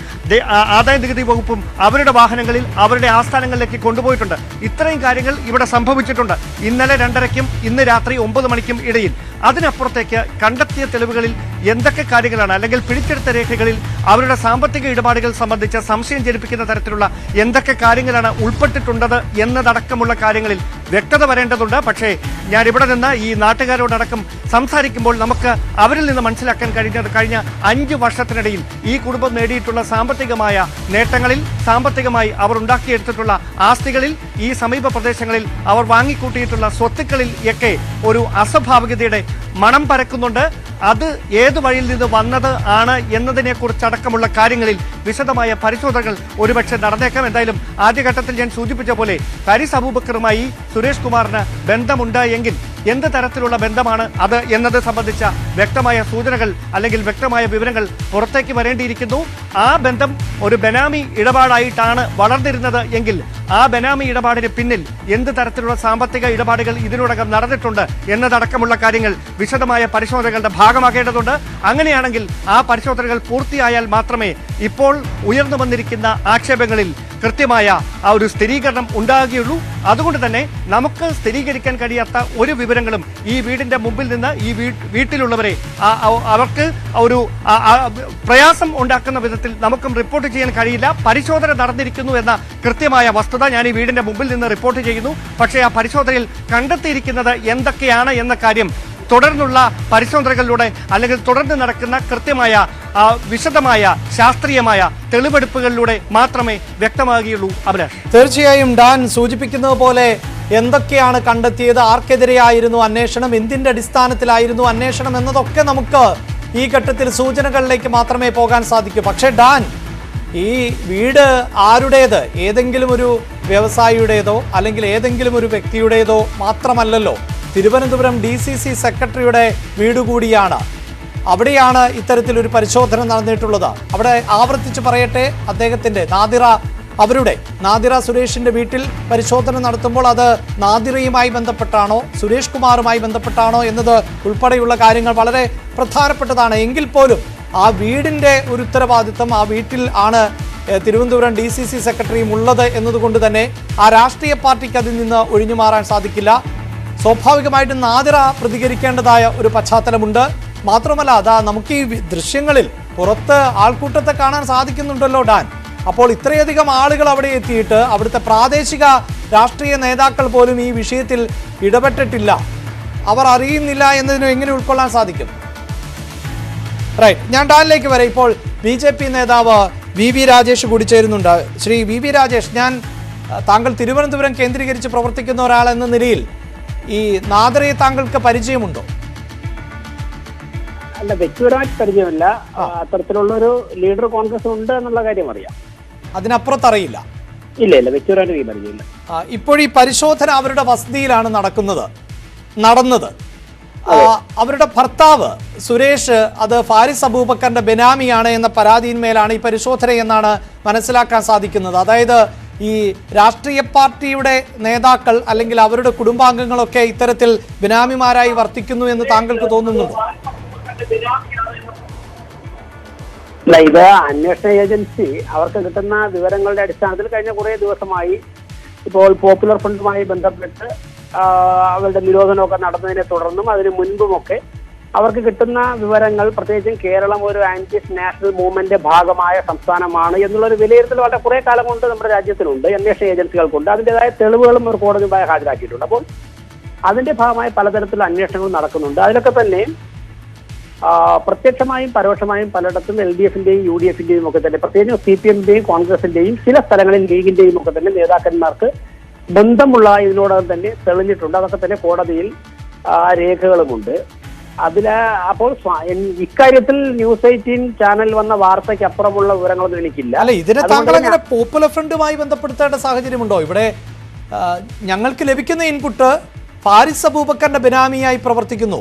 ആദായ നികുതി വകുപ്പും അവരുടെ വാഹനങ്ങളിൽ അവരുടെ ആസ്ഥാനങ്ങളിലേക്ക് കൊണ്ടുപോയിട്ടുണ്ട്. ഇത്രയും കാര്യങ്ങൾ ഇവിടെ സംഭവിച്ചിട്ടുണ്ട് ഇന്നലെ 2:30-ക്കും ഇന്ന് രാത്രി 9 മണിക്കും ഇടയിൽ. അതിനപ്പുറത്തേക്ക് കണ്ടെത്തിയ തെളിവുകളിൽ എന്തൊക്കെ കാര്യങ്ങളാണ്, അല്ലെങ്കിൽ പിടിച്ചെടുത്ത രേഖകളിൽ അവരുടെ സാമ്പത്തിക ഇടപാടുകൾ സംബന്ധിച്ച് സംശയം ജനിപ്പിക്കുന്ന തരത്തിലുള്ള എന്തൊക്കെ കാര്യങ്ങളാണ് ഉൾപ്പെട്ടിട്ടുള്ളത് എന്നതടക്കമുള്ള കാര്യങ്ങളിൽ വ്യക്തത വരേണ്ടതുണ്ട്. പക്ഷേ ഞാൻ ഇവിടെ നിന്ന് ഈ നാട്ടുകാരോടടക്കം സംസാരിക്കുമ്പോൾ നമുക്ക് അവരിൽ നിന്ന് മനസ്സിലാക്കാൻ കഴിഞ്ഞ 5 വർഷത്തിനിടയിൽ ഈ കുടുംബം നേടിയിട്ടുള്ള സാമ്പത്തികമായ നേട്ടങ്ങളിൽ, സാമ്പത്തികമായി അവർ ഉണ്ടാക്കിയെടുത്തിട്ടുള്ള ആസ്തികളിൽ, ഈ സമീപ പ്രദേശങ്ങളിൽ അവർ വാങ്ങിക്കൂട്ടിയിട്ടുള്ള സ്വത്തുക്കളിൽ ഒക്കെ ഒരു അസ്വാഭാവികതയുടെ മണം പരക്കുന്നുണ്ട്. അത് ഏത് വഴിയിൽ നിന്ന് വന്നത് ആണ് എന്നതിനെ കുറിച്ചടക്കമുള്ള കാര്യങ്ങളിൽ വിശദമായ പരിശോധനകൾ ഒരുപക്ഷെ നടന്നേക്കാം. എന്തായാലും ആദ്യഘട്ടത്തിൽ ഞാൻ സൂചിപ്പിച്ച പോലെ ഹാരിസ് അബൂബക്കറുമായി സുരേഷ് കുമാറിന് ബന്ധമുണ്ട് എങ്കിൽ എന്ത് തരത്തിലുള്ള ബന്ധമാണ് അത് എന്നത് സംബന്ധിച്ച വ്യക്തമായ സൂചനകൾ അല്ലെങ്കിൽ വ്യക്തമായ വിവരങ്ങൾ പുറത്തേക്ക് വരേണ്ടിയിരിക്കുന്നു. ആ ബന്ധം ഒരു ബെനാമി ഇടപാടായിട്ടാണ് വളർന്നിരുന്നത് എങ്കിൽ ആ ബെനാമി ഇടപാടിന് പിന്നിൽ എന്ത് തരത്തിലുള്ള സാമ്പത്തിക ഇടപാടുകൾ ഇതിനോടകം നടന്നിട്ടുണ്ട് എന്നതടക്കമുള്ള കാര്യങ്ങൾ വിശദമായ പരിശോധനകളുടെ ഭാഗമാകേണ്ടതുണ്ട്. അങ്ങനെയാണെങ്കിൽ ആ പരിശോധനകൾ പൂർത്തിയായാൽ മാത്രമേ ഇപ്പോൾ ഉയർന്നു വന്നിരിക്കുന്ന ആക്ഷേപങ്ങളിൽ കൃത്യമായ ആ ഒരു സ്ഥിരീകരണം ഉണ്ടാകുകയുള്ളൂ. അതുകൊണ്ട് തന്നെ നമുക്ക് സ്ഥിരീകരിക്കാൻ കഴിയാത്ത ഒരു വിവരങ്ങളും ഈ വീടിന്റെ മുമ്പിൽ നിന്ന് ഈ വീട്ടിലുള്ളവരെ അവർക്ക് ഒരു പ്രയാസം ഉണ്ടാക്കുന്ന വിധത്തിൽ നമുക്കും റിപ്പോർട്ട് ചെയ്യാൻ കഴിയില്ല. പരിശോധന നടന്നിരിക്കുന്നു എന്ന കൃത്യമായ വസ്തുത ഞാൻ ഈ വീടിന്റെ മുമ്പിൽ നിന്ന് റിപ്പോർട്ട് ചെയ്യുന്നു. പക്ഷേ ആ പരിശോധനയിൽ കണ്ടെത്തിയിരിക്കുന്നത് എന്തൊക്കെയാണ് എന്ന കാര്യം തുടർന്നുള്ള പരിശോധനകളിലൂടെ അല്ലെങ്കിൽ തുടർന്ന് നടക്കുന്ന കൃത്യമായ വിശദമായ ശാസ്ത്രീയമായ തെളിവെടുപ്പുകളിലൂടെ മാത്രമേ വ്യക്തമാകുകയുള്ളൂ. അഭിലാഷ്, തീർച്ചയായും ഡാൻ സൂചിപ്പിക്കുന്നത് പോലെ എന്തൊക്കെയാണ് കണ്ടെത്തിയത്, ആർക്കെതിരെയായിരുന്നു അന്വേഷണം, എന്തിന്റെ അടിസ്ഥാനത്തിലായിരുന്നു അന്വേഷണം എന്നതൊക്കെ നമുക്ക് ഈ ഘട്ടത്തിൽ സൂചനകളിലേക്ക് മാത്രമേ പോകാൻ സാധിക്കൂ. പക്ഷേ ഡാൻ, ഈ വീട് ആരുടേത്? ഏതെങ്കിലും ഒരു വ്യവസായിയുടേതോ അല്ലെങ്കിൽ ഏതെങ്കിലും ഒരു വ്യക്തിയുടേതോ മാത്രമല്ലല്ലോ. തിരുവനന്തപുരം DCC സെക്രട്ടറിയുടെ വീട് കൂടിയാണ്. അവിടെയാണ് ഇത്തരത്തിലൊരു പരിശോധന നടന്നിട്ടുള്ളത്. അവിടെ ആവർത്തിച്ച് പറയട്ടെ, അദ്ദേഹത്തിൻ്റെ നാദിറ സുരേഷിന്റെ വീട്ടിൽ പരിശോധന നടത്തുമ്പോൾ അത് നാദിറയുമായി ബന്ധപ്പെട്ടാണോ സുരേഷ് കുമാറുമായി ബന്ധപ്പെട്ടാണോ എന്നത് ഉൾപ്പെടെയുള്ള കാര്യങ്ങൾ വളരെ പ്രധാനപ്പെട്ടതാണ്. എങ്കിൽ പോലും ആ വീടിന്റെ ഒരു ഉത്തരവാദിത്വം ആ വീട്ടിൽ ആണ് തിരുവനന്തപുരം DCC സെക്രട്ടറിയും ഉള്ളത് എന്നതുകൊണ്ട് തന്നെ ആ രാഷ്ട്രീയ പാർട്ടിക്ക് അതിൽ നിന്ന് ഒഴിഞ്ഞു മാറാൻ സാധിക്കില്ല. സ്വാഭാവികമായിട്ടും നാദിറ പ്രതികരിക്കേണ്ടതായ ഒരു പശ്ചാത്തലമുണ്ട്. മാത്രമല്ല, അതാ നമുക്ക് ഈ ദൃശ്യങ്ങളിൽ പുറത്ത് ആൾക്കൂട്ടത്തെ കാണാൻ സാധിക്കുന്നുണ്ടല്ലോ ഡാൻ. അപ്പോൾ ഇത്രയധികം ആളുകൾ അവിടെ എത്തിയിട്ട് അവിടുത്തെ പ്രാദേശിക രാഷ്ട്രീയ നേതാക്കൾ പോലും ഈ വിഷയത്തിൽ ഇടപെട്ടിട്ടില്ല, അവർ അറിയുന്നില്ല എന്നതിന് എങ്ങനെ ഉൾക്കൊള്ളാൻ സാധിക്കും? റൈറ്റ്, ഞാൻ ഡാനിലേക്ക് വരെ. ഇപ്പോൾ BJP നേതാവ് VV രാജേഷ് കൂടി ചേരുന്നുണ്ട്. ശ്രീ VV രാജേഷ്, താങ്കൾ തിരുവനന്തപുരം കേന്ദ്രീകരിച്ച് പ്രവർത്തിക്കുന്ന ഒരാൾ എന്ന നിലയിൽ ഈ നാദറയെ താങ്കൾക്ക് പരിചയമുണ്ടോ? അല്ല, വ്യക്തിപരമായിട്ട് പരിചയമില്ല. അത്തരത്തിലുള്ളൊരു ലീഡർ കോൺഗ്രസ് ഉണ്ട് എന്നുള്ള കാര്യം അറിയാം. അതിനപ്പുറത്ത് അറിയില്ല? ഇല്ല, വ്യക്തിപരമായിട്ട് പരിചയമില്ല. ഇപ്പോൾ ഈ പരിശോധന അവരുടെ വസതിയിലാണ് നടന്നത്. അവരുടെ ഭർത്താവ് സുരേഷ് അത് ഫാരിസ് അബൂബക്കറിന്റെ ബെനാമിയാണ് എന്ന പരാതിയിന്മേലാണ് ഈ പരിശോധന എന്നാണ് മനസ്സിലാക്കാൻ സാധിക്കുന്നത്. അതായത് ഈ രാഷ്ട്രീയ പാർട്ടിയുടെ നേതാക്കൾ അല്ലെങ്കിൽ അവരുടെ കുടുംബാംഗങ്ങളൊക്കെ ഇത്തരത്തിൽ ബിനാമിമാരായി വർത്തിക്കുന്നു എന്ന് താങ്കൾക്ക് തോന്നുന്നുണ്ടോ? അല്ല, ഇത് അന്വേഷണ ഏജൻസി അവർക്ക് കിട്ടുന്ന വിവരങ്ങളുടെ അടിസ്ഥാനത്തിൽ കഴിഞ്ഞ കുറേ ദിവസമായി ഇപ്പോൾ പോപ്പുലർ ഫ്രണ്ടുമായി ബന്ധപ്പെട്ട് അവരുടെ നിരോധനമൊക്കെ നടന്നതിനെ തുടർന്നും അതിന് മുൻപുമൊക്കെ അവർക്ക് കിട്ടുന്ന വിവരങ്ങൾ, പ്രത്യേകിച്ചും കേരളം ഒരു ആന്റി നാഷണൽ മൂവ്മെന്റിന്റെ ഭാഗമായ സംസ്ഥാനമാണ് എന്നുള്ളൊരു വിലയിരുത്തൽ വളരെ കുറെ കാലം കൊണ്ട് നമ്മുടെ രാജ്യത്തിനുണ്ട്, അന്വേഷണ ഏജൻസികൾക്കുണ്ട്. അതിൻ്റെതായ തെളിവുകളും അവർ കോടതി മുമ്പായി ഹാജരാക്കിയിട്ടുണ്ട്. അപ്പോൾ അതിന്റെ ഭാഗമായി പലതരത്തിലുള്ള അന്വേഷണങ്ങൾ നടക്കുന്നുണ്ട്. അതിലൊക്കെ തന്നെ പ്രത്യക്ഷമായും പരോക്ഷമായും പലയിടത്തും LDFന്റെയും UDFന്റെയും ഒക്കെ തന്നെ, പ്രത്യേകിച്ച് CPMന്റെയും കോൺഗ്രസിന്റെയും ചില സ്ഥലങ്ങളിൽ ലീഗിന്റെയും ഒക്കെ തന്നെ നേതാക്കന്മാർക്ക് ബന്ധമുള്ള ഇതിനോടകം തന്നെ തെളിഞ്ഞിട്ടുണ്ട്. അതൊക്കെ തന്നെ കോടതിയിൽ രേഖകളുമുണ്ട്. അപ്പോൾ ഇക്കാര്യത്തിൽ News 18 ചാനൽ വന്ന വാർത്തയ്ക്ക് അപ്പുറമുള്ള വിവരങ്ങളൊന്നും എനിക്കില്ല. അല്ല, ഇതിനെ താങ്കൾ അങ്ങനെ പോപ്പുലർ ഫ്രണ്ടുമായി ബന്ധപ്പെടുത്തേണ്ട സാഹചര്യമുണ്ടോ? ഇവിടെ ഞങ്ങൾക്ക് ലഭിക്കുന്ന ഇൻപുട്ട് ഫാരിസ് അബൂബക്കറിന്റെ ബിനാമിയായി പ്രവർത്തിക്കുന്നു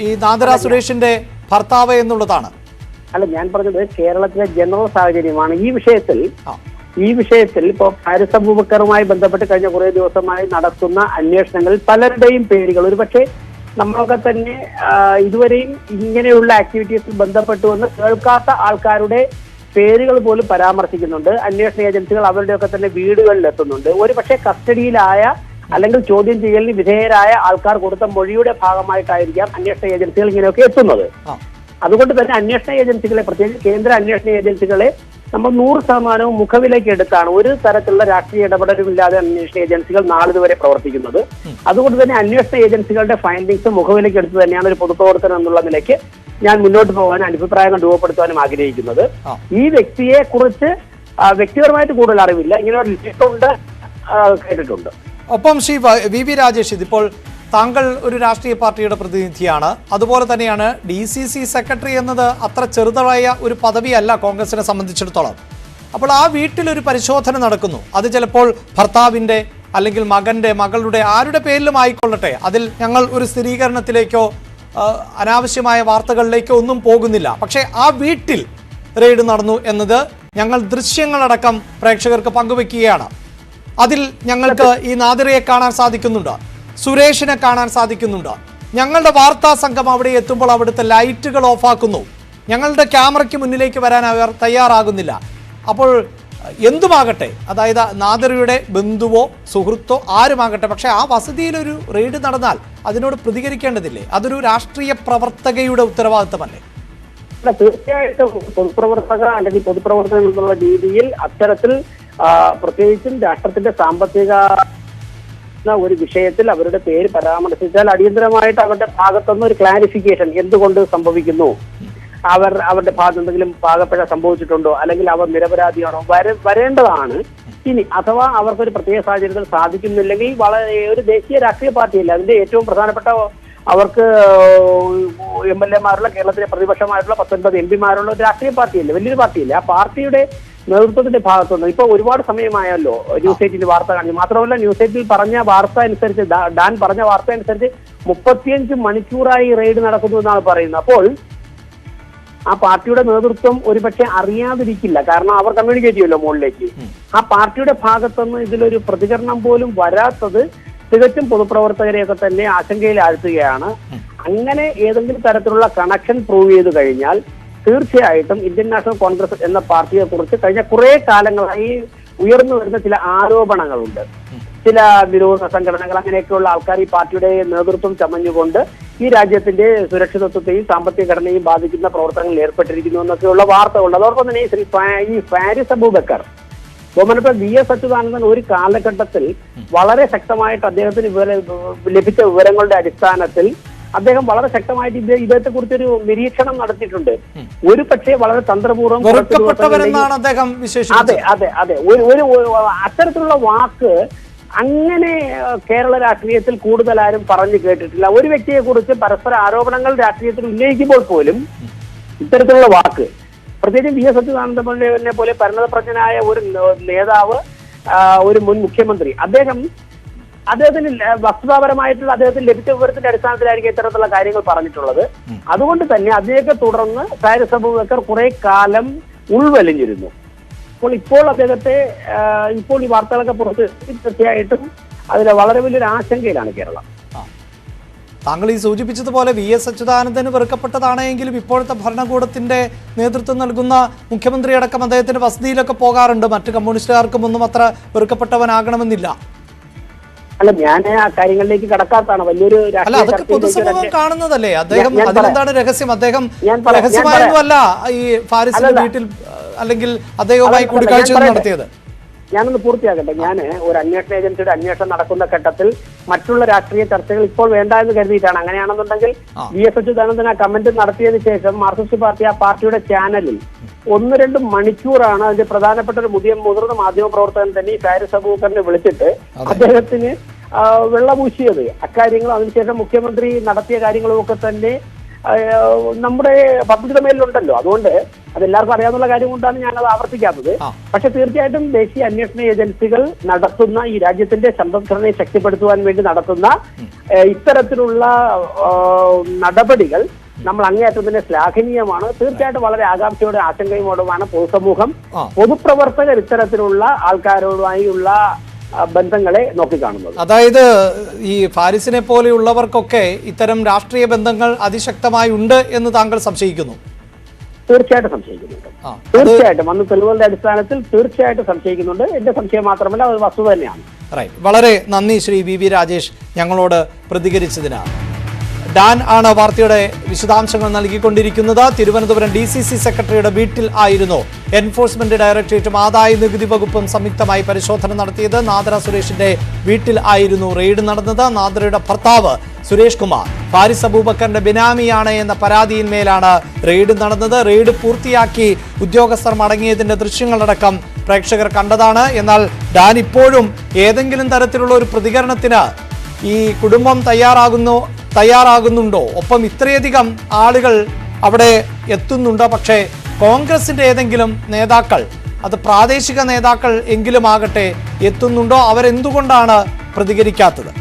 ഈ നാദറ സുരേഷിന്റെ ഭർത്താവ് എന്നുള്ളതാണ്. അല്ല, ഞാൻ പറഞ്ഞത് കേരളത്തിലെ ജനറൽ സാഹചര്യമാണ്. ഈ വിഷയത്തിൽ ഇപ്പോൾ ഫാരിസ് അബൂബക്കറുമായി ബന്ധപ്പെട്ട് കഴിഞ്ഞ കുറേ ദിവസമായി നടക്കുന്ന അന്വേഷണങ്ങളിൽ പലരുടെയും പേരുകൾ, ഒരുപക്ഷെ നമ്മളൊക്കെ തന്നെ ഇതുവരെയും ഇങ്ങനെയുള്ള ആക്ടിവിറ്റീസിൽ ബന്ധപ്പെട്ടുവെന്ന് കേൾക്കാത്ത ആൾക്കാരുടെ പേരുകൾ പോലും പരാമർശിക്കുന്നുണ്ട്. അന്വേഷണ ഏജൻസികൾ അവരുടെയൊക്കെ തന്നെ വീടുകളിൽ എത്തുന്നുണ്ട്. ഒരുപക്ഷെ കസ്റ്റഡിയിലായ അല്ലെങ്കിൽ ചോദ്യം ചെയ്യലിന് വിധേയരായ ആൾക്കാർ കൊടുത്ത മൊഴിയുടെ ഭാഗമായിട്ടായിരിക്കാം അന്വേഷണ ഏജൻസികൾ ഇങ്ങനെയൊക്കെ എത്തുന്നത്. അതുകൊണ്ട് തന്നെ അന്വേഷണ ഏജൻസികളെ, പ്രത്യേകിച്ച് കേന്ദ്ര അന്വേഷണ ഏജൻസികളെ നമ്മൾ 100% മുഖവിലേക്ക് എടുത്താണ് ഒരു തരത്തിലുള്ള രാഷ്ട്രീയ ഇടപെടലുമില്ലാതെ അന്വേഷണ ഏജൻസികൾ നാളിതുവരെ പ്രവർത്തിക്കുന്നത്. അതുകൊണ്ട് തന്നെ അന്വേഷണ ഏജൻസികളുടെ ഫൈൻഡിങ്സ് മുഖവിലേക്ക് എടുത്ത് തന്നെയാണ് ഒരു പൊതുപ്രവർത്തനം എന്നുള്ള നിലയ്ക്ക് ഞാൻ മുന്നോട്ട് പോകാനും അഭിപ്രായങ്ങൾ രൂപപ്പെടുത്താനും ആഗ്രഹിക്കുന്നത്. ഈ വ്യക്തിയെ കുറിച്ച് വ്യക്തിപരമായിട്ട് കൂടുതൽ അറിവില്ല. ഇങ്ങനെ ഒരു ലിസ്റ്റ് കേട്ടിട്ടുണ്ട്. ഒപ്പം ശ്രീ VV രാജേഷ്, ഇതിപ്പോൾ താങ്കൾ ഒരു രാഷ്ട്രീയ പാർട്ടിയുടെ പ്രതിനിധിയാണ്, അതുപോലെ തന്നെയാണ് DCC സെക്രട്ടറി എന്നത് അത്ര ചെറുതായ ഒരു പദവിയല്ല കോൺഗ്രസിനെ സംബന്ധിച്ചിടത്തോളം. അപ്പോൾ ആ വീട്ടിലൊരു പരിശോധന നടക്കുന്നു. അത് ചിലപ്പോൾ ഭർത്താവിൻ്റെ അല്ലെങ്കിൽ മകളുടെ ആരുടെ പേരിലും ആയിക്കൊള്ളട്ടെ, അതിൽ ഞങ്ങൾ ഒരു സ്ഥിരീകരണത്തിലേക്കോ അനാവശ്യമായ വാർത്തകളിലേക്കോ ഒന്നും പോകുന്നില്ല. പക്ഷേ ആ വീട്ടിൽ റെയ്ഡ് നടന്നു എന്നത് ഞങ്ങൾ ദൃശ്യങ്ങളടക്കം പ്രേക്ഷകർക്ക് പങ്കുവെക്കുകയാണ്. അതിൽ ഞങ്ങൾക്ക് ഈ നാദിറയെ കാണാൻ സാധിക്കുന്നുണ്ട്, സുരേഷിനെ കാണാൻ സാധിക്കുന്നുണ്ട്. ഞങ്ങളുടെ വാർത്താ സംഘം അവിടെ എത്തുമ്പോൾ അവിടുത്തെ ലൈറ്റുകൾ ഓഫാക്കുന്നു. ഞങ്ങളുടെ ക്യാമറയ്ക്ക് മുന്നിലേക്ക് വരാൻ അവർ തയ്യാറാകുന്നില്ല. അപ്പോൾ എന്തുമാകട്ടെ, അതായത് നാദിറയുടെ ബന്ധുവോ സുഹൃത്തോ ആരുമാകട്ടെ, പക്ഷേ ആ വസതിയിലൊരു റെയ്ഡ് നടന്നാൽ അതിനോട് പ്രതികരിക്കേണ്ടതില്ലേ? അതൊരു രാഷ്ട്രീയ പ്രവർത്തകയുടെ ഉത്തരവാദിത്തമല്ലേ? തീർച്ചയായിട്ടും പൊതുപ്രവർത്തക അല്ലെങ്കിൽ പൊതുപ്രവർത്തകൻ എന്നുള്ള രീതിയിൽ അത്തരത്തിൽ പ്രത്യേകിച്ചും രാഷ്ട്രത്തിന്റെ സാമ്പത്തിക ഒരു വിഷയത്തിൽ അവരുടെ പേര് പരാമർശിച്ചാൽ അടിയന്തരമായിട്ട് അവരുടെ ഭാഗത്തുനിന്ന് ഒരു ക്ലാരിഫിക്കേഷൻ എന്തുകൊണ്ട് സംഭവിക്കുന്നു, അവരുടെ ഭാഗത്ത് എന്തെങ്കിലും പാകപ്പിഴ സംഭവിച്ചിട്ടുണ്ടോ, അല്ലെങ്കിൽ അവർ നിരപരാധിയാണോ വരേണ്ടതാണ്. ഇനി അഥവാ അവർക്കൊരു പ്രത്യേക സാഹചര്യത്തിൽ സാധിക്കുന്നില്ലെങ്കിൽ വളരെ ഒരു ദേശീയ രാഷ്ട്രീയ പാർട്ടിയല്ല, അതിന്റെ ഏറ്റവും പ്രധാനപ്പെട്ട അവർക്ക് MLA-മാരുള്ള കേരളത്തിലെ പ്രതിപക്ഷമായിട്ടുള്ള 19 MP-മാരുള്ള ഒരു രാഷ്ട്രീയ പാർട്ടിയല്ലേ, വലിയൊരു പാർട്ടിയല്ലേ. ആ പാർട്ടിയുടെ നേതൃത്വത്തിന്റെ ഭാഗത്തുനിന്ന് ഇപ്പൊ ഒരുപാട് സമയമായല്ലോ News 18 വാർത്ത കാണിച്ചു. മാത്രമല്ല News 18 പറഞ്ഞ വാർത്ത അനുസരിച്ച്, ഡാൻ പറഞ്ഞ വാർത്ത അനുസരിച്ച് 35 മണിക്കൂറായി റെയ്ഡ് നടക്കുന്നു എന്നാണ് പറയുന്നത്. അപ്പോൾ ആ പാർട്ടിയുടെ നേതൃത്വം ഒരുപക്ഷെ അറിയാതിരിക്കില്ല, കാരണം അവർ കമ്മ്യൂണിക്കേറ്റ് ചെയ്യുമല്ലോ മുകളിലേക്ക്. ആ പാർട്ടിയുടെ ഭാഗത്തുനിന്ന് ഇതിലൊരു പ്രതികരണം പോലും വരാത്തത് തികച്ചും പൊതുപ്രവർത്തകരെയൊക്കെ തന്നെ ആശങ്കയിലാഴ്ത്തുകയാണ്. അങ്ങനെ ഏതെങ്കിലും തരത്തിലുള്ള കണക്ഷൻ പ്രൂവ് ചെയ്തു കഴിഞ്ഞാൽ തീർച്ചയായിട്ടും ഇന്ത്യൻ നാഷണൽ കോൺഗ്രസ് എന്ന പാർട്ടിയെ കുറിച്ച് കഴിഞ്ഞ കുറെ കാലങ്ങളായി ഉയർന്നു വരുന്ന ചില ആരോപണങ്ങളുണ്ട്. ചില വിരോധ സംഘടനകൾ, അങ്ങനെയൊക്കെയുള്ള ആൾക്കാർ ഈ പാർട്ടിയുടെ നേതൃത്വം ചമഞ്ഞുകൊണ്ട് ഈ രാജ്യത്തിന്റെ സുരക്ഷിതത്വത്തെയും സാമ്പത്തിക ഘടനയും ബാധിക്കുന്ന പ്രവർത്തനങ്ങളിൽ ഏർപ്പെട്ടിരിക്കുന്നു എന്നൊക്കെയുള്ള വാർത്തകളുണ്ട്. അതോടൊപ്പം തന്നെ ഈ ഫാരിസ് അബൂബക്കർ, ബഹുമാനപ്പെട്ട VS അച്യുതാനന്ദൻ ഒരു കാലഘട്ടത്തിൽ വളരെ ശക്തമായിട്ട് അദ്ദേഹത്തിന് ലഭിച്ച വിവരങ്ങളുടെ അടിസ്ഥാനത്തിൽ അദ്ദേഹം വളരെ ശക്തമായിട്ട് ഇദ്ദേഹത്തെ കുറിച്ചൊരു നിരീക്ഷണം നടത്തിയിട്ടുണ്ട്. ഒരു പക്ഷേ വളരെ തന്ത്രപൂർവ്വം വെറുക്കപ്പെട്ടവരെന്നാണ് അദ്ദേഹം വിശേഷിപ്പിച്ചത്. അതെ അതെ അതെ ഒരു അത്തരത്തിലുള്ള വാക്ക് അങ്ങനെ കേരള രാഷ്ട്രീയത്തിൽ കൂടുതൽ ആരും പറഞ്ഞു കേട്ടിട്ടില്ല. ഒരു വ്യക്തിയെ കുറിച്ച് പരസ്പര ആരോപണങ്ങൾ രാഷ്ട്രീയത്തിൽ ഉന്നയിക്കുമ്പോൾ പോലും ഇത്തരത്തിലുള്ള വാക്ക്, പ്രത്യേകിച്ചും വി എസ് അച്യുതാനന്ദനെ പോലെ പരിണതപ്രജ്ഞനായ ഒരു നേതാവ്, ഒരു മുൻ മുഖ്യമന്ത്രി, അദ്ദേഹത്തിന് വസ്തുതാപരമായിട്ടുള്ള അദ്ദേഹത്തിന് ലഭിച്ച വിവരത്തിന്റെ അടിസ്ഥാനത്തിലായിരിക്കും ഇത്തരത്തിലുള്ള കാര്യങ്ങൾ പറഞ്ഞിട്ടുള്ളത്. അതുകൊണ്ട് തന്നെ അദ്ദേഹത്തെ തുടർന്ന് ഫാരിസ് അബൂബക്കർ കുറെ കാലം ഉൾവലിഞ്ഞിരുന്നു. ഇപ്പോൾ അദ്ദേഹത്തെ ഇപ്പോൾ ഈ വാർത്തകളൊക്കെ പുറത്ത് തീർച്ചയായിട്ടും അതിൽ വളരെ വലിയൊരു ആശങ്കയിലാണ് കേരളം. താങ്കൾ ഈ സൂചിപ്പിച്ചതുപോലെ വി എസ് അച്യുതാനന്ദന് വെറുക്കപ്പെട്ടതാണെങ്കിലും ഇപ്പോഴത്തെ ഭരണകൂടത്തിന്റെ നേതൃത്വം നൽകുന്ന മുഖ്യമന്ത്രി അടക്കം അദ്ദേഹത്തിന്റെ വസതിയിലൊക്കെ പോകാറുണ്ട്. മറ്റു കമ്മ്യൂണിസ്റ്റുകാർക്കും ഒന്നും അത്ര വെറുക്കപ്പെട്ടവനാകണമെന്നില്ല. അല്ല, ഞാൻ ആ കാര്യങ്ങളിലേക്ക് കടക്കാത്തതാണ്. വലിയൊരു അല്ല, അതൊക്കെ പൊതുസമൂഹം കാണുന്നതല്ലേ. അദ്ദേഹം അതിലെന്താണ് രഹസ്യം? അദ്ദേഹം രഹസ്യമായൊന്നുമല്ല ഈ ഫാരിസിന്റെ വീട്ടിൽ അല്ലെങ്കിൽ അദ്ദേഹവുമായി കൂടിക്കാഴ്ച നടത്തിയത്. ഞാനൊന്ന് പൂർത്തിയാക്കട്ടെ. ഞാൻ ഒരു അന്വേഷണ ഏജൻസിയുടെ അന്വേഷണം നടക്കുന്ന ഘട്ടത്തിൽ മറ്റുള്ള രാഷ്ട്രീയ ചർച്ചകൾ ഇപ്പോൾ വേണ്ട എന്ന് കരുതിയിട്ടാണ്. അങ്ങനെയാണെന്നുണ്ടെങ്കിൽ വി എസ് അച്യുതാനന്ദൻ ആ കമന്റ് നടത്തിയതിനു ശേഷം മാർക്സിസ്റ്റ് പാർട്ടി ആ പാർട്ടിയുടെ ചാനലിൽ 1-2 മണിക്കൂറാണ് അതിന്റെ പ്രധാനപ്പെട്ട ഒരു മുതിർന്ന മാധ്യമ പ്രവർത്തകൻ തന്നെ ഈ ഫാരിസ് അബൂബക്കറിനെ വിളിച്ചിട്ട് അദ്ദേഹത്തിന് വെള്ളപൂശിയത്. അക്കാര്യങ്ങളും അതിനുശേഷം മുഖ്യമന്ത്രി നടത്തിയ കാര്യങ്ങളും ഒക്കെ തന്നെ നമ്മുടെ പബ്ലിക് ഡൊമൈനിലുണ്ടല്ലോ. അതുകൊണ്ട് അതെല്ലാവർക്കും അറിയാവുന്ന കാര്യം കൊണ്ടാണ് ഞാനത് ആവർത്തിക്കാത്തത്. പക്ഷെ തീർച്ചയായിട്ടും ദേശീയ അന്വേഷണ ഏജൻസികൾ നടത്തുന്ന ഈ രാജ്യത്തിന്റെ സമ്പദ്ഘടനയെ ശക്തിപ്പെടുത്തുവാൻ വേണ്ടി നടത്തുന്ന ഇത്തരത്തിലുള്ള നടപടികൾ നമ്മൾ അങ്ങേയറ്റം തന്നെ ശ്ലാഘനീയമാണ്. തീർച്ചയായിട്ടും വളരെ ആകാംക്ഷയോടെ ആശങ്കയോടുമാണ് പൊതുസമൂഹം, പൊതുപ്രവർത്തകർ ഇത്തരത്തിലുള്ള ആൾക്കാരുമായുള്ള ബന്ധങ്ങളെ നോക്കിക്കാണുന്നത്. അതായത് ഈ ഫാരിസിനെ പോലെയുള്ളവർക്കൊക്കെ ഇത്തരം രാഷ്ട്രീയ ബന്ധങ്ങൾ അതിശക്തമായി ഉണ്ട് എന്ന് താങ്കൾ സംശയിക്കുന്നു? തീർച്ചയായിട്ടും സംശയിക്കുന്നുണ്ട്. തീർച്ചയായിട്ടും അന്ന് തെളിവുകളുടെ അടിസ്ഥാനത്തിൽ തീർച്ചയായിട്ടും സംശയിക്കുന്നുണ്ട്. എന്റെ സംശയം മാത്രമല്ല, അത് വസ്തുത തന്നെയാണ്. വളരെ നന്ദി ശ്രീ വി വി രാജേഷ് ഞങ്ങളോട് പ്രതികരിച്ചതിന്. ഡാൻ ആണ് വാർത്തയുടെ വിശദാംശങ്ങൾ നൽകിക്കൊണ്ടിരിക്കുന്നത്. തിരുവനന്തപുരം DCC സെക്രട്ടറിയുടെ വീട്ടിൽ ആയിരുന്നു എൻഫോഴ്സ്മെന്റ് ഡയറക്ടറേറ്റും ആദായ നികുതി വകുപ്പും സംയുക്തമായി പരിശോധന നടത്തിയത്. നാദറ സുരേഷിന്റെ വീട്ടിൽ ആയിരുന്നു റെയ്ഡ് നടന്നത്. നാദറയുടെ ഭർത്താവ് സുരേഷ് കുമാർ ഫാരിസ് അബൂബക്കറിന്റെ ബിനാമിയാണ് എന്ന പരാതിയിന്മേലാണ് റെയ്ഡ് നടന്നത്. റെയ്ഡ് പൂർത്തിയാക്കി ഉദ്യോഗസ്ഥർ മടങ്ങിയതിന്റെ ദൃശ്യങ്ങളടക്കം പ്രേക്ഷകർ കണ്ടതാണ്. എന്നാൽ ഡാൻ ഇപ്പോഴും ഏതെങ്കിലും തരത്തിലുള്ള ഒരു പ്രതികരണത്തിന് ഈ കുടുംബം തയ്യാറാകുന്നുണ്ടോ? ഒപ്പം ഇത്രയധികം ആളുകൾ അവിടെ എത്തുന്നുണ്ടോ? പക്ഷേ കോൺഗ്രസിന്റെ ഏതെങ്കിലും നേതാക്കൾ, അത് പ്രാദേശിക നേതാക്കൾ എങ്കിലും ആകട്ടെ, എത്തുന്നുണ്ടോ? അവരെന്തുകൊണ്ടാണ് പ്രതികരിക്കാത്തത്?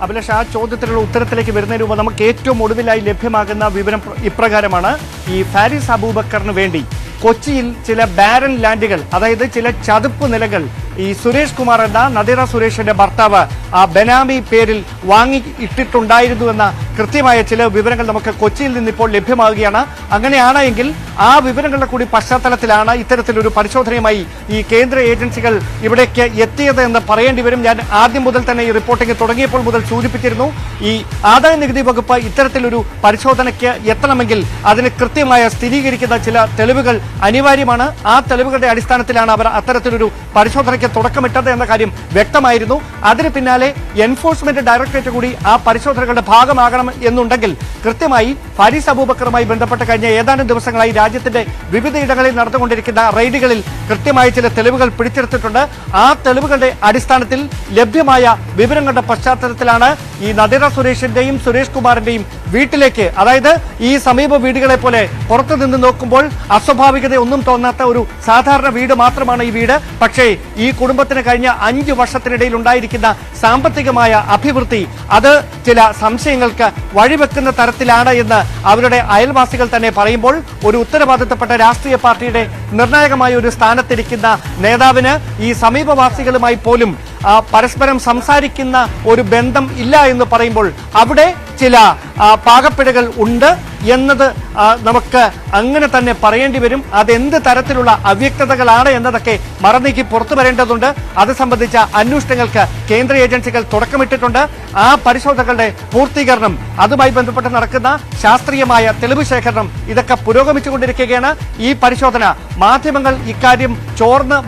അഭിലാഷ്, ആ ചോദ്യത്തിനുള്ള ഉത്തരത്തിലേക്ക് വരുന്നതിന് മുമ്പ് നമുക്ക് ഏറ്റവും ഒടുവിലായി ലഭ്യമാകുന്ന വിവരം ഇപ്രകാരമാണ്. ഈ ഫാരിസ് അബൂബക്കറിന് വേണ്ടി കൊച്ചിയിൽ ചില ബാരൻ ലാൻഡുകൾ, അതായത് ചില ചതുപ്പ് നിലകൾ ഈ സുരേഷ് കുമാർ എന്ന നദീറ സുരേഷിന്റെ ഭർത്താവ് ആ ബെനാമി പേരിൽ വാങ്ങി ഇട്ടിട്ടുണ്ടായിരുന്നു എന്ന കൃത്യമായ ചില വിവരങ്ങൾ നമുക്ക് കൊച്ചിയിൽ നിന്നിപ്പോൾ ലഭ്യമാവുകയാണ്. അങ്ങനെയാണ് എങ്കിൽ ആ വിവരങ്ങളുടെ കൂടി പശ്ചാത്തലത്തിലാണ് ഇത്തരത്തിലൊരു പരിശോധനയുമായി ഈ കേന്ദ്ര ഏജൻസികൾ ഇവിടേക്ക് എത്തിയത് എന്ന് പറയേണ്ടി വരും. ഞാൻ ആദ്യം മുതൽ തന്നെ ഈ റിപ്പോർട്ടിംഗ് തുടങ്ങിയപ്പോൾ മുതൽ സൂചിപ്പിച്ചിരുന്നു, ഈ ആദായ നികുതി വകുപ്പ് ഇത്തരത്തിലൊരു പരിശോധനയ്ക്ക് എത്തണമെങ്കിൽ അതിന് കൃത്യമായ സ്ഥിരീകരിക്കുന്ന ചില തെളിവുകൾ അനിവാര്യമാണ്. ആ തെളിവുകളുടെ അടിസ്ഥാനത്തിലാണ് അവർ അത്തരത്തിലൊരു പരിശോധനയ്ക്ക് തുടക്കമിട്ടത് എന്ന കാര്യം വ്യക്തമായിരുന്നു. അതിന് പിന്നാലെ എൻഫോഴ്സ്മെന്റ് ഡയറക്ടറേറ്റ് കൂടി ആ പരിശോധനകളുടെ ഭാഗമാകണം എന്നുണ്ടെങ്കിൽ കൃത്യമായി ഫാരിസ് അബൂബക്കറുമായി ബന്ധപ്പെട്ട് കഴിഞ്ഞ ഏതാനും ദിവസങ്ങളായി രാജ്യത്തിന്റെ വിവിധയിടങ്ങളിൽ നടന്നുകൊണ്ടിരിക്കുന്ന റെയ്ഡുകളിൽ കൃത്യമായ ചില തെളിവുകൾ പിടിച്ചെടുത്തിട്ടുണ്ട്. ആ തെളിവുകളുടെ അടിസ്ഥാനത്തിൽ ലഭ്യമായ വിവരങ്ങളുടെ പശ്ചാത്തലത്തിലാണ് ഈ നദീറ സുരേഷിന്റെയും സുരേഷ് കുമാറിന്റെയും വീട്ടിലേക്ക്, അതായത് ഈ സമീപ വീടുകളെ പോലെ പുറത്തു നിന്ന് നോക്കുമ്പോൾ അസ്വാഭാവികത ഒന്നും തോന്നാത്ത ഒരു സാധാരണ വീട് മാത്രമാണ് ഈ വീട്. പക്ഷേ ഈ കുടുംബത്തിന് കഴിഞ്ഞ 5 വർഷത്തിനിടയിൽ ഉണ്ടായിരിക്കുന്ന സാമ്പത്തികമായ അഭിവൃദ്ധി അത് ചില സംശയങ്ങൾക്ക് വഴിവെക്കുന്ന തരത്തിലാണ് എന്ന് അവരുടെ അയൽവാസികൾ തന്നെ പറയുമ്പോൾ, ഒരു ഉത്തരവാദിത്തപ്പെട്ട രാഷ്ട്രീയ പാർട്ടിയുടെ നിർണായകമായ ഒരു സ്ഥാനത്തിരിക്കുന്ന നേതാവിന് ഈ സമീപവാസികളുമായി പോലും പരസ്പരം സംസാരിക്കുന്ന ഒരു ബന്ധം ഇല്ല എന്ന് പറയുമ്പോൾ അവിടെ ചില പാകപ്പിഴകൾ ഉണ്ട്. എന്നത് നമുക്ക് അങ്ങനെ തന്നെ പറയേണ്ടി വരും. അതെന്ത് തരത്തിലുള്ള അവ്യക്തതകളാണ് എന്നതൊക്കെ മറനീക്കി പുറത്തു വരേണ്ടതുണ്ട്. അത് സംബന്ധിച്ച അന്വേഷണങ്ങൾക്ക് കേന്ദ്ര ഏജൻസികൾ തുടക്കമിട്ടിട്ടുണ്ട്. ആ പരിശോധനകളുടെ പൂർത്തീകരണം, അതുമായി ബന്ധപ്പെട്ട് നടക്കുന്ന ശാസ്ത്രീയമായ തെളിവ് ശേഖരണം ഇതൊക്കെ പുരോഗമിച്ചുകൊണ്ടിരിക്കുകയാണ്. ഈ പരിശോധന മാധ്യമങ്ങൾ ഇക്കാര്യം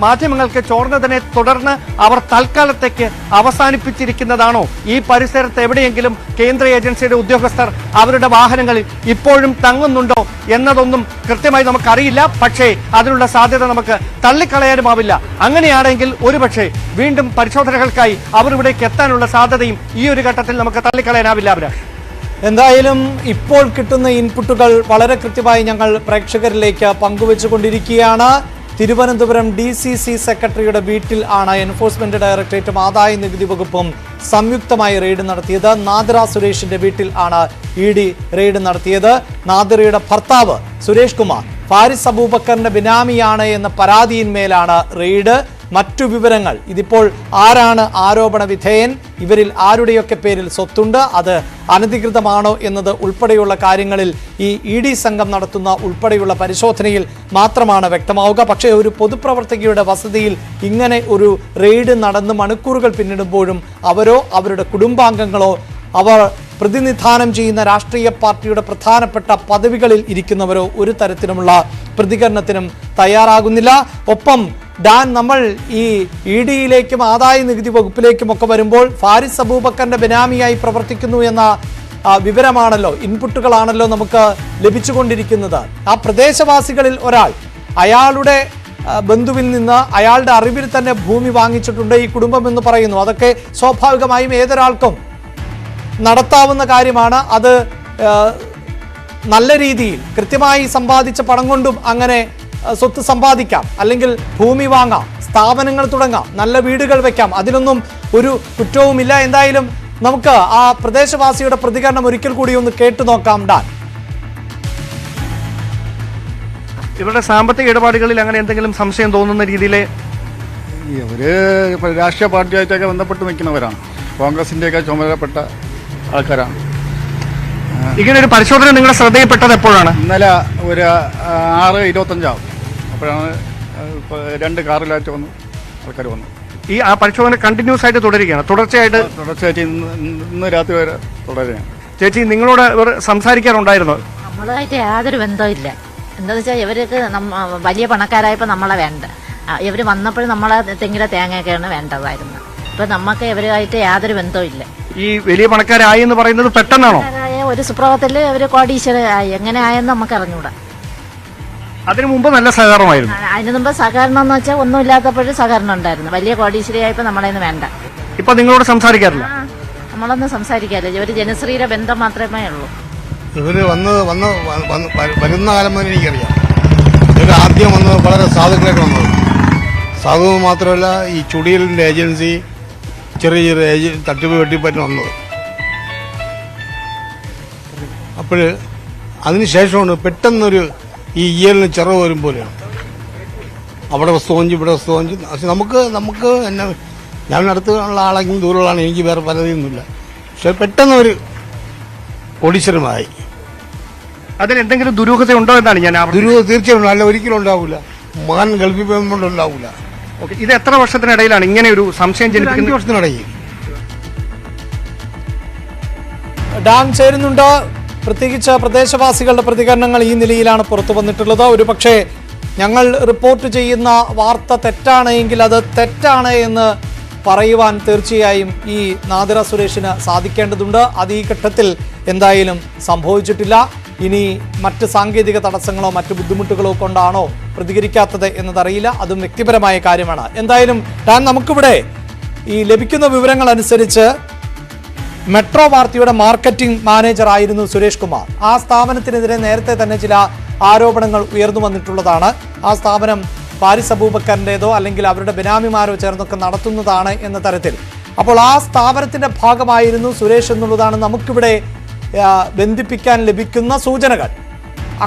മാധ്യമങ്ങൾക്ക് ചോർന്നതിനെ തുടർന്ന് അവർ തൽക്കാലത്തേക്ക് അവസാനിപ്പിച്ചിരിക്കുന്നതാണോ? ഈ പരിസരത്ത് എവിടെയെങ്കിലും കേന്ദ്ര ഏജൻസിയുടെ ഉദ്യോഗസ്ഥർ അവരുടെ വാഹനങ്ങളിൽ ഇപ്പോഴും തങ്ങുന്നുണ്ടോ എന്നതൊന്നും കൃത്യമായി നമുക്കറിയില്ല. പക്ഷേ അതിനുള്ള സാധ്യത നമുക്ക് തള്ളിക്കളയാനുമാവില്ല. അങ്ങനെയാണെങ്കിൽ ഒരുപക്ഷെ വീണ്ടും പരിശോധനകൾക്കായി അവർ ഇവിടേക്ക് എത്താനുള്ള സാധ്യതയും ഈ ഒരു ഘട്ടത്തിൽ നമുക്ക് തള്ളിക്കളയാനാവില്ല. അഭിലാഷ്, എന്തായാലും ഇപ്പോൾ കിട്ടുന്ന ഇൻപുട്ടുകൾ വളരെ കൃത്യമായി ഞങ്ങൾ പ്രേക്ഷകരിലേക്ക് പങ്കുവച്ചുകൊണ്ടിരിക്കുകയാണ്. തിരുവനന്തപുരം DCC സെക്രട്ടറിയുടെ വീട്ടിൽ ആണ് എൻഫോഴ്സ്മെന്റ് ഡയറക്ടറേറ്റും ആദായ നികുതി വകുപ്പും സംയുക്തമായി റെയ്ഡ് നടത്തിയത്. നാദിറ സുരേഷിന്റെ വീട്ടിൽ ആണ് ED റെയ്ഡ് നടത്തിയത്. നാദിറയുടെ ഭർത്താവ് സുരേഷ് കുമാർ ഫാരിസ് അബൂബക്കറിന്റെ ബിനാമിയാണ് എന്ന പരാതിയിന്മേലാണ് റെയ്ഡ്. മറ്റു വിവരങ്ങൾ, ഇതിപ്പോൾ ആരാണ് ആരോപണ വിധേയൻ, ഇവരിൽ ആരുടെയൊക്കെ പേരിൽ സ്വത്തുണ്ട്, അത് അനധികൃതമാണോ എന്നത് ഉൾപ്പെടെയുള്ള കാര്യങ്ങളിൽ ഈ ED സംഘം നടത്തുന്ന ഉൾപ്പെടെയുള്ള പരിശോധനയിൽ മാത്രമാണ് വ്യക്തമാവുക. പക്ഷേ ഒരു പൊതുപ്രവർത്തകയുടെ വസതിയിൽ ഇങ്ങനെ ഒരു റെയ്ഡ് നടന്ന് മണിക്കൂറുകൾ പിന്നിടുമ്പോഴും അവരോ അവരുടെ കുടുംബാംഗങ്ങളോ അവർ പ്രതിനിധാനം ചെയ്യുന്ന രാഷ്ട്രീയ പാർട്ടിയുടെ പ്രധാനപ്പെട്ട പദവികളിൽ ഇരിക്കുന്നവരോ ഒരു തരത്തിലുമുള്ള പ്രതികരണത്തിനും തയ്യാറാകുന്നില്ല. ഒപ്പം ഡാൻ, നമ്മൾ ഈ EDയിലേക്കും ആദായ നികുതി വകുപ്പിലേക്കും ഒക്കെ വരുമ്പോൾ ഫാരിസ് അബൂബക്കറിന്റെ ബിനാമിയായി പ്രവർത്തിക്കുന്നു എന്ന വിവരമാണല്ലോ, ഇൻപുട്ടുകളാണല്ലോ നമുക്ക് ലഭിച്ചുകൊണ്ടിരിക്കുന്നത്. ആ പ്രദേശവാസികളിൽ ഒരാൾ അയാളുടെ ബന്ധുവിൽ നിന്ന് അയാളുടെ അറിവിൽ തന്നെ ഭൂമി വാങ്ങിച്ചിട്ടുണ്ട് ഈ കുടുംബം എന്ന് പറയുന്നു. അതൊക്കെ സ്വാഭാവികമായും ഏതൊരാൾക്കും നടത്താവുന്ന കാര്യമാണ്. അത് നല്ല രീതിയിൽ കൃത്യമായി സമ്പാദിച്ച പണം കൊണ്ടും അങ്ങനെ സ്വത്ത് സമ്പാദിക്കാം, അല്ലെങ്കിൽ ഭൂമി വാങ്ങാം, സ്ഥാപനങ്ങൾ തുടങ്ങാം, നല്ല വീടുകൾ വെക്കാം. അതിലൊന്നും ഒരു കുറ്റവുമില്ല. എന്തായാലും നമുക്ക് ആ പ്രദേശവാസിയുടെ പ്രതികരണം ഒരിക്കൽ കൂടി ഒന്ന് കേട്ടു നോക്കാം. ഡാൻ, ഇവരുടെ സാമ്പത്തിക ഇടപാടുകളിൽ അങ്ങനെ എന്തെങ്കിലും സംശയം തോന്നുന്ന രീതിയിൽ ഇവര് രാഷ്ട്രീയ പാർട്ടിയായിട്ടൊക്കെ ബന്ധപ്പെട്ട് നിൽക്കുന്നവരാണ്. കോൺഗ്രസിന്റെയൊക്കെ ചുമതലപ്പെട്ട ആൾക്കാരാണ്. ഇങ്ങനെ ഒരു പരിശോധന നിങ്ങളുടെ ശ്രദ്ധയിൽപ്പെട്ടത് എപ്പോഴാണ്? ഇന്നലെ ഒരു 6:25 അപ്പോഴാണ് 2 കാറിലായിട്ട് വന്നു ആൾക്കാർ വന്നു. ആ പരിശോധന കണ്ടിന്യൂസ് ആയിട്ട് തുടരുകയാണ്, തുടർച്ചയായിട്ട് ഇന്ന് രാത്രി വരെ തുടരുകയാണ്. ചേച്ചി, നിങ്ങളോട് ഇവർ സംസാരിക്കാറുണ്ടായിരുന്നോ? നമ്മളുമായിട്ട് യാതൊരു ബന്ധവും ഇല്ല. എന്താണെന്ന് വെച്ചാൽ ഇവർക്ക് വലിയ പണക്കാരായപ്പോൾ നമ്മളെ വേണ്ട, ഇവർ വന്നപ്പോഴും നമ്മളെ തെങ്ങിലെ തേങ്ങയൊക്കെയാണ് വേണ്ടതായിരുന്നു. ഇപ്പൊ നമുക്ക് ഇവരുമായിട്ട് യാതൊരു ബന്ധവും ഇല്ല. ഈ വലിയ പണക്കാരായി എന്ന് പറയുന്നത് പെട്ടെന്നാണോ? ഒരു സുപ്രഭാതത്തില് അവര് കോടീശ്വരായി, എങ്ങനെ ആയെന്ന് നമുക്ക് അറിഞ്ഞൂടാ. അതിനു മുമ്പ് നല്ല സഹകരണമായിരുന്നു. അതിനു മുമ്പ് സഹകരണം എന്ന് വെച്ചാൽ ഒന്നും ഇല്ലാത്തപ്പോഴും സഹകരണം ഉണ്ടായിരുന്നു. വലിയ കോടീശ്വരിയായപ്പോ നമ്മളെന്ന് വേണ്ട. ഇപ്പൊ നിങ്ങളോട് സംസാരിക്കാറില്ല? നമ്മളൊന്നും സംസാരിക്കാറില്ല. ഇവര് ജനശ്രീയുടെ ബന്ധം മാത്രമേ ഉള്ളൂ. ഇവര് വരുന്ന കാലം മുതൽ എനിക്കറിയാം. ഇവർ ആദ്യം വന്നത് വളരെ സാധുക്കളായിട്ട് വന്നത്. സാധു മാത്രമല്ല, ഈ ചുടിയലിന്റെ ഏജൻസി ചെറിയ ചെറിയ തട്ടിപ്പ് വെട്ടിപ്പറ്റി വന്നത്. അപ്പോൾ അതിനുശേഷമാണ് പെട്ടെന്നൊരു ഈ ഇയലിന് ചിറവ് വരും പോലെയാണ്. അവിടെ വസ്തു വാങ്ങി ഇവിടെ വസ്തു വാങ്ങി. പക്ഷെ നമുക്ക് എന്നെ ഞാൻ അടുത്തുള്ള ആളെങ്കിലും ദൂരമുള്ളതാണ്, എനിക്ക് വേറെ പലതൊന്നുമില്ല. പക്ഷെ പെട്ടെന്നൊരു കോടീശ്വരമായി. അതിലെന്തെങ്കിലും ദുരൂഹത ഉണ്ടോ എന്നാണ് ഞാൻ. ദുരൂഹത തീർച്ചയായും അല്ല, ഒരിക്കലും ഉണ്ടാവില്ല. മകൻ ഗൾഫിൽ പോകുമ്പോൾ ഉണ്ടാവില്ല. ഇത് എത്ര വർഷത്തിനിടയിലാണ് ഇങ്ങനെ ഒരു സംശയം ജനിക്കുന്നത്? 5 വർഷത്തിനിടയിൽ. ഡാൻ ചേരുന്നുണ്ട്. പ്രത്യേകിച്ച് പ്രദേശവാസികളുടെ പ്രതികരണങ്ങൾ ഈ നിലയിലാണ് പുറത്തു വന്നിട്ടുള്ളത്. ഒരുപക്ഷെ ഞങ്ങൾ റിപ്പോർട്ട് ചെയ്യുന്ന വാർത്ത തെറ്റാണ് എങ്കിൽ അത് തെറ്റാണ് എന്ന് പറയുവാൻ തീർച്ചയായും ഈ നാദിറ സുരേഷിന് സാധിക്കേണ്ടതുണ്ട്. അത് ഈ ഘട്ടത്തിൽ എന്തായാലും സംഭവിച്ചിട്ടില്ല. ഇനി മറ്റ് സാങ്കേതിക തടസ്സങ്ങളോ മറ്റ് ബുദ്ധിമുട്ടുകളോ കൊണ്ടാണോ പ്രതികരിക്കാത്തത് എന്നതറിയില്ല. അതും വ്യക്തിപരമായ കാര്യമാണ്. എന്തായാലും ഡാൻ, നമുക്കിവിടെ ഈ ലഭിക്കുന്ന വിവരങ്ങൾ അനുസരിച്ച് മെട്രോ വാർത്തയുടെ മാർക്കറ്റിംഗ് മാനേജർ ആയിരുന്നു സുരേഷ് കുമാർ. ആ സ്ഥാപനത്തിനെതിരെ നേരത്തെ തന്നെ ചില ആരോപണങ്ങൾ ഉയർന്നു വന്നിട്ടുള്ളതാണ്. ആ സ്ഥാപനം ഫാരിസ് അബൂബക്കറിൻ്റെതോ അല്ലെങ്കിൽ അവരുടെ ബിനാമിമാരോ ചേർന്നൊക്കെ നടത്തുന്നതാണ് എന്ന തരത്തിൽ. അപ്പോൾ ആ സ്ഥാപനത്തിന്റെ ഭാഗമായിരുന്നു സുരേഷ് എന്നുള്ളതാണ് നമുക്കിവിടെ ബന്ധിപ്പിക്കാൻ ലഭിക്കുന്ന സൂചനകൾ.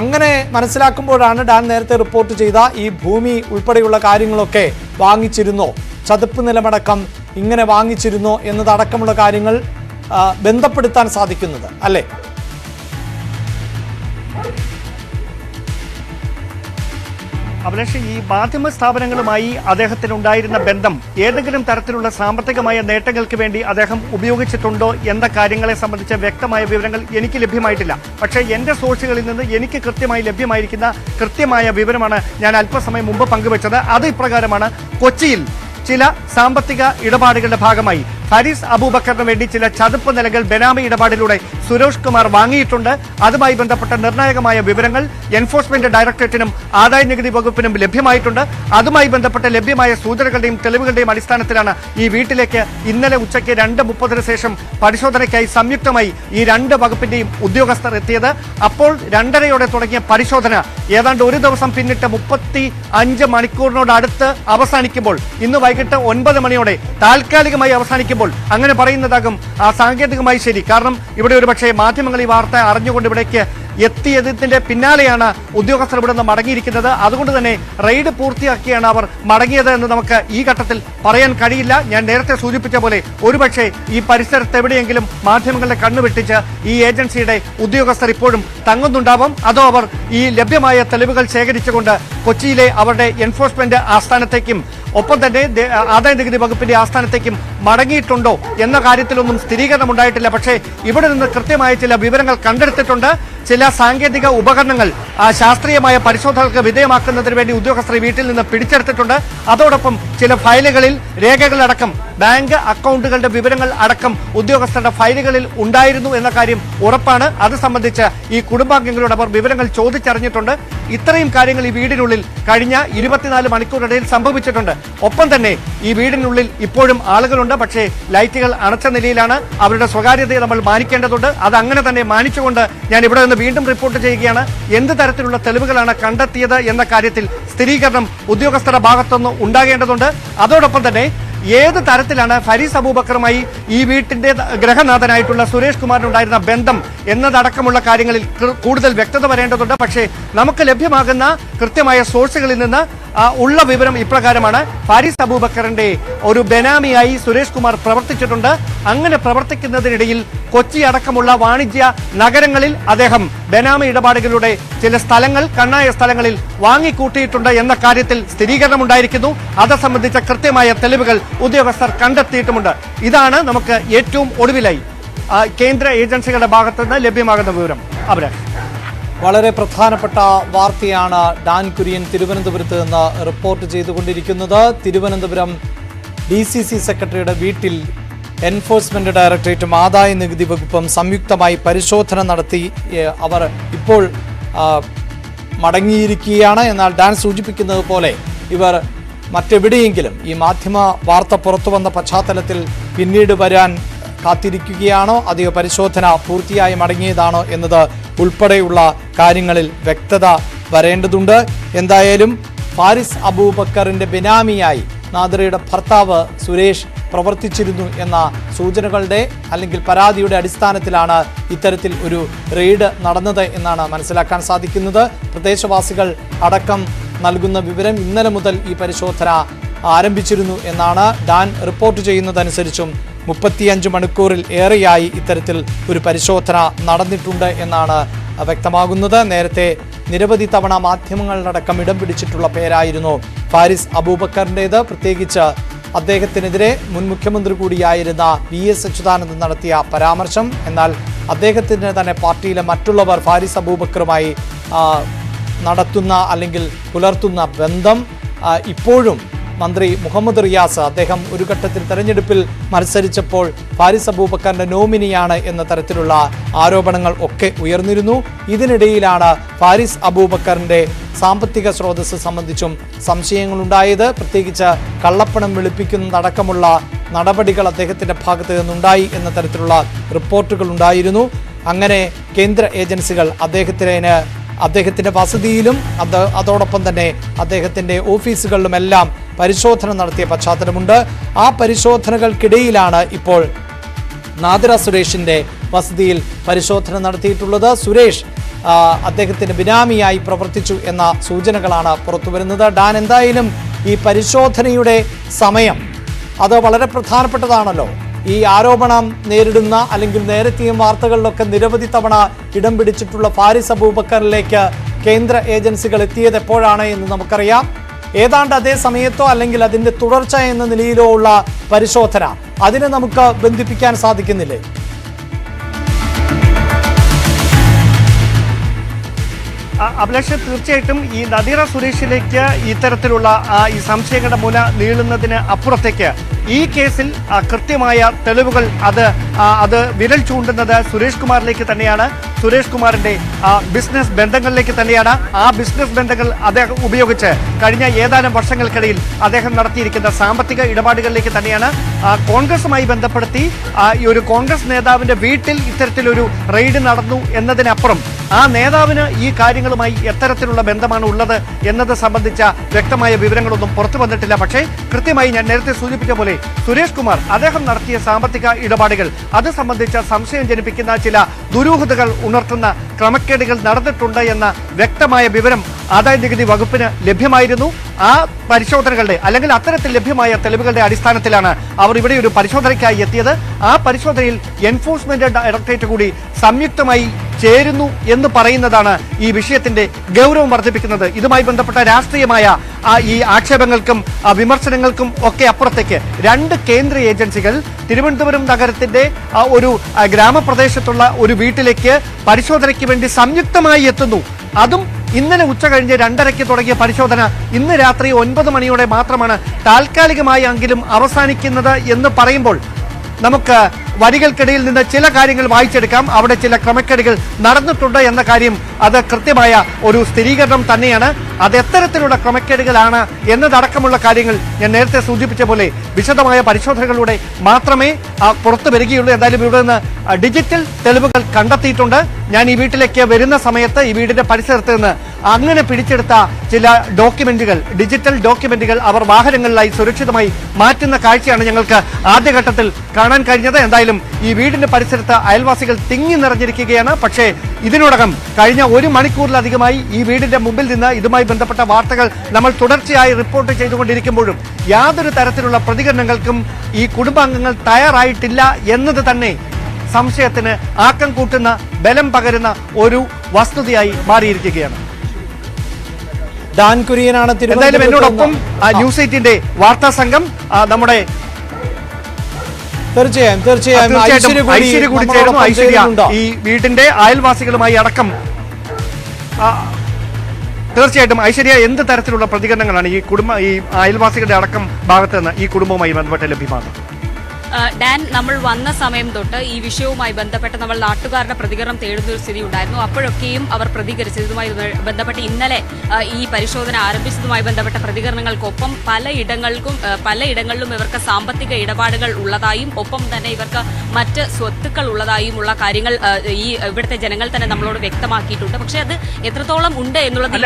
അങ്ങനെ മനസ്സിലാക്കുമ്പോഴാണ് ഡാൻ നേരത്തെ റിപ്പോർട്ട് ചെയ്ത ഈ ഭൂമി ഉൾപ്പെടെയുള്ള കാര്യങ്ങളൊക്കെ വാങ്ങിച്ചിരുന്നോ, ചതുപ്പ് നിലമടക്കം ഇങ്ങനെ വാങ്ങിച്ചിരുന്നോ എന്നതടക്കമുള്ള കാര്യങ്ങൾ ബന്ധപ്പെടുത്താൻ സാധിക്കുന്നത് അല്ലേ? അഭിലാഷ്, ഈ മാധ്യമ സ്ഥാപനങ്ങളുമായി അദ്ദേഹത്തിനുണ്ടായിരുന്ന ബന്ധം ഏതെങ്കിലും തരത്തിലുള്ള സാമ്പത്തികമായ നേട്ടങ്ങൾക്ക് വേണ്ടി അദ്ദേഹം ഉപയോഗിച്ചിട്ടുണ്ടോ എന്ന കാര്യങ്ങളെ സംബന്ധിച്ച വ്യക്തമായ വിവരങ്ങൾ എനിക്ക് ലഭ്യമായിട്ടില്ല. പക്ഷേ എൻ്റെ സോഴ്സുകളിൽ നിന്ന് എനിക്ക് കൃത്യമായി ലഭ്യമായിരിക്കുന്ന കൃത്യമായ വിവരമാണ് ഞാൻ അല്പസമയം മുമ്പ് പങ്കുവച്ചത്. അത് ഇപ്രകാരമാണ്: കൊച്ചിയിൽ ചില സാമ്പത്തിക ഇടപാടുകളുടെ ഭാഗമായി ഹാരിസ് അബൂബക്കറിന് വേണ്ടി ചില ചതുപ്പ് നിലകൾ ബെനാമി ഇടപാടിലൂടെ സുരേഷ് കുമാർ വാങ്ങിയിട്ടുണ്ട്. അതുമായി ബന്ധപ്പെട്ട നിർണായകമായ വിവരങ്ങൾ എൻഫോഴ്സ്മെന്റ് ഡയറക്ടറേറ്റിനും ആദായ നികുതി വകുപ്പിനും ലഭ്യമായിട്ടുണ്ട്. അതുമായി ബന്ധപ്പെട്ട ലഭ്യമായ സൂചനകളുടെയും തെളിവുകളുടെയും അടിസ്ഥാനത്തിലാണ് ഈ വീട്ടിലേക്ക് ഇന്നലെ ഉച്ചയ്ക്ക് 2:30 ശേഷം പരിശോധനയ്ക്കായി സംയുക്തമായി ഈ രണ്ട് വകുപ്പിന്റെയും ഉദ്യോഗസ്ഥർ എത്തിയത്. അപ്പോൾ 2:30 തുടങ്ങിയ പരിശോധന ഏതാണ്ട് ഒരു ദിവസം പിന്നിട്ട് 35 മണിക്കൂറിനോടടുത്ത് അവസാനിക്കുമ്പോൾ, ഇന്ന് വൈകിട്ട് 9 മണിയോടെ താൽക്കാലികമായി അവസാനിക്കുമ്പോൾ അങ്ങനെ പറയുന്നതാകും സാങ്കേതികമായി ശരി. കാരണം ഇവിടെ ഒരുപക്ഷെ മാധ്യമങ്ങൾ ഈ വാർത്ത അറിഞ്ഞുകൊണ്ട് ഇവിടേക്ക് എത്തിയതിന്റെ പിന്നാലെയാണ് ഉദ്യോഗസ്ഥർ ഇവിടെ നിന്ന് മടങ്ങിയിരിക്കുന്നത്. അതുകൊണ്ട് തന്നെ റെയ്ഡ് പൂർത്തിയാക്കിയാണ് അവർ മടങ്ങിയത് എന്ന് നമുക്ക് ഈ ഘട്ടത്തിൽ പറയാൻ കഴിയില്ല. ഞാൻ നേരത്തെ സൂചിപ്പിച്ച പോലെ ഒരുപക്ഷെ ഈ പരിസരത്ത് എവിടെയെങ്കിലും മാധ്യമങ്ങളുടെ കണ്ണുവെട്ടിച്ച് ഈ ഏജൻസിയുടെ ഉദ്യോഗസ്ഥർ ഇപ്പോഴും തങ്ങുന്നുണ്ടാവും. അതോ അവർ ഈ ലഭ്യമായ തെളിവുകൾ ശേഖരിച്ചുകൊണ്ട് കൊച്ചിയിലെ അവരുടെ എൻഫോഴ്സ്മെന്റ് ആസ്ഥാനത്തേക്കും ഒപ്പം തന്നെ ആദായ നികുതി വകുപ്പിന്റെ ആസ്ഥാനത്തേക്കും മടങ്ങിയിട്ടുണ്ടോ എന്ന കാര്യത്തിലൊന്നും സ്ഥിരീകരണം ഉണ്ടായിട്ടില്ല. പക്ഷേ ഇവിടെ നിന്ന് കൃത്യമായ ചില വിവരങ്ങൾ കണ്ടെടുത്തിട്ടുണ്ട്. ചില സാങ്കേതിക ഉപകരണങ്ങൾ ശാസ്ത്രീയമായ പരിശോധനകൾക്ക് വിധേയമാക്കുന്നതിന് വേണ്ടി ഉദ്യോഗസ്ഥർ വീട്ടിൽ നിന്ന് പിടിച്ചെടുത്തിട്ടുണ്ട്. അതോടൊപ്പം ചില ഫയലുകളിൽ രേഖകളടക്കം ബാങ്ക് അക്കൗണ്ടുകളുടെ വിവരങ്ങൾ അടക്കം ഉദ്യോഗസ്ഥരുടെ ഫയലുകളിൽ ഉണ്ടായിരുന്നു എന്ന കാര്യം ഉറപ്പാണ്. അത് സംബന്ധിച്ച് ഈ കുടുംബാംഗങ്ങളോട് അവർ വിവരങ്ങൾ ചോദിച്ചറിഞ്ഞിട്ടുണ്ട്. ഇത്രയും കാര്യങ്ങൾ ഈ വീടിനുള്ളിൽ കഴിഞ്ഞ 24 മണിക്കൂറിനിടയിൽ സംഭവിച്ചിട്ടുണ്ട്. ഒപ്പം തന്നെ ഈ വീടിനുള്ളിൽ ഇപ്പോഴും ആളുകളുണ്ട്. പക്ഷേ ലൈറ്റുകൾ അണച്ച നിലയിലാണ്. അവരുടെ സ്വകാര്യതയെ നമ്മൾ മാനിക്കേണ്ടതുണ്ട്. അത് അങ്ങനെ തന്നെ മാനിച്ചുകൊണ്ട് ഞാൻ ഇവിടെ നിന്ന് വീണ്ടും റിപ്പോർട്ട് ചെയ്യുകയാണ്. എന്ത് തരത്തിലുള്ള തെളിവുകളാണ് കണ്ടെത്തിയത് എന്ന കാര്യത്തിൽ സ്ഥിരീകരണം ഉദ്യോഗസ്ഥരുടെ ഭാഗത്തുനിന്ന് ഉണ്ടാകേണ്ടതുണ്ട്. അതോടൊപ്പം തന്നെ ഏത് തരത്തിലാണ് ഹാരിസ് അബൂബക്കറുമായി ഈ വീട്ടിന്റെ ഗ്രഹനാഥനായിട്ടുള്ള സുരേഷ് കുമാറിനുണ്ടായിരുന്ന ബന്ധം എന്നതടക്കമുള്ള കാര്യങ്ങളിൽ കൂടുതൽ വ്യക്തത വരേണ്ടതുണ്ട്. പക്ഷേ നമുക്ക് ലഭ്യമാകുന്ന കൃത്യമായ സോഴ്സുകളിൽ നിന്ന് ഉള്ള വിവരം ഇപ്രകാരമാണ്: ഹാരിസ് അബൂബക്കറിന്റെ ഒരു ബെനാമിയായി സുരേഷ് കുമാർ പ്രവർത്തിച്ചിട്ടുണ്ട്. അങ്ങനെ പ്രവർത്തിക്കുന്നതിനിടയിൽ കൊച്ചി അടക്കമുള്ള വാണിജ്യ നഗരങ്ങളിൽ അദ്ദേഹം ബെനാമി ഇടപാടുകളുടെ ചില സ്ഥലങ്ങൾ, കണ്ണായ സ്ഥലങ്ങളിൽ വാങ്ങിക്കൂട്ടിയിട്ടുണ്ട് എന്ന കാര്യത്തിൽ സ്ഥിരീകരണമുണ്ടായിരിക്കുന്നു. അത് സംബന്ധിച്ച കൃത്യമായ തെളിവുകൾ ഉദ്യോഗസ്ഥർ കണ്ടെത്തിയിട്ടുമുണ്ട്. ഇതാണ് നമുക്ക് ഏറ്റവും ഒടുവിലായി കേന്ദ്ര ഏജൻസികളുടെ ഭാഗത്തുനിന്ന് ലഭ്യമാകുന്ന വിവരം. അഭിലാഷ്, വളരെ പ്രധാനപ്പെട്ട വാർത്തയാണ് ഡാൻ കുര്യൻ തിരുവനന്തപുരത്ത് നിന്ന് റിപ്പോർട്ട് ചെയ്തുകൊണ്ടിരിക്കുന്നത്. തിരുവനന്തപുരം DCC സെക്രട്ടറിയുടെ വീട്ടിൽ എൻഫോഴ്സ്മെന്റ് ഡയറക്ടറേറ്റും ആദായ നികുതി വകുപ്പും സംയുക്തമായി പരിശോധന നടത്തി. അവർ ഇപ്പോൾ മടങ്ങിയിരിക്കുകയാണ്. എന്നാൽ ഡാൻ സൂചിപ്പിക്കുന്നത് പോലെ ഇവർ മറ്റെവിടെയെങ്കിലും ഈ മാധ്യമ വാർത്ത പുറത്തു വന്ന പശ്ചാത്തലത്തിൽ പിന്നീട് വരാൻ കാത്തിരിക്കുകയാണോ, അതോ പരിശോധന പൂർത്തിയായി മടങ്ങിയതാണോ എന്നത് ഉൾപ്പെടെയുള്ള കാര്യങ്ങളിൽ വ്യക്തത വരേണ്ടതുണ്ട്. എന്തായാലും ഹാരിസ് അബൂബക്കറിന്റെ ബെനാമിയായി നാദിറയുടെ ഭർത്താവ് സുരേഷ് പ്രവർത്തിച്ചിരുന്നു എന്ന സൂചനകളുടെ അല്ലെങ്കിൽ പരാതിയുടെ അടിസ്ഥാനത്തിലാണ് ഇത്തരത്തിൽ ഒരു റെയ്ഡ് നടന്നത് എന്നാണ് മനസ്സിലാക്കാൻ സാധിക്കുന്നത്. പ്രദേശവാസികൾ അടക്കം നൽകുന്ന വിവരം ഇന്നലെ മുതൽ ഈ പരിശോധന ആരംഭിച്ചിരുന്നു എന്നാണ്. ഡാൻ റിപ്പോർട്ട് ചെയ്യുന്നതനുസരിച്ചും 35 മണിക്കൂറിൽ ഏറെയായി ഇത്തരത്തിൽ ഒരു പരിശോധന നടന്നിട്ടുണ്ട് എന്നാണ് വ്യക്തമാകുന്നത്. നേരത്തെ നിരവധി തവണ മാധ്യമങ്ങളിലടക്കം ഇടം പിടിച്ചിട്ടുള്ള പേരായിരുന്നു ഹാരിസ് അബൂബക്കറിൻ്റേത്. പ്രത്യേകിച്ച് അദ്ദേഹത്തിനെതിരെ മുൻ മുഖ്യമന്ത്രി കൂടിയായിരുന്ന VS അച്യുതാനന്ദൻ നടത്തിയ പരാമർശം, എന്നാൽ അദ്ദേഹത്തിന് തന്നെ പാർട്ടിയിലെ മറ്റുള്ളവർ ഹാരിസ് അബൂബക്കറുമായി നടത്തുന്ന അല്ലെങ്കിൽ പുലർത്തുന്ന ബന്ധം ഇപ്പോഴും മന്ത്രി മുഹമ്മദ് റിയാസ് അദ്ദേഹം ഒരു ഘട്ടത്തിൽ തെരഞ്ഞെടുപ്പിൽ മത്സരിച്ചപ്പോൾ ഹാരിസ് അബൂബക്കറിന്റെ നോമിനിയാണ് എന്ന തരത്തിലുള്ള ആരോപണങ്ങൾ ഒക്കെ ഉയർന്നിരുന്നു. ഇതിനിടയിലാണ് ഹാരിസ് അബൂബക്കറിന്റെ സാമ്പത്തിക സ്രോതസ് സംബന്ധിച്ചും സംശയങ്ങളുണ്ടായത്. പ്രത്യേകിച്ച് കള്ളപ്പണം വെളുപ്പിക്കുന്നതടക്കമുള്ള നടപടികൾ അദ്ദേഹത്തിന്റെ ഭാഗത്ത് നിന്നുണ്ടായി എന്ന തരത്തിലുള്ള റിപ്പോർട്ടുകൾ ഉണ്ടായിരുന്നു. അങ്ങനെ കേന്ദ്ര ഏജൻസികൾ അദ്ദേഹത്തിന്റെ വസതിയിലും അതോടൊപ്പം തന്നെ അദ്ദേഹത്തിന്റെ ഓഫീസുകളിലുമെല്ലാം പരിശോധന നടത്തിയ പശ്ചാത്തലമുണ്ട്. ആ പരിശോധനകൾക്കിടയിലാണ് ഇപ്പോൾ നാദിറ സുരേഷിന്റെ വസതിയിൽ പരിശോധന നടത്തിയിട്ടുള്ളത്. സുരേഷ് അദ്ദേഹത്തിന് ബിനാമിയായി പ്രവർത്തിച്ചു എന്ന സൂചനകളാണ് പുറത്തുവരുന്നത്. ഡാൻ, എന്തായാലും ഈ പരിശോധനയുടെ സമയം അത് വളരെ പ്രധാനപ്പെട്ടതാണല്ലോ. ഈ ആരോപണം നേരിടുന്ന അല്ലെങ്കിൽ നേരത്തെയും വാർത്തകളിലൊക്കെ നിരവധി തവണ ഇടം പിടിച്ചിട്ടുള്ള ഹാരിസ് അബൂബക്കറിലേക്ക് കേന്ദ്ര ഏജൻസികൾ എത്തിയത് എപ്പോഴാണ് എന്ന് നമുക്കറിയാം. ഏതാണ്ട് അതേ സമയത്തോ അല്ലെങ്കിൽ അതിന്റെ തുടർച്ച എന്ന നിലയിലോ ഉള്ള പരിശോധന അതിനെ നമുക്ക് ബന്ധിപ്പിക്കാൻ സാധിക്കുന്നില്ലേ? അഭിലാഷ്, തീർച്ചയായിട്ടും ഈ നദീറ സുരേഷിലേക്ക് ഇത്തരത്തിലുള്ള ഈ സംശയങ്ങളുടെ മുന നീളുന്നതിന് അപ്പുറത്തേക്ക് ഈ കേസിൽ കൃത്യമായ തെളിവുകൾ അത് വിരൽ ചൂണ്ടുന്നത് സുരേഷ് കുമാറിലേക്ക് തന്നെയാണ്. സുരേഷ് കുമാറിന്റെ ബിസിനസ് ബന്ധങ്ങളിലേക്ക് തന്നെയാണ്. ആ ബിസിനസ് ബന്ധങ്ങൾ അദ്ദേഹം ഉപയോഗിച്ച് കഴിഞ്ഞ ഏതാനും വർഷങ്ങൾക്കിടയിൽ അദ്ദേഹം നടത്തിയിരിക്കുന്ന സാമ്പത്തിക ഇടപാടുകളിലേക്ക് തന്നെയാണ്. കോൺഗ്രസുമായി ബന്ധപ്പെടുത്തി ഈ ഒരു കോൺഗ്രസ് നേതാവിന്റെ വീട്ടിൽ ഇത്തരത്തിലൊരു റെയ്ഡ് നടന്നു എന്നതിനപ്പുറം ആ നേതാവിന് ഈ കാര്യങ്ങളുമായി എത്തരത്തിലുള്ള ബന്ധമാണ് ഉള്ളത് എന്നത് സംബന്ധിച്ച വ്യക്തമായ വിവരങ്ങളൊന്നും പുറത്തു വന്നിട്ടില്ല. പക്ഷേ കൃത്യമായി ഞാൻ നേരത്തെ സൂചിപ്പിച്ച പോലെ സുരേഷ് കുമാർ അദ്ദേഹം നടത്തിയ സാമ്പത്തിക ഇടപാടുകൾ അത് സംബന്ധിച്ച സംശയം ജനിപ്പിക്കുന്ന ചില ദുരൂഹതകൾ ഉണർത്തുന്ന ക്രമക്കേടുകൾ നടന്നിട്ടുണ്ട് എന്ന വ്യക്തമായ വിവരം ആദായനികുതി വകുപ്പിന് ലഭ്യമായിരുന്നു. ആ പരിശോധനകളുടെ അല്ലെങ്കിൽ അത്തരത്തിൽ ലഭ്യമായ തെളിവുകളുടെ അടിസ്ഥാനത്തിലാണ് അവർ ഇവിടെ ഒരു പരിശോധനയ്ക്കായി എത്തിയത്. ആ പരിശോധനയിൽ എൻഫോഴ്സ്മെന്റ് ഡയറക്ടറേറ്റ് കൂടി സംയുക്തമായി ചേരുന്നു എന്ന് പറയുന്നതാണ് ഈ വിഷയത്തിന്റെ ഗൗരവം വർദ്ധിപ്പിക്കുന്നത്. ഇതുമായി ബന്ധപ്പെട്ട രാഷ്ട്രീയമായ ഈ ആക്ഷേപങ്ങൾക്കും വിമർശനങ്ങൾക്കും ഒക്കെ അപ്പുറത്തേക്ക് രണ്ട് കേന്ദ്ര ഏജൻസികൾ തിരുവനന്തപുരം നഗരത്തിന്റെ ഒരു ഗ്രാമപ്രദേശത്തുള്ള ഒരു വീട്ടിലേക്ക് പരിശോധനയ്ക്ക് വേണ്ടി സംയുക്തമായി എത്തുന്നു. അതും ഇന്നലെ ഉച്ച കഴിഞ്ഞ് 2:30 തുടങ്ങിയ പരിശോധന ഇന്ന് രാത്രി 9 മണിയോടെ മാത്രമാണ് താൽക്കാലികമായി എങ്കിലും അവസാനിക്കുന്നത് എന്ന് പറയുമ്പോൾ നമുക്ക് വരികൾക്കിടയിൽ നിന്ന് ചില കാര്യങ്ങൾ വായിച്ചെടുക്കാം. അവിടെ ചില ക്രമക്കേടുകൾ നടന്നിട്ടുണ്ട് എന്ന കാര്യം അത് കൃത്യമായ ഒരു സ്ഥിരീകരണം തന്നെയാണ്. അത് എത്തരത്തിലുള്ള ക്രമക്കേടുകളാണ് എന്നതടക്കമുള്ള കാര്യങ്ങൾ ഞാൻ നേരത്തെ സൂചിപ്പിച്ച പോലെ വിശദമായ പരിശോധനകളിലൂടെ മാത്രമേ പുറത്തു വരികയുള്ളൂ. എന്തായാലും ഇവിടെ നിന്ന് ഡിജിറ്റൽ തെളിവുകൾ കണ്ടെത്തിയിട്ടുണ്ട്. ഞാൻ ഈ വീട്ടിലേക്ക് വരുന്ന സമയത്ത് ഈ വീടിന്റെ പരിസരത്ത് നിന്ന് അങ്ങനെ പിടിച്ചെടുത്ത ചില ഡോക്യുമെന്റുകൾ, ഡിജിറ്റൽ ഡോക്യുമെന്റുകൾ അവർ വാഹനങ്ങളിലായി സുരക്ഷിതമായി മാറ്റുന്ന കാഴ്ചയാണ് ഞങ്ങൾക്ക് ആദ്യഘട്ടത്തിൽ കാണാൻ കഴിഞ്ഞത്. എന്തായാലും ഈ വീടിന്റെ പരിസരത്ത് അയൽവാസികൾ തിങ്ങി നിറഞ്ഞിരിക്കുകയാണ്. പക്ഷേ ഇതിനോടകം കഴിഞ്ഞ 1 മണിക്കൂറിലധികമായി ഈ വീടിന്റെ മുമ്പിൽ നിന്ന് ഇതുമായി ബന്ധപ്പെട്ട വാർത്തകൾ നമ്മൾ തുടർച്ചയായി റിപ്പോർട്ട് ചെയ്തുകൊണ്ടിരിക്കുമ്പോഴും യാതൊരു തരത്തിലുള്ള പ്രതികരണങ്ങൾക്കും ഈ കുടുംബാംഗങ്ങൾ തയ്യാറായിട്ടില്ല എന്നത് തന്നെ സംശയത്തിന് ആക്കം കൂട്ടുന്ന, ബലം പകരുന്ന ഒരു വസ്തുതയായി മാറിയിരിക്കുകയാണ്. ഡാൻ കുര്യനാണ് എന്തായാലും എന്നോടൊപ്പം ന്യൂസ് 8ന്റെ വാർത്താ സംഘം നമ്മുടെ തീർച്ചയായും ഐശ്വര്യ കൂടി ചേർന്നു. ഐശ്വര്യ ഈ വീടിന്റെ അയൽവാസികളുമായി അടക്കം തീർച്ചയായിട്ടും ഐശ്വര്യ എന്ത് തരത്തിലുള്ള പ്രതികരണങ്ങളാണ് ഈ അയൽവാസികളുടെ അടക്കം ഭാഗത്ത് നിന്ന് ഈ കുടുംബവുമായി ബന്ധപ്പെട്ട് ലഭ്യമാകുന്നത്? ഡാൻ, നമ്മൾ വന്ന സമയം തൊട്ട് ഈ വിഷയവുമായി ബന്ധപ്പെട്ട് നമ്മൾ നാട്ടുകാരുടെ പ്രതികരണം തേടുന്ന ഒരു സ്ഥിതി ഉണ്ടായിരുന്നു. അപ്പോഴൊക്കെയും അവർ പ്രതികരിച്ചതുമായി ബന്ധപ്പെട്ട് ഇന്നലെ ഈ പരിശോധന ആരംഭിച്ചതുമായി ബന്ധപ്പെട്ട പ്രതികരണങ്ങൾക്കൊപ്പം പലയിടങ്ങളിലും ഇവർക്ക് സാമ്പത്തിക ഇടപാടുകൾ ഉള്ളതായും ഒപ്പം തന്നെ ഇവർക്ക് മറ്റ് സ്വത്തുക്കൾ ഉള്ളതായുമുള്ള കാര്യങ്ങൾ ഈ ഇവിടുത്തെ ജനങ്ങൾ തന്നെ നമ്മളോട് വ്യക്തമാക്കിയിട്ടുണ്ട്. പക്ഷേ അത് എത്രത്തോളം ഉണ്ട് എന്നുള്ളത്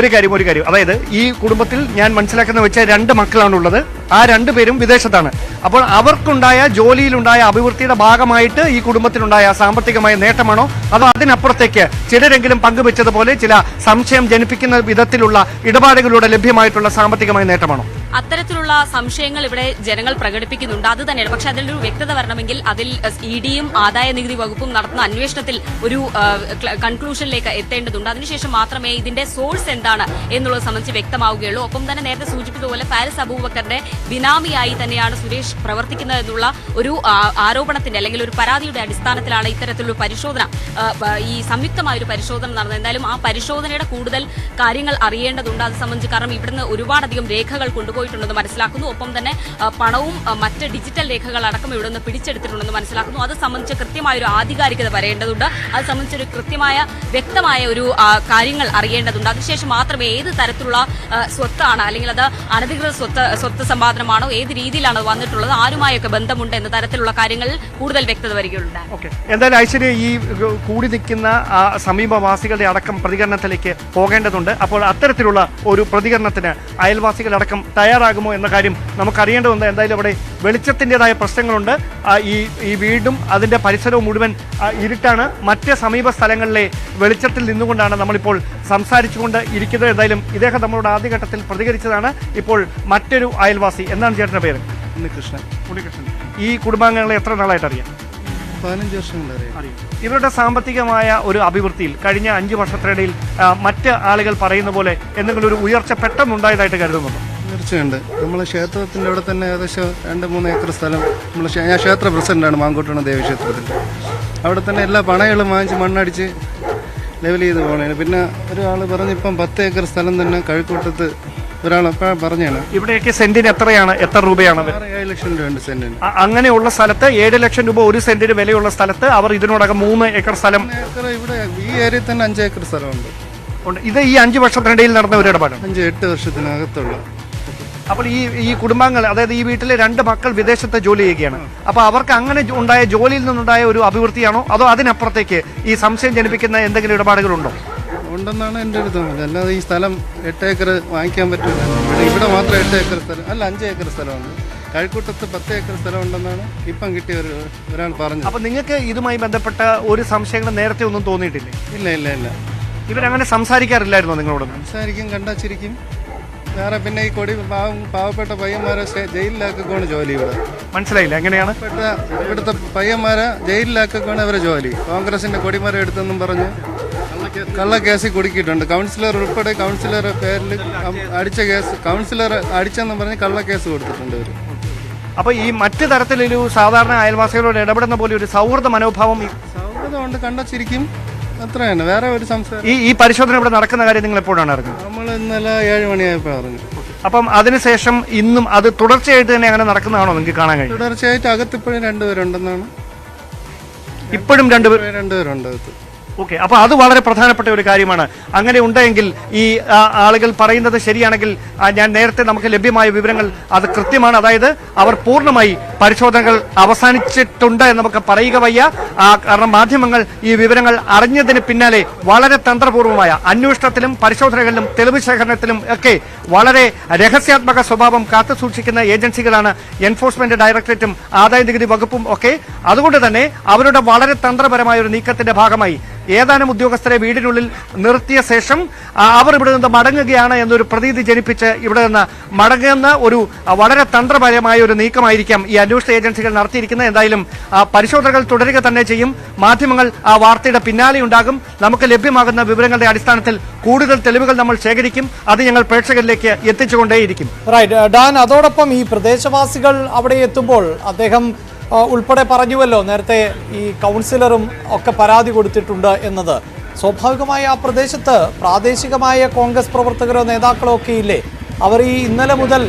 ഒരു കാര്യം അതായത് ഈ കുടുംബത്തിൽ ഞാൻ മനസ്സിലാക്കുന്ന വെച്ച 2 മക്കളാണുള്ളത്. ആ 2 പേരും വിദേശത്താണ്. അപ്പോൾ അവർക്കുണ്ടായ ജോലിയിലുണ്ടായ അഭിവൃദ്ധിയുടെ ഭാഗമായിട്ട് ഈ കുടുംബത്തിനുണ്ടായ സാമ്പത്തികമായ നേട്ടമാണോ അതോ അതിനപ്പുറത്തേക്ക് ചിലരെങ്കിലും പങ്കുവെച്ചതുപോലെ ചില സംശയം ജനിപ്പിക്കുന്ന വിധത്തിലുള്ള ഇടപാടുകളിലൂടെ ലഭ്യമായിട്ടുള്ള സാമ്പത്തികമായ നേട്ടമാണോ? അത്തരത്തിലുള്ള സംശയങ്ങൾ ഇവിടെ ജനങ്ങൾ പ്രകടിപ്പിക്കുന്നുണ്ട്. അത് തന്നെയാണ്. പക്ഷെ അതിലൊരു വ്യക്തത വരണമെങ്കിൽ അതിൽ ഇഡിയും ആദായ നികുതി വകുപ്പും നടത്തുന്ന അന്വേഷണത്തിൽ ഒരു കൺക്ലൂഷനിലേക്ക് എത്തേണ്ടതുണ്ട്. അതിനുശേഷം മാത്രമേ ഇതിന്റെ സോഴ്സ് എന്താണ് എന്നുള്ളത് സംബന്ധിച്ച് വ്യക്തമാവുകയുള്ളൂ. ഒപ്പം തന്നെ നേരത്തെ സൂചിപ്പിച്ചതുപോലെ ഫാരിസ് അബൂബക്കറിന്റെ ബിനാമിയായി തന്നെയാണ് സുരേഷ് പ്രവർത്തിക്കുന്നത് എന്നുള്ള ഒരു ആരോപണത്തിന്റെ അല്ലെങ്കിൽ ഒരു പരാതിയുടെ അടിസ്ഥാനത്തിലാണ് ഇത്തരത്തിലൊരു പരിശോധന, ഈ സംയുക്തമായ ഒരു പരിശോധന നടന്നത്. എന്തായാലും ആ പരിശോധനയുടെ കൂടുതൽ കാര്യങ്ങൾ അറിയേണ്ടതുണ്ട്. അത് സംബന്ധിച്ച് കാരണം ഇവിടുന്ന് ഒരുപാടധികം രേഖകൾ കൊണ്ടുപോയിട്ടുണ്ടെന്ന് മനസ്സിലാക്കുന്നു. ഒപ്പം തന്നെ പണവും മറ്റ് ഡിജിറ്റൽ രേഖകൾ അടക്കം ഇവിടെ നിന്ന് പിടിച്ചെടുത്തിട്ടുണ്ടെന്ന് മനസ്സിലാക്കുന്നു. അത് സംബന്ധിച്ച് കൃത്യമായ ഒരു ആധികാരികത വരേണ്ടതുണ്ട്. അത് സംബന്ധിച്ചൊരു കൃത്യമായ വ്യക്തമായ ഒരു കാര്യങ്ങൾ അറിയേണ്ടതുണ്ട്. അതിനുശേഷം മാത്രമേ ഏത് തരത്തിലുള്ള സ്വത്താണ് അല്ലെങ്കിൽ അത് അനധികൃത സ്വത്ത് സമ്പാദനമാണോ, ഏത് രീതിയിലാണ് വന്നിട്ടുള്ളത്, ആരുമായൊക്കെ ബന്ധമുണ്ട് എന്ന തരത്തിലുള്ള കാര്യങ്ങളിൽ കൂടുതൽ വ്യക്തത വരികയുണ്ട്. എന്തായാലും ഐശ്വര്യ ഈ കൂടി നിൽക്കുന്ന സമീപവാസികളുടെ അടക്കം പ്രതികരണത്തിലേക്ക് പോകേണ്ടതുണ്ട്. അപ്പോൾ അത്തരത്തിലുള്ള ഒരു പ്രതികരണത്തിന് അയൽവാസികളടക്കം തയ്യാറാകുമോ എന്ന കാര്യം നമുക്കറിയേണ്ടതുണ്ട്. എന്തായാലും അവിടെ വെളിച്ചത്തിൻ്റെതായ പ്രശ്നങ്ങളുണ്ട്. ഈ വീടും അതിന്റെ പരിസരവും മുഴുവൻ ഇരുട്ടാണ്. മറ്റ് സമീപ സ്ഥലങ്ങളിലെ വെളിച്ചത്തിൽ നിന്നുകൊണ്ടാണ് നമ്മളിപ്പോൾ സംസാരിച്ചുകൊണ്ട് ഇരിക്കുന്നത്. എന്തായാലും ഇദ്ദേഹം നമ്മളോട് ആദ്യഘട്ടത്തിൽ പ്രതികരിച്ചതാണ്. ഇപ്പോൾ മറ്റൊരു അയൽവാസി, എന്താണ് ചേട്ടന്റെ പേര്? ഉണ്ണികൃഷ്ണൻ. ഈ കുടുംബാംഗങ്ങളെ എത്ര നാളായിട്ട് അറിയാം? 15 വർഷം അറിയാം. ഇവരുടെ സാമ്പത്തികമായ ഒരു അഭിവൃദ്ധിയിൽ കഴിഞ്ഞ 5 വർഷത്തിനിടയിൽ മറ്റ് ആളുകൾ പറയുന്ന പോലെ എന്തെങ്കിലും ഒരു ഉയർച്ച പെട്ടെന്നുണ്ടായതായിട്ട് കരുതുന്നുണ്ടോ? തീർച്ചയുണ്ട്. നമ്മളെ ക്ഷേത്രത്തിൻ്റെ അവിടെ തന്നെ ഏകദേശം 2-3 ഏക്കർ സ്ഥലം ഞാൻ ക്ഷേത്ര പ്രസിഡന്റാണ് മാങ്കോട്ടണ ദേവീക്ഷേത്രത്തിൽ. അവിടെ തന്നെ എല്ലാ പണകളും വാങ്ങിച്ച് മണ്ണടിച്ച് ലെവൽ ചെയ്ത് പോകണേ. പിന്നെ ഒരാൾ പറഞ്ഞ് ഇപ്പം 10 ഏക്കർ സ്ഥലം തന്നെ കഴക്കൂട്ടത്ത് ഒരാൾ എപ്പോഴും പറഞ്ഞാണ്. ഇവിടെയൊക്കെ സെന്റിന് എത്ര രൂപയാണ്? 7 ലക്ഷം രൂപയുണ്ട് സെന്റിന്. അങ്ങനെയുള്ള സ്ഥലത്ത് 7 ലക്ഷം രൂപ ഒരു സെന്റിന് വിലയുള്ള സ്ഥലത്ത് അവർ ഇതിനോടകം 3 ഏക്കർ സ്ഥലം, ഇവിടെ ഈ ഏരിയയിൽ തന്നെ 5 ഏക്കർ സ്ഥലമുണ്ട്. ഇത് ഈ 5 വർഷത്തിനിടയിൽ നടന്ന ഒരു ഇടപാടാണ്. 5-8 വർഷത്തിനകത്തുള്ള. അപ്പോൾ ഈ കുടുംബാംഗങ്ങൾ, അതായത് ഈ വീട്ടിലെ 2 മക്കൾ വിദേശത്ത് ജോലി ചെയ്യുകയാണ്. അപ്പോൾ അവർക്ക് അങ്ങനെ ഉണ്ടായ ജോലിയിൽ നിന്നുണ്ടായ ഒരു അഭിവൃദ്ധിയാണോ അതോ അതിനപ്പുറത്തേക്ക് ഈ സംശയം ജനിപ്പിക്കുന്ന എന്തെങ്കിലും ഇടപാടുകളുണ്ടോ? ഉണ്ടെന്നാണ് എൻ്റെ ഒരു തോന്നൽ. അല്ലാതെ ഈ സ്ഥലം 8 ഏക്കർ വാങ്ങിക്കാൻ പറ്റില്ല. ഇവിടെ മാത്രം 8 ഏക്കർ സ്ഥലം അല്ല 5 ഏക്കർ സ്ഥലമുണ്ട്. കഴക്കൂട്ടത്ത് 10 ഏക്കർ സ്ഥലം ഉണ്ടെന്നാണ് ഇപ്പം കിട്ടിയ ഒരാൾ പറഞ്ഞത്. അപ്പോൾ നിങ്ങൾക്ക് ഇതുമായി ബന്ധപ്പെട്ട ഒരു സംശയങ്ങൾ നേരത്തെ ഒന്നും തോന്നിയിട്ടില്ലേ? ഇല്ല. ഇവരങ്ങനെ സംസാരിക്കാറില്ലായിരുന്നോ നിങ്ങളോട്? സംസാരിക്കും, കണ്ടാച്ചിരിക്കും. വേറെ പിന്നെ ഈ പാവപ്പെട്ട പയ്യന്മാരെ ജയിലിലാക്കുകയാണ് ജോലി. ഇവിടെ മനസ്സിലായില്ല എങ്ങനെയാണ് ഇവിടുത്തെ പയ്യന്മാരെ ജയിലിലാക്കുകയാണ് അവരെ ജോലി. കോൺഗ്രസിന്റെ കൊടിമരം എടുത്തെന്നും പറഞ്ഞ് കള്ളക്കേസിൽ കുടുക്കിയിട്ടുണ്ട്. കൗൺസിലർ ഉൾപ്പെടെ കൗൺസിലറുടെ പേരിൽ അടിച്ച കേസ്, കൗൺസിലർ അടിച്ചെന്നും പറഞ്ഞ് കള്ളക്കേസ് കൊടുത്തിട്ടുണ്ട് ഇവർ. അപ്പൊ ഈ മറ്റു തരത്തിലൊരു സാധാരണ അയൽവാസികളോട് ഇടപെടുന്ന പോലെ ഒരു സൗഹൃദ മനോഭാവം സൗഹൃദമുണ്ട്, കണ്ടച്ചിരിക്കും, അത്രയാണ്. വേറെ ഒരു സംശയം. ഈ പരിശോധന ഇവിടെ നടക്കുന്ന കാര്യം നിങ്ങൾ എപ്പോഴാണ് അറിഞ്ഞത്? നമ്മൾ ഇന്നലെ 7 മണിയായപ്പോൾ അറിഞ്ഞു. അപ്പം അതിനുശേഷം ഇന്നും അത് തുടർച്ചയായിട്ട് തന്നെ അങ്ങനെ നടക്കുന്നതാണോ നിങ്ങൾക്ക് കാണാൻ കഴിയും? തുടർച്ചയായിട്ട് അകത്ത് ഇപ്പോഴും 2 പേരുണ്ടെന്നാണ്. ഇപ്പോഴും 2 പേരുണ്ട് അകത്ത്. ഓക്കെ, അപ്പൊ അത് വളരെ പ്രധാനപ്പെട്ട ഒരു കാര്യമാണ്. അങ്ങനെ ഉണ്ടെങ്കിൽ ഈ ആളുകൾ പറയുന്നത് ശരിയാണെങ്കിൽ ഞാൻ നേരത്തെ നമുക്ക് ലഭ്യമായ വിവരങ്ങൾ അത് കൃത്യമാണ്. അതായത് അവർ പൂർണ്ണമായി പരിശോധനകൾ അവസാനിച്ചിട്ടുണ്ട് എന്ന് നമുക്ക് പറയുക വയ്യ. കാരണം മാധ്യമങ്ങൾ ഈ വിവരങ്ങൾ അറിഞ്ഞതിന് പിന്നാലെ വളരെ തന്ത്രപൂർവമായ അന്വേഷണത്തിലും പരിശോധനകളിലും തെളിവ് ശേഖരണത്തിലും ഒക്കെ വളരെ രഹസ്യാത്മക സ്വഭാവം കാത്തുസൂക്ഷിക്കുന്ന ഏജൻസികളാണ് എൻഫോഴ്സ്മെന്റ് ഡയറക്ടറേറ്റും ആദായ നികുതി വകുപ്പും ഒക്കെ. അതുകൊണ്ട് തന്നെ അവരുടെ വളരെ തന്ത്രപരമായ ഒരു നീക്കത്തിന്റെ ഭാഗമായി ഏതാനും ഉദ്യോഗസ്ഥരെ വീടിനുള്ളിൽ നിർത്തിയ ശേഷം അവർ ഇവിടെ നിന്ന് മടങ്ങുകയാണ് എന്നൊരു പ്രതീതി ജനിപ്പിച്ച് ഇവിടെ നിന്ന് മടങ്ങുന്ന ഒരു വളരെ തന്ത്രപരമായ ഒരു നീക്കമായിരിക്കാം ഈ അന്വേഷണ ഏജൻസികൾ നടത്തിയിരിക്കുന്നത്. എന്തായാലും പരിശോധനകൾ തുടരുക തന്നെ ചെയ്യും. മാധ്യമങ്ങൾ ആ വാർത്തയുടെ പിന്നാലെ ഉണ്ടാകും. നമുക്ക് ലഭ്യമാകുന്ന വിവരങ്ങളുടെ അടിസ്ഥാനത്തിൽ കൂടുതൽ തെളിവുകൾ നമ്മൾ ശേഖരിക്കും. അത് ഞങ്ങൾ പ്രേക്ഷകരിലേക്ക് എത്തിച്ചുകൊണ്ടേയിരിക്കും. റൈറ്റ് ഡാൻ, അതോടൊപ്പം ഈ പ്രദേശവാസികൾ അവിടെ എത്തുമ്പോൾ അദ്ദേഹം ഉൾപ്പെടെ പറഞ്ഞുവല്ലോ നേരത്തെ ഈ കൗൺസിലറും ഒക്കെ പരാതി കൊടുത്തിട്ടുണ്ട് എന്നത്. സ്വാഭാവികമായി ആ പ്രദേശത്ത് പ്രാദേശികമായ കോൺഗ്രസ് പ്രവർത്തകരോ നേതാക്കളോ ഒക്കെ ഇല്ലേ? അവർ ഈ ഇന്നലെ മുതൽ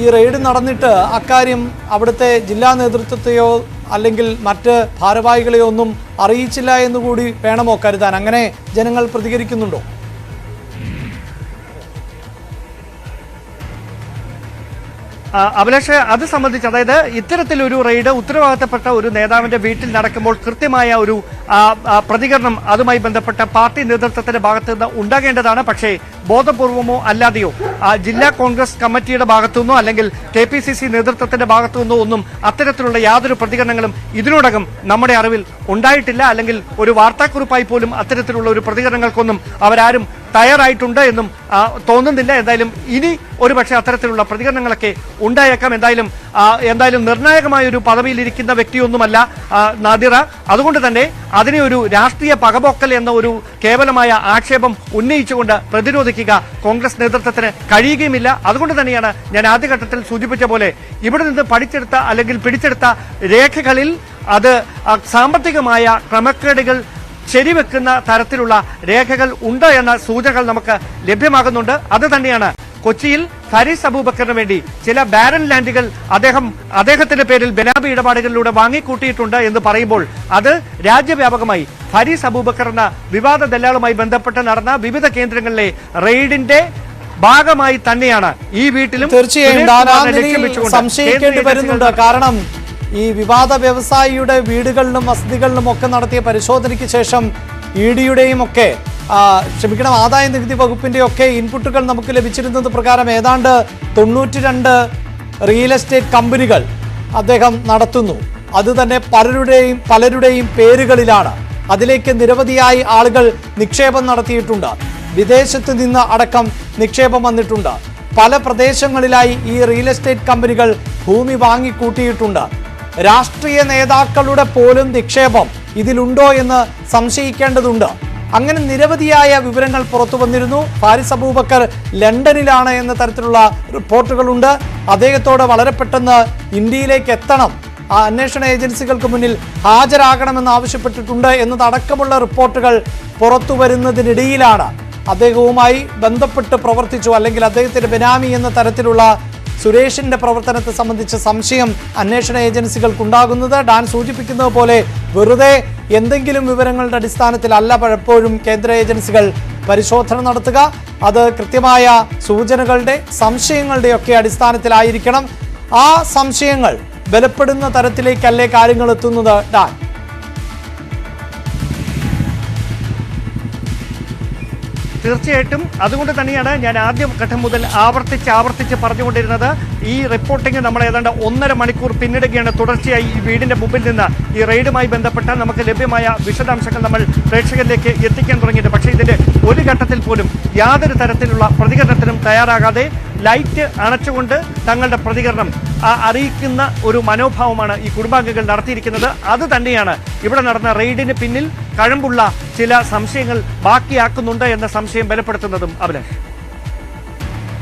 ഈ റെയ്ഡ് നടന്നിട്ട് അക്കാര്യം അവിടുത്തെ ജില്ലാ നേതൃത്വത്തെയോ അല്ലെങ്കിൽ മറ്റ് ഭാരവാഹികളെയോ ഒന്നും അറിയിച്ചില്ല എന്നുകൂടി വേണമോ കരുതാൻ? അങ്ങനെ ജനങ്ങൾ പ്രതികരിക്കുന്നുണ്ടോ? അഭിലാഷ്, അത് സംബന്ധിച്ച് അതായത് ഇത്തരത്തിലൊരു റെയ്ഡ് ഉത്തരവാദിത്തപ്പെട്ട ഒരു നേതാവിന്റെ വീട്ടിൽ നടക്കുമ്പോൾ കൃത്യമായ ഒരു പ്രതികരണം അതുമായി ബന്ധപ്പെട്ട പാർട്ടി നേതൃത്വത്തിന്റെ ഭാഗത്തു നിന്ന് ഉണ്ടാകേണ്ടതാണ്. പക്ഷേ ബോധപൂർവമോ അല്ലാതെയോ ജില്ലാ കോൺഗ്രസ് കമ്മിറ്റിയുടെ ഭാഗത്തുനിന്നോ അല്ലെങ്കിൽ KPCC നേതൃത്വത്തിന്റെ ഭാഗത്തുനിന്നോ ഒന്നും അത്തരത്തിലുള്ള യാതൊരു പ്രതികരണങ്ങളും ഇതിനോടകം നമ്മുടെ അറിവിൽ ഉണ്ടായിട്ടില്ല. അല്ലെങ്കിൽ ഒരു വാർത്താക്കുറിപ്പായി പോലും അത്തരത്തിലുള്ള ഒരു പ്രതികരണങ്ങൾക്കൊന്നും അവരാരും തയ്യാറായിട്ടുണ്ട് എന്നും തോന്നുന്നില്ല. എന്തായാലും ഇനി ഒരുപക്ഷെ അത്തരത്തിലുള്ള പ്രതികരണങ്ങളൊക്കെ ഉണ്ടായേക്കാം. എന്തായാലും നിർണായകമായ ഒരു പദവിയിലിരിക്കുന്ന വ്യക്തിയൊന്നുമല്ല നാദിറ. അതുകൊണ്ട് തന്നെ അതിനെ ഒരു രാഷ്ട്രീയ പകപോക്കൽ എന്ന ഒരു കേവലമായ ആക്ഷേപം ഉന്നയിച്ചുകൊണ്ട് പ്രതിരോധിക്കുക കോൺഗ്രസ് നേതൃത്വത്തിന് കഴിയുകയുമില്ല. അതുകൊണ്ട് തന്നെയാണ് ഞാൻ ആദ്യഘട്ടത്തിൽ സൂചിപ്പിച്ച പോലെ ഇവിടെ നിന്ന് പഠിച്ചെടുത്ത അല്ലെങ്കിൽ പിടിച്ചെടുത്ത രേഖകളിൽ അത് സാമ്പത്തികമായ ക്രമക്കേടുകൾ ശരിവെക്കുന്ന തരത്തിലുള്ള രേഖകൾ ഉണ്ട് എന്ന സൂചനകൾ നമുക്ക് ലഭ്യമാകുന്നുണ്ട്. അത് തന്നെയാണ് കൊച്ചിയിൽ ഫരീസ് അബൂബക്കറിന് വേണ്ടി ചില ബാരൻ ലാൻഡുകൾ അദ്ദേഹത്തിന്റെ പേരിൽ ബനാബി ഇടപാടുകളിലൂടെ വാങ്ങിക്കൂട്ടിയിട്ടുണ്ട് എന്ന് പറയുമ്പോൾ അത് രാജ്യവ്യാപകമായി ഫരീസ് അബൂബക്കർ എന്ന വിവാദ ദല്ലാളുമായി ബന്ധപ്പെട്ട് നടന്ന വിവിധ കേന്ദ്രങ്ങളിലെ റെയ്ഡിന്റെ ഭാഗമായി തന്നെയാണ് ഈ വീട്ടിലും തീർച്ചയായും സംശയിക്കേണ്ടി വരുന്നുണ്ട്. കാരണം ഈ വിവാദ വ്യവസായിയുടെ വീടുകളിലും വസതികളിലും ഒക്കെ നടത്തിയ പരിശോധനയ്ക്ക് ശേഷം EDയുടെയും ഒക്കെ ആദായ നികുതി വകുപ്പിന്റെ ഒക്കെ ഇൻപുട്ടുകൾ നമുക്ക് ലഭിച്ചിരുന്നത് പ്രകാരം ഏതാണ്ട് 92 റിയൽ എസ്റ്റേറ്റ് കമ്പനികൾ അദ്ദേഹം നടത്തുന്നു. അത് തന്നെ പലരുടെയും പേരുകളിലാണ്. അതിലേക്ക് നിരവധിയായി ആളുകൾ നിക്ഷേപം നടത്തിയിട്ടുണ്ട്. വിദേശത്ത് നിന്ന് അടക്കം നിക്ഷേപം വന്നിട്ടുണ്ട്. പല പ്രദേശങ്ങളിലായി ഈ റിയൽ എസ്റ്റേറ്റ് കമ്പനികൾ ഭൂമി വാങ്ങിക്കൂട്ടിയിട്ടുണ്ട്. രാഷ്ട്രീയ നേതാക്കളുടെ പോലും നിക്ഷേപം ഇതിലുണ്ടോ എന്ന് സംശയിക്കേണ്ടതുണ്ട്. അങ്ങനെ നിരവധിയായ വിവരങ്ങൾ പുറത്തു വന്നിരുന്നു. ഫാരിസ് അബൂബക്കർ ലണ്ടനിലാണ് എന്ന തരത്തിലുള്ള റിപ്പോർട്ടുകളുണ്ട്. അദ്ദേഹത്തോട് വളരെ പെട്ടെന്ന് ഇന്ത്യയിലേക്ക് എത്തണം, അന്വേഷണ ഏജൻസികൾക്ക് മുന്നിൽ ഹാജരാകണമെന്ന് ആവശ്യപ്പെട്ടിട്ടുണ്ട് എന്നതടക്കമുള്ള റിപ്പോർട്ടുകൾ പുറത്തു വരുന്നതിനിടയിലാണ് അദ്ദേഹവുമായി ബന്ധപ്പെട്ട് പ്രവർത്തിച്ചു അല്ലെങ്കിൽ അദ്ദേഹത്തിന്റെ ബെനാമി എന്ന തരത്തിലുള്ള സുരേഷിന്റെ പ്രവർത്തനത്തെ സംബന്ധിച്ച സംശയം അന്വേഷണ ഏജൻസികൾക്കുണ്ടാകുന്നത്. ഡാൻ സൂചിപ്പിക്കുന്നത് പോലെ വെറുതെ എന്തെങ്കിലും വിവരങ്ങളുടെ അടിസ്ഥാനത്തിലല്ല പലപ്പോഴും കേന്ദ്ര ഏജൻസികൾ പരിശോധന നടത്തുക. അത് കൃത്യമായ സൂചനകളുടെ സംശയങ്ങളുടെയൊക്കെ അടിസ്ഥാനത്തിലായിരിക്കണം. ആ സംശയങ്ങൾ ബലപ്പെടുന്ന തരത്തിലേക്കല്ലേ കാര്യങ്ങൾ എത്തുന്നത് ഡാൻ? തീർച്ചയായിട്ടും അതുകൊണ്ട് തന്നെയാണ് ഞാൻ ആദ്യ ഘട്ടം മുതൽ ആവർത്തിച്ച് പറഞ്ഞുകൊണ്ടിരുന്നത്. ഈ റിപ്പോർട്ടിംഗ് നമ്മൾ ഏതാണ്ട് 1.5 മണിക്കൂർ പിന്നിടുകയാണ്. തുടർച്ചയായി ഈ വീടിന്റെ മുമ്പിൽ നിന്ന് ഈ റെയ്ഡുമായി ബന്ധപ്പെട്ട നമുക്ക് ലഭ്യമായ വിശദാംശങ്ങൾ നമ്മൾ പ്രേക്ഷകരിലേക്ക് എത്തിക്കാൻ തുടങ്ങിയിട്ട്, പക്ഷേ ഇതിന്റെ ഒരു ഘട്ടത്തിൽ പോലും യാതൊരു തരത്തിലുള്ള പ്രതികരണത്തിനും തയ്യാറാകാതെ ലൈറ്റ് അണച്ചുകൊണ്ട് തങ്ങളുടെ പ്രതികരണം അറിയിക്കുന്ന ഒരു മനോഭാവമാണ് ഈ കുടുംബാംഗങ്ങൾ നടത്തിയിരിക്കുന്നത്. അത് തന്നെയാണ് ഇവിടെ നടന്ന റെയ്ഡിന് പിന്നിൽ കഴമ്പുള്ള ചില സംശയങ്ങൾ ബാക്കിയാക്കുന്നുണ്ട് എന്ന സംശയം ബലപ്പെടുത്തുന്നതും. അഭിലാഷ്,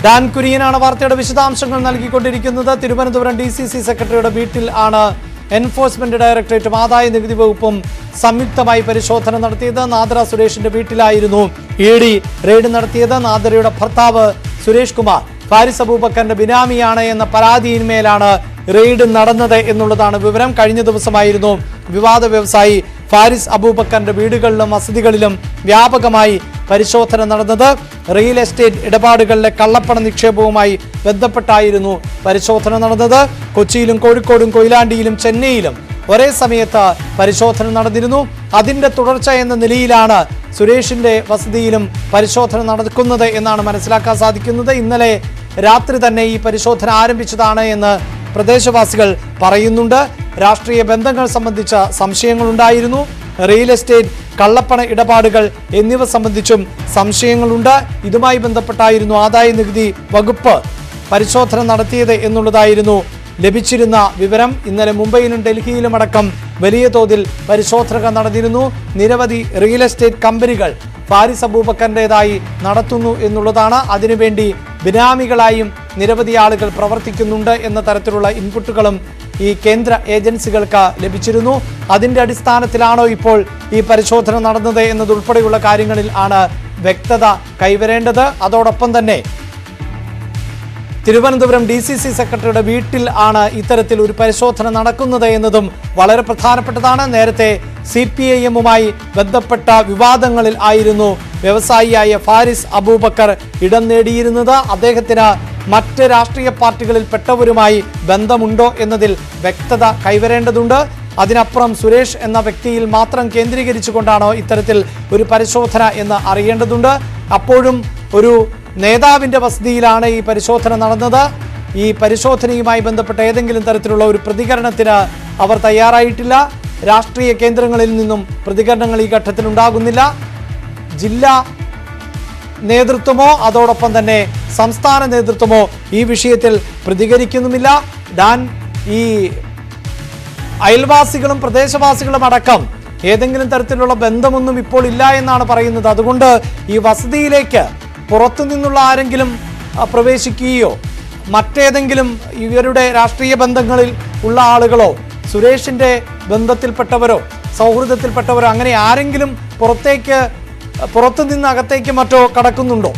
ഡാൻ കുര്യനാണ് വാർത്തയുടെ വിശദാംശങ്ങൾ നൽകിക്കൊണ്ടിരിക്കുന്നത്. തിരുവനന്തപുരം DCC സെക്രട്ടറിയുടെ വീട്ടിൽ ആണ് എൻഫോഴ്സ്മെന്റ് ഡയറക്ടറേറ്റും ആദായ നികുതി വകുപ്പും സംയുക്തമായി പരിശോധന നടത്തിയത്. നാദ്ര സുരേഷിന്റെ വീട്ടിലായിരുന്നു ED റെയ്ഡ് നടത്തിയത്. നാദ്രയുടെ ഭർത്താവ് സുരേഷ് കുമാർ ഫാരിസ് അബൂബക്കറിന്റെ ബിനാമിയാണ് എന്ന പരാതിയിന്മേലാണ് റെയ്ഡ് നടന്നത് എന്നുള്ളതാണ് വിവരം. കഴിഞ്ഞ ദിവസമായിരുന്നു വിവാദ വ്യവസായി ഫാരിസ് അബൂബക്കറിന്റെ വീടുകളിലും വസതികളിലും വ്യാപകമായി പരിശോധന നടന്നത്. റിയൽ എസ്റ്റേറ്റ് ഇടപാടുകളിലെ കള്ളപ്പണ നിക്ഷേപവുമായി ബന്ധപ്പെട്ടായിരുന്നു പരിശോധന നടന്നത്. കൊച്ചിയിലും കോഴിക്കോടും കൊയിലാണ്ടിയിലും ചെന്നൈയിലും ഒരേ സമയത്ത് പരിശോധന നടന്നിരുന്നു. അതിന്റെ തുടർച്ച എന്ന നിലയിലാണ് സുരേഷിന്റെ വസതിയിലും പരിശോധന നടക്കുന്നത് എന്നാണ് മനസ്സിലാക്കാൻ സാധിക്കുന്നത്. ഇന്നലെ രാത്രി തന്നെ ഈ പരിശോധന ആരംഭിച്ചതാണ് എന്ന് പ്രദേശവാസികൾ പറയുന്നുണ്ട്. രാഷ്ട്രീയ ബന്ധങ്ങൾ സംബന്ധിച്ച സംശയങ്ങളുണ്ടായിരുന്നു. റിയൽ എസ്റ്റേറ്റ്, കള്ളപ്പണ ഇടപാടുകൾ എന്നിവ സംബന്ധിച്ചും സംശയങ്ങളുണ്ട്. ഇതുമായി ബന്ധപ്പെട്ടായിരുന്നു ആദായ നികുതി വകുപ്പ് പരിശോധന നടത്തിയത് എന്നുള്ളതായിരുന്നു ലഭിച്ചിരുന്ന വിവരം. ഇന്നലെ മുംബൈയിലും ഡൽഹിയിലും അടക്കം വലിയ തോതിൽ പരിശോധനകൾ നടന്നിരുന്നു. നിരവധി റിയൽ എസ്റ്റേറ്റ് കമ്പനികൾ ഫാരിസ് അബൂബക്കറിൻ്റെതായി നടത്തുന്നു എന്നുള്ളതാണ്. അതിനുവേണ്ടി ബിനാമികളായും നിരവധി ആളുകൾ പ്രവർത്തിക്കുന്നുണ്ട് എന്ന തരത്തിലുള്ള ഇൻപുട്ടുകളും ഈ കേന്ദ്ര ഏജൻസികൾക്ക് ലഭിച്ചിരുന്നു. അതിൻ്റെ അടിസ്ഥാനത്തിലാണോ ഇപ്പോൾ ഈ പരിശോധന നടന്നത് എന്നതുൾപ്പെടെയുള്ള കാര്യങ്ങളിൽ ആണ് വ്യക്തത കൈവരേണ്ടത്. അതോടൊപ്പം തന്നെ തിരുവനന്തപുരം DCC സെക്രട്ടറിയുടെ വീട്ടിൽ ആണ് ഇത്തരത്തിൽ ഒരു പരിശോധന നടക്കുന്നത് എന്നതും വളരെ പ്രധാനപ്പെട്ടതാണ്. നേരത്തെ CPIM-മായി ബന്ധപ്പെട്ട വിവാദങ്ങളിൽ ആയിരുന്നു വ്യവസായിയായ ഫാരിസ് അബൂബക്കർ ഇടം നേടിയിരുന്നത്. അദ്ദേഹത്തിന് മറ്റ് രാഷ്ട്രീയ പാർട്ടികളിൽ പെട്ടവരുമായി ബന്ധമുണ്ടോ എന്നതിൽ വ്യക്തത കൈവരേണ്ടതുണ്ട്. അതിനപ്പുറം സുരേഷ് എന്ന വ്യക്തിയിൽ മാത്രം കേന്ദ്രീകരിച്ചുകൊണ്ടാണോ ഇത്തരത്തിൽ ഒരു പരിശോധന എന്ന് അറിയേണ്ടതുണ്ട്. അപ്പോഴും ഒരു നേതാവിൻ്റെ വസതിയിലാണ് ഈ പരിശോധന നടന്നത്. ഈ പരിശോധനയുമായി ബന്ധപ്പെട്ട ഏതെങ്കിലും തരത്തിലുള്ള ഒരു പ്രതികരണത്തിന് അവർ തയ്യാറായിട്ടില്ല. രാഷ്ട്രീയ കേന്ദ്രങ്ങളിൽ നിന്നും പ്രതികരണങ്ങൾ ഈ ഘട്ടത്തിൽ ഉണ്ടാകുന്നില്ല. ജില്ലാ നേതൃത്വമോ അതോടൊപ്പം തന്നെ സംസ്ഥാന നേതൃത്വമോ ഈ വിഷയത്തിൽ പ്രതികരിക്കുന്നുമില്ല. ഡാൻ, ഈ അയൽവാസികളും പ്രദേശവാസികളും അടക്കം ഏതെങ്കിലും തരത്തിലുള്ള ബന്ധമൊന്നും ഇപ്പോൾ ഇല്ല എന്നാണ് പറയുന്നത്. അതുകൊണ്ട് ഈ വസതിയിലേക്ക് പുറത്തു നിന്നുള്ള ആരെങ്കിലും പ്രവേശിക്കുകയോ മറ്റേതെങ്കിലും ഇവരുടെ രാഷ്ട്രീയ ബന്ധങ്ങളിൽ ഉള്ള ആളുകളോ സുരേഷിന്റെ ബന്ധത്തിൽപ്പെട്ടവരോ സൗഹൃദത്തിൽപ്പെട്ടവരോ അങ്ങനെ ആരെങ്കിലും പുറത്തു നിന്ന് അകത്തേക്ക് മറ്റോ കടക്കുന്നുണ്ടോ?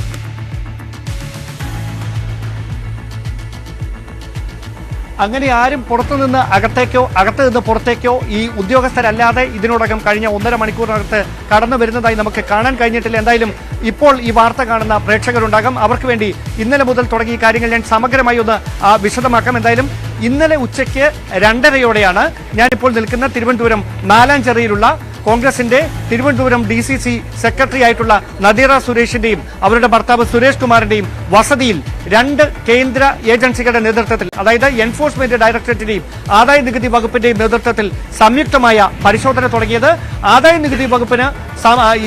അങ്ങനെ ആരും പുറത്തുനിന്ന് അകത്തേക്കോ അകത്ത് നിന്ന് പുറത്തേക്കോ ഈ ഉദ്യോഗസ്ഥരല്ലാതെ ഇതിനോടകം കഴിഞ്ഞ 1.5 മണിക്കൂറിനകത്ത് കടന്നു വരുന്നതായി നമുക്ക് കാണാൻ കഴിഞ്ഞിട്ടില്ല. എന്തായാലും ഇപ്പോൾ ഈ വാർത്ത കാണുന്ന പ്രേക്ഷകരുണ്ടാകും. അവർക്ക് വേണ്ടി ഇന്നലെ മുതൽ തുടങ്ങിയ കാര്യങ്ങൾ ഞാൻ സമഗ്രമായി ഒന്ന് വിശദമാക്കാം. എന്തായാലും ഇന്നലെ ഉച്ചയ്ക്ക് 2:30-യോടെയാണ് ഞാനിപ്പോൾ നിൽക്കുന്ന തിരുവനന്തപുരം നാലാഞ്ചെറിയിലുള്ള കോൺഗ്രസിന്റെ തിരുവനന്തപുരം DCC സെക്രട്ടറി ആയിട്ടുള്ള നദീറ സുരേഷിന്റെയും അവരുടെ ഭർത്താവ് സുരേഷ് കുമാറിന്റെയും വസതിയിൽ 2 കേന്ദ്ര ഏജൻസികളുടെ നേതൃത്വത്തിൽ, അതായത് എൻഫോഴ്സ്മെന്റ് ഡയറക്ടറേറ്റിന്റെയും ആദായ നികുതി വകുപ്പിന്റെയും നേതൃത്വത്തിൽ സംയുക്തമായ പരിശോധന തുടങ്ങിയത്. ആദായ നികുതി വകുപ്പിന്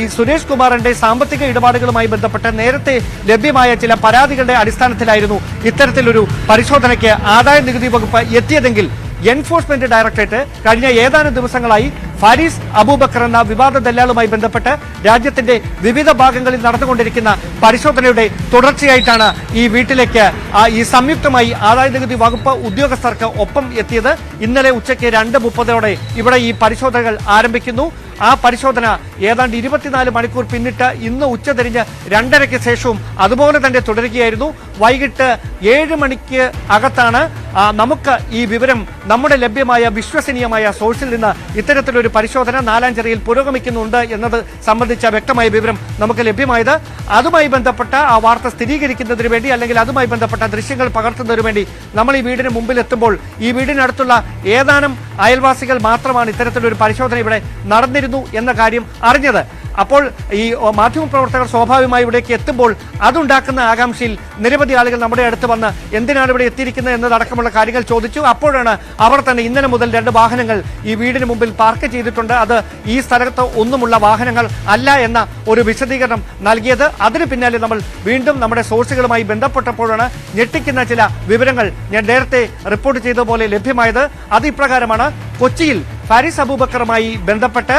ഈ സുരേഷ് കുമാറിന്റെ സാമ്പത്തിക ഇടപാടുകളുമായി ബന്ധപ്പെട്ട് നേരത്തെ ലഭ്യമായ ചില പരാതികളുടെ അടിസ്ഥാനത്തിലായിരുന്നു ഇത്തരത്തിലൊരു പരിശോധനയ്ക്ക് ആദായ നികുതി വകുപ്പ് എത്തിയതെങ്കിൽ എൻഫോഴ്സ്മെന്റ് ഡയറക്ടറേറ്റ് കഴിഞ്ഞ ഏതാനും ദിവസങ്ങളായി ഫാരിസ് അബൂബക്കർ എന്ന വിവാദ ദല്ലാളുമായി ബന്ധപ്പെട്ട് രാജ്യത്തിന്റെ വിവിധ ഭാഗങ്ങളിൽ നടന്നുകൊണ്ടിരിക്കുന്ന പരിശോധനയുടെ തുടർച്ചയായിട്ടാണ് ഈ വീട്ടിലേക്ക് ഈ സംയുക്തമായി ആദായനികുതി വകുപ്പ് ഉദ്യോഗസ്ഥർക്ക് ഒപ്പം എത്തിയത്. ഇന്നലെ ഉച്ചയ്ക്ക് 2:30 ഇവിടെ ഈ പരിശോധനകൾ ആരംഭിക്കുന്നു. ആ പരിശോധന ഏതാണ്ട് 24 മണിക്കൂർ പിന്നിട്ട് ഇന്ന് ഉച്ചതിരിഞ്ഞ് 2:30 ശേഷവും അതുപോലെ തന്നെ തുടരുകയായിരുന്നു. വൈകിട്ട് 7 മണിക്ക് അകത്താണ് നമുക്ക് ഈ വിവരം നമ്മുടെ ലഭ്യമായ വിശ്വസനീയമായ സോഴ്സിൽ നിന്ന് ഇത്തരത്തിലൊരു പരിശോധന നാലാഞ്ചിറയിൽ പുരോഗമിക്കുന്നുണ്ട് എന്നത് സംബന്ധിച്ച വ്യക്തമായ വിവരം നമുക്ക് ലഭ്യമായത്. അതുമായി ബന്ധപ്പെട്ട ആ വാർത്ത സ്ഥിരീകരിക്കുന്നതിന് വേണ്ടി അല്ലെങ്കിൽ അതുമായി ബന്ധപ്പെട്ട ദൃശ്യങ്ങൾ പകർത്തുന്നതിന് വേണ്ടി നമ്മൾ ഈ വീടിന് മുമ്പിൽ എത്തുമ്പോൾ ഈ വീടിനടുത്തുള്ള ഏതാനും അയൽവാസികൾ മാത്രമാണ് ഇത്തരത്തിലൊരു പരിശോധന ഇവിടെ നടന്നിരുന്നു എന്ന കാര്യം അറിഞ്ഞത്. അപ്പോൾ ഈ മാധ്യമപ്രവർത്തകർ സ്വാഭാവികമായി ഇവിടേക്ക് എത്തുമ്പോൾ അതുണ്ടാക്കുന്ന ആകാംക്ഷയിൽ നിരവധി ആളുകൾ നമ്മുടെ അടുത്ത് വന്ന് എന്തിനാണ് ഇവിടെ എത്തിയിരിക്കുന്നത് എന്നതടക്കമുള്ള കാര്യങ്ങൾ ചോദിച്ചു. അപ്പോഴാണ് അവർ തന്നെ ഇന്നലെ മുതൽ 2 വാഹനങ്ങൾ ഈ വീടിന് മുമ്പിൽ പാർക്ക് ചെയ്തിട്ടുണ്ട്, അത് ഈ സ്ഥലത്ത് ഒന്നുമുള്ള വാഹനങ്ങൾ അല്ല എന്ന ഒരു വിശദീകരണം നൽകിയത്. അതിന് പിന്നാലെ നമ്മൾ വീണ്ടും നമ്മുടെ സോഴ്സുകളുമായി ബന്ധപ്പെട്ടപ്പോഴാണ് ഞെട്ടിക്കുന്ന ചില വിവരങ്ങൾ ഞാൻ നേരത്തെ റിപ്പോർട്ട് ചെയ്തതുപോലെ ലഭ്യമായത്. അത് ഇപ്രകാരമാണ്. കൊച്ചിയിൽ ഫാരിസ് അബൂബക്കറുമായി ബന്ധപ്പെട്ട്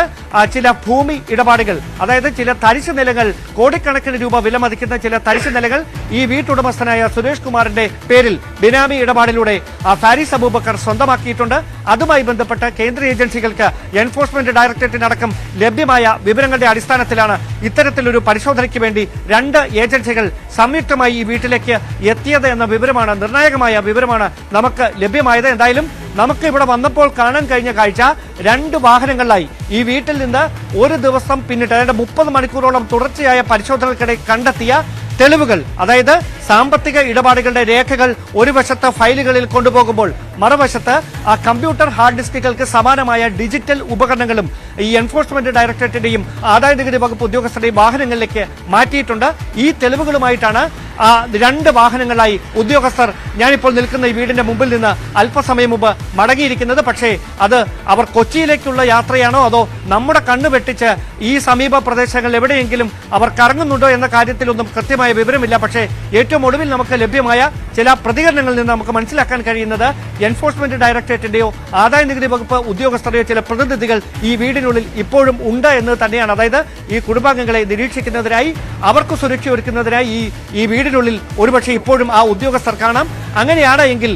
ചില ഭൂമി ഇടപാടുകൾ, അതായത് ചില തരിശു നിലങ്ങൾ, കോടിക്കണക്കിന് രൂപ വിലമതിക്കുന്ന ചില തരിശു നിലകൾ ഈ വീട്ടുടമസ്ഥനായ സുരേഷ് കുമാറിന്റെ പേരിൽ ബിനാമി ഇടപാടിലൂടെ ഫാരിസ് അബൂബക്കർ സ്വന്തമാക്കിയിട്ടുണ്ട്. അതുമായി ബന്ധപ്പെട്ട് കേന്ദ്ര ഏജൻസികൾക്ക് എൻഫോഴ്സ്മെന്റ് ഡയറക്ടറേറ്റിനടക്കം ലഭ്യമായ വിവരങ്ങളുടെ അടിസ്ഥാനത്തിലാണ് ഇത്തരത്തിലൊരു പരിശോധനയ്ക്ക് വേണ്ടി 2 ഏജൻസികൾ സംയുക്തമായി ഈ വീട്ടിലേക്ക് എത്തിയത് എന്ന വിവരമാണ്, നിർണായകമായ വിവരമാണ് നമുക്ക് ലഭ്യമായത്. എന്തായാലും നമുക്ക് ഇവിടെ വന്നപ്പോൾ കാണാൻ കഴിഞ്ഞ കാഴ്ച 2 വാഹനങ്ങളിലായി ഈ വീട്ടിൽ നിന്ന് ഒരു ദിവസം പിന്നിട്ട് അതായത് 30 മണിക്കൂറോളം തുടർച്ചയായ പരിശോധനകൾക്കിടെ കണ്ടെത്തിയ തെളിവുകൾ, അതായത് സാമ്പത്തിക ഇടപാടുകളുടെ രേഖകൾ ഒരു വശത്ത് ഫയലുകളിൽ കൊണ്ടുപോകുമ്പോൾ മറുവശത്ത് ആ കമ്പ്യൂട്ടർ ഹാർഡ് ഡിസ്കുകൾക്ക് സമാനമായ ഡിജിറ്റൽ ഉപകരണങ്ങളും ഈ എൻഫോഴ്സ്മെന്റ് ഡയറക്ടറേറ്റിന്റെയും ആദായനികുതി വകുപ്പ് ഉദ്യോഗസ്ഥരുടെയും വാഹനങ്ങളിലേക്ക് മാറ്റിയിട്ടുണ്ട്. ഈ തെളിവുകളുമായിട്ടാണ് 2 വാഹനങ്ങളായി ഉദ്യോഗസ്ഥർ ഞാനിപ്പോൾ നിൽക്കുന്ന ഈ വീടിന്റെ മുമ്പിൽ നിന്ന് അല്പസമയം മുമ്പ് മടങ്ങിയിരിക്കുന്നത്. പക്ഷേ അത് അവർ കൊച്ചിയിലേക്കുള്ള യാത്രയാണോ അതോ നമ്മുടെ കണ്ണു വെട്ടിച്ച് ഈ സമീപ പ്രദേശങ്ങളിൽ എവിടെയെങ്കിലും അവർ കറങ്ങുന്നുണ്ടോ എന്ന കാര്യത്തിലൊന്നും കൃത്യമായ വിവരമില്ല. പക്ഷേ ഏറ്റവും ഒടുവിൽ നമുക്ക് ലഭ്യമായ ചില പ്രതികരണങ്ങളിൽ നിന്ന് നമുക്ക് മനസ്സിലാക്കാൻ കഴിയുന്നത് എൻഫോഴ്സ്മെന്റ് ഡയറക്ടറേറ്റിന്റെയോ ആദായനികുതി വകുപ്പ് ഉദ്യോഗസ്ഥരുടെയോ ചില പ്രതിനിധികൾ ഈ വീടിനുള്ളിൽ ഇപ്പോഴും ഉണ്ട് എന്ന് തന്നെയാണ്. അതായത് ഈ കുടുംബാംഗങ്ങളെ നിരീക്ഷിക്കുന്നതിനായി, അവർക്ക് സുരക്ഷ ഒരുക്കുന്നതിനായി ഈ വീടിനുള്ളിൽ ഒരുപക്ഷെ ഇപ്പോഴും ആ ഉദ്യോഗസ്ഥർ കാണാം. അങ്ങനെയാണ് എങ്കിൽ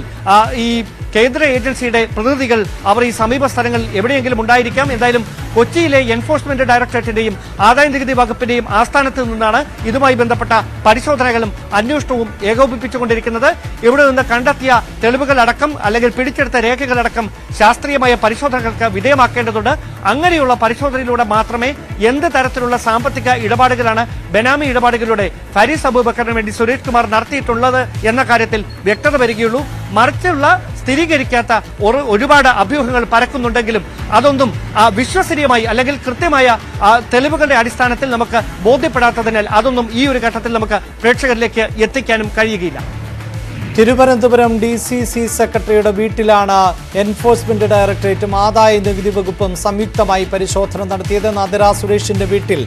ഈ കേന്ദ്ര ഏജൻസിയുടെ പ്രതിനിധികൾ അവർ ഈ സമീപ സ്ഥലങ്ങളിൽ എവിടെയെങ്കിലും ഉണ്ടായിരിക്കാം. എന്തായാലും കൊച്ചിയിലെ എൻഫോഴ്സ്മെന്റ് ഡയറക്ടറേറ്റിന്റെയും ആദായനികുതി വകുപ്പിന്റെയും ആസ്ഥാനത്ത് നിന്നാണ് ഇതുമായി ബന്ധപ്പെട്ട പരിശോധനകളും അന്വേഷണവും ഏകോപിപ്പിച്ചുകൊണ്ടിരിക്കുന്നത്. ഇവിടെ നിന്ന് കണ്ടെത്തിയ തെളിവുകളടക്കം അല്ലെങ്കിൽ പിടിച്ചെടുത്ത രേഖകളടക്കം ശാസ്ത്രീയമായ പരിശോധനകൾക്ക് വിധേയമാക്കേണ്ടതുണ്ട്. അങ്ങനെയുള്ള പരിശോധനയിലൂടെ മാത്രമേ എന്ത് തരത്തിലുള്ള സാമ്പത്തിക ഇടപാടുകളാണ് ബെനാമി ഇടപാടുകളിലൂടെ ഫാരിസ് അബൂബക്കറിന് വേണ്ടി സുരേഷ് കുമാർ നടത്തിയിട്ടുള്ളത് എന്ന കാര്യത്തിൽ വ്യക്തത വരികയുള്ളൂ. മറിച്ചുള്ള സ്ഥിരീകരിക്കാത്ത ഒരുപാട് അഭ്യൂഹങ്ങൾ പരക്കുന്നുണ്ടെങ്കിലും അതൊന്നും വിശ്വസനീയമായി അല്ലെങ്കിൽ കൃത്യമായ തെളിവുകളുടെ അടിസ്ഥാനത്തിൽ നമുക്ക് ബോധ്യപ്പെടാത്തതിനാൽ അതൊന്നും ഈ ഒരു ഘട്ടത്തിൽ നമുക്ക് പ്രേക്ഷകരിലേക്ക് എത്തിക്കാനും കഴിയുകയില്ല. തിരുവനന്തപുരം DCC സെക്രട്ടറിയുടെ വീട്ടിലാണ് എൻഫോഴ്സ്മെന്റ് ഡയറക്ടറേറ്റും ആദായ നികുതി വകുപ്പും സംയുക്തമായി പരിശോധന നടത്തിയത്. നാദിറ സുരേഷിന്റെ വീട്ടിൽ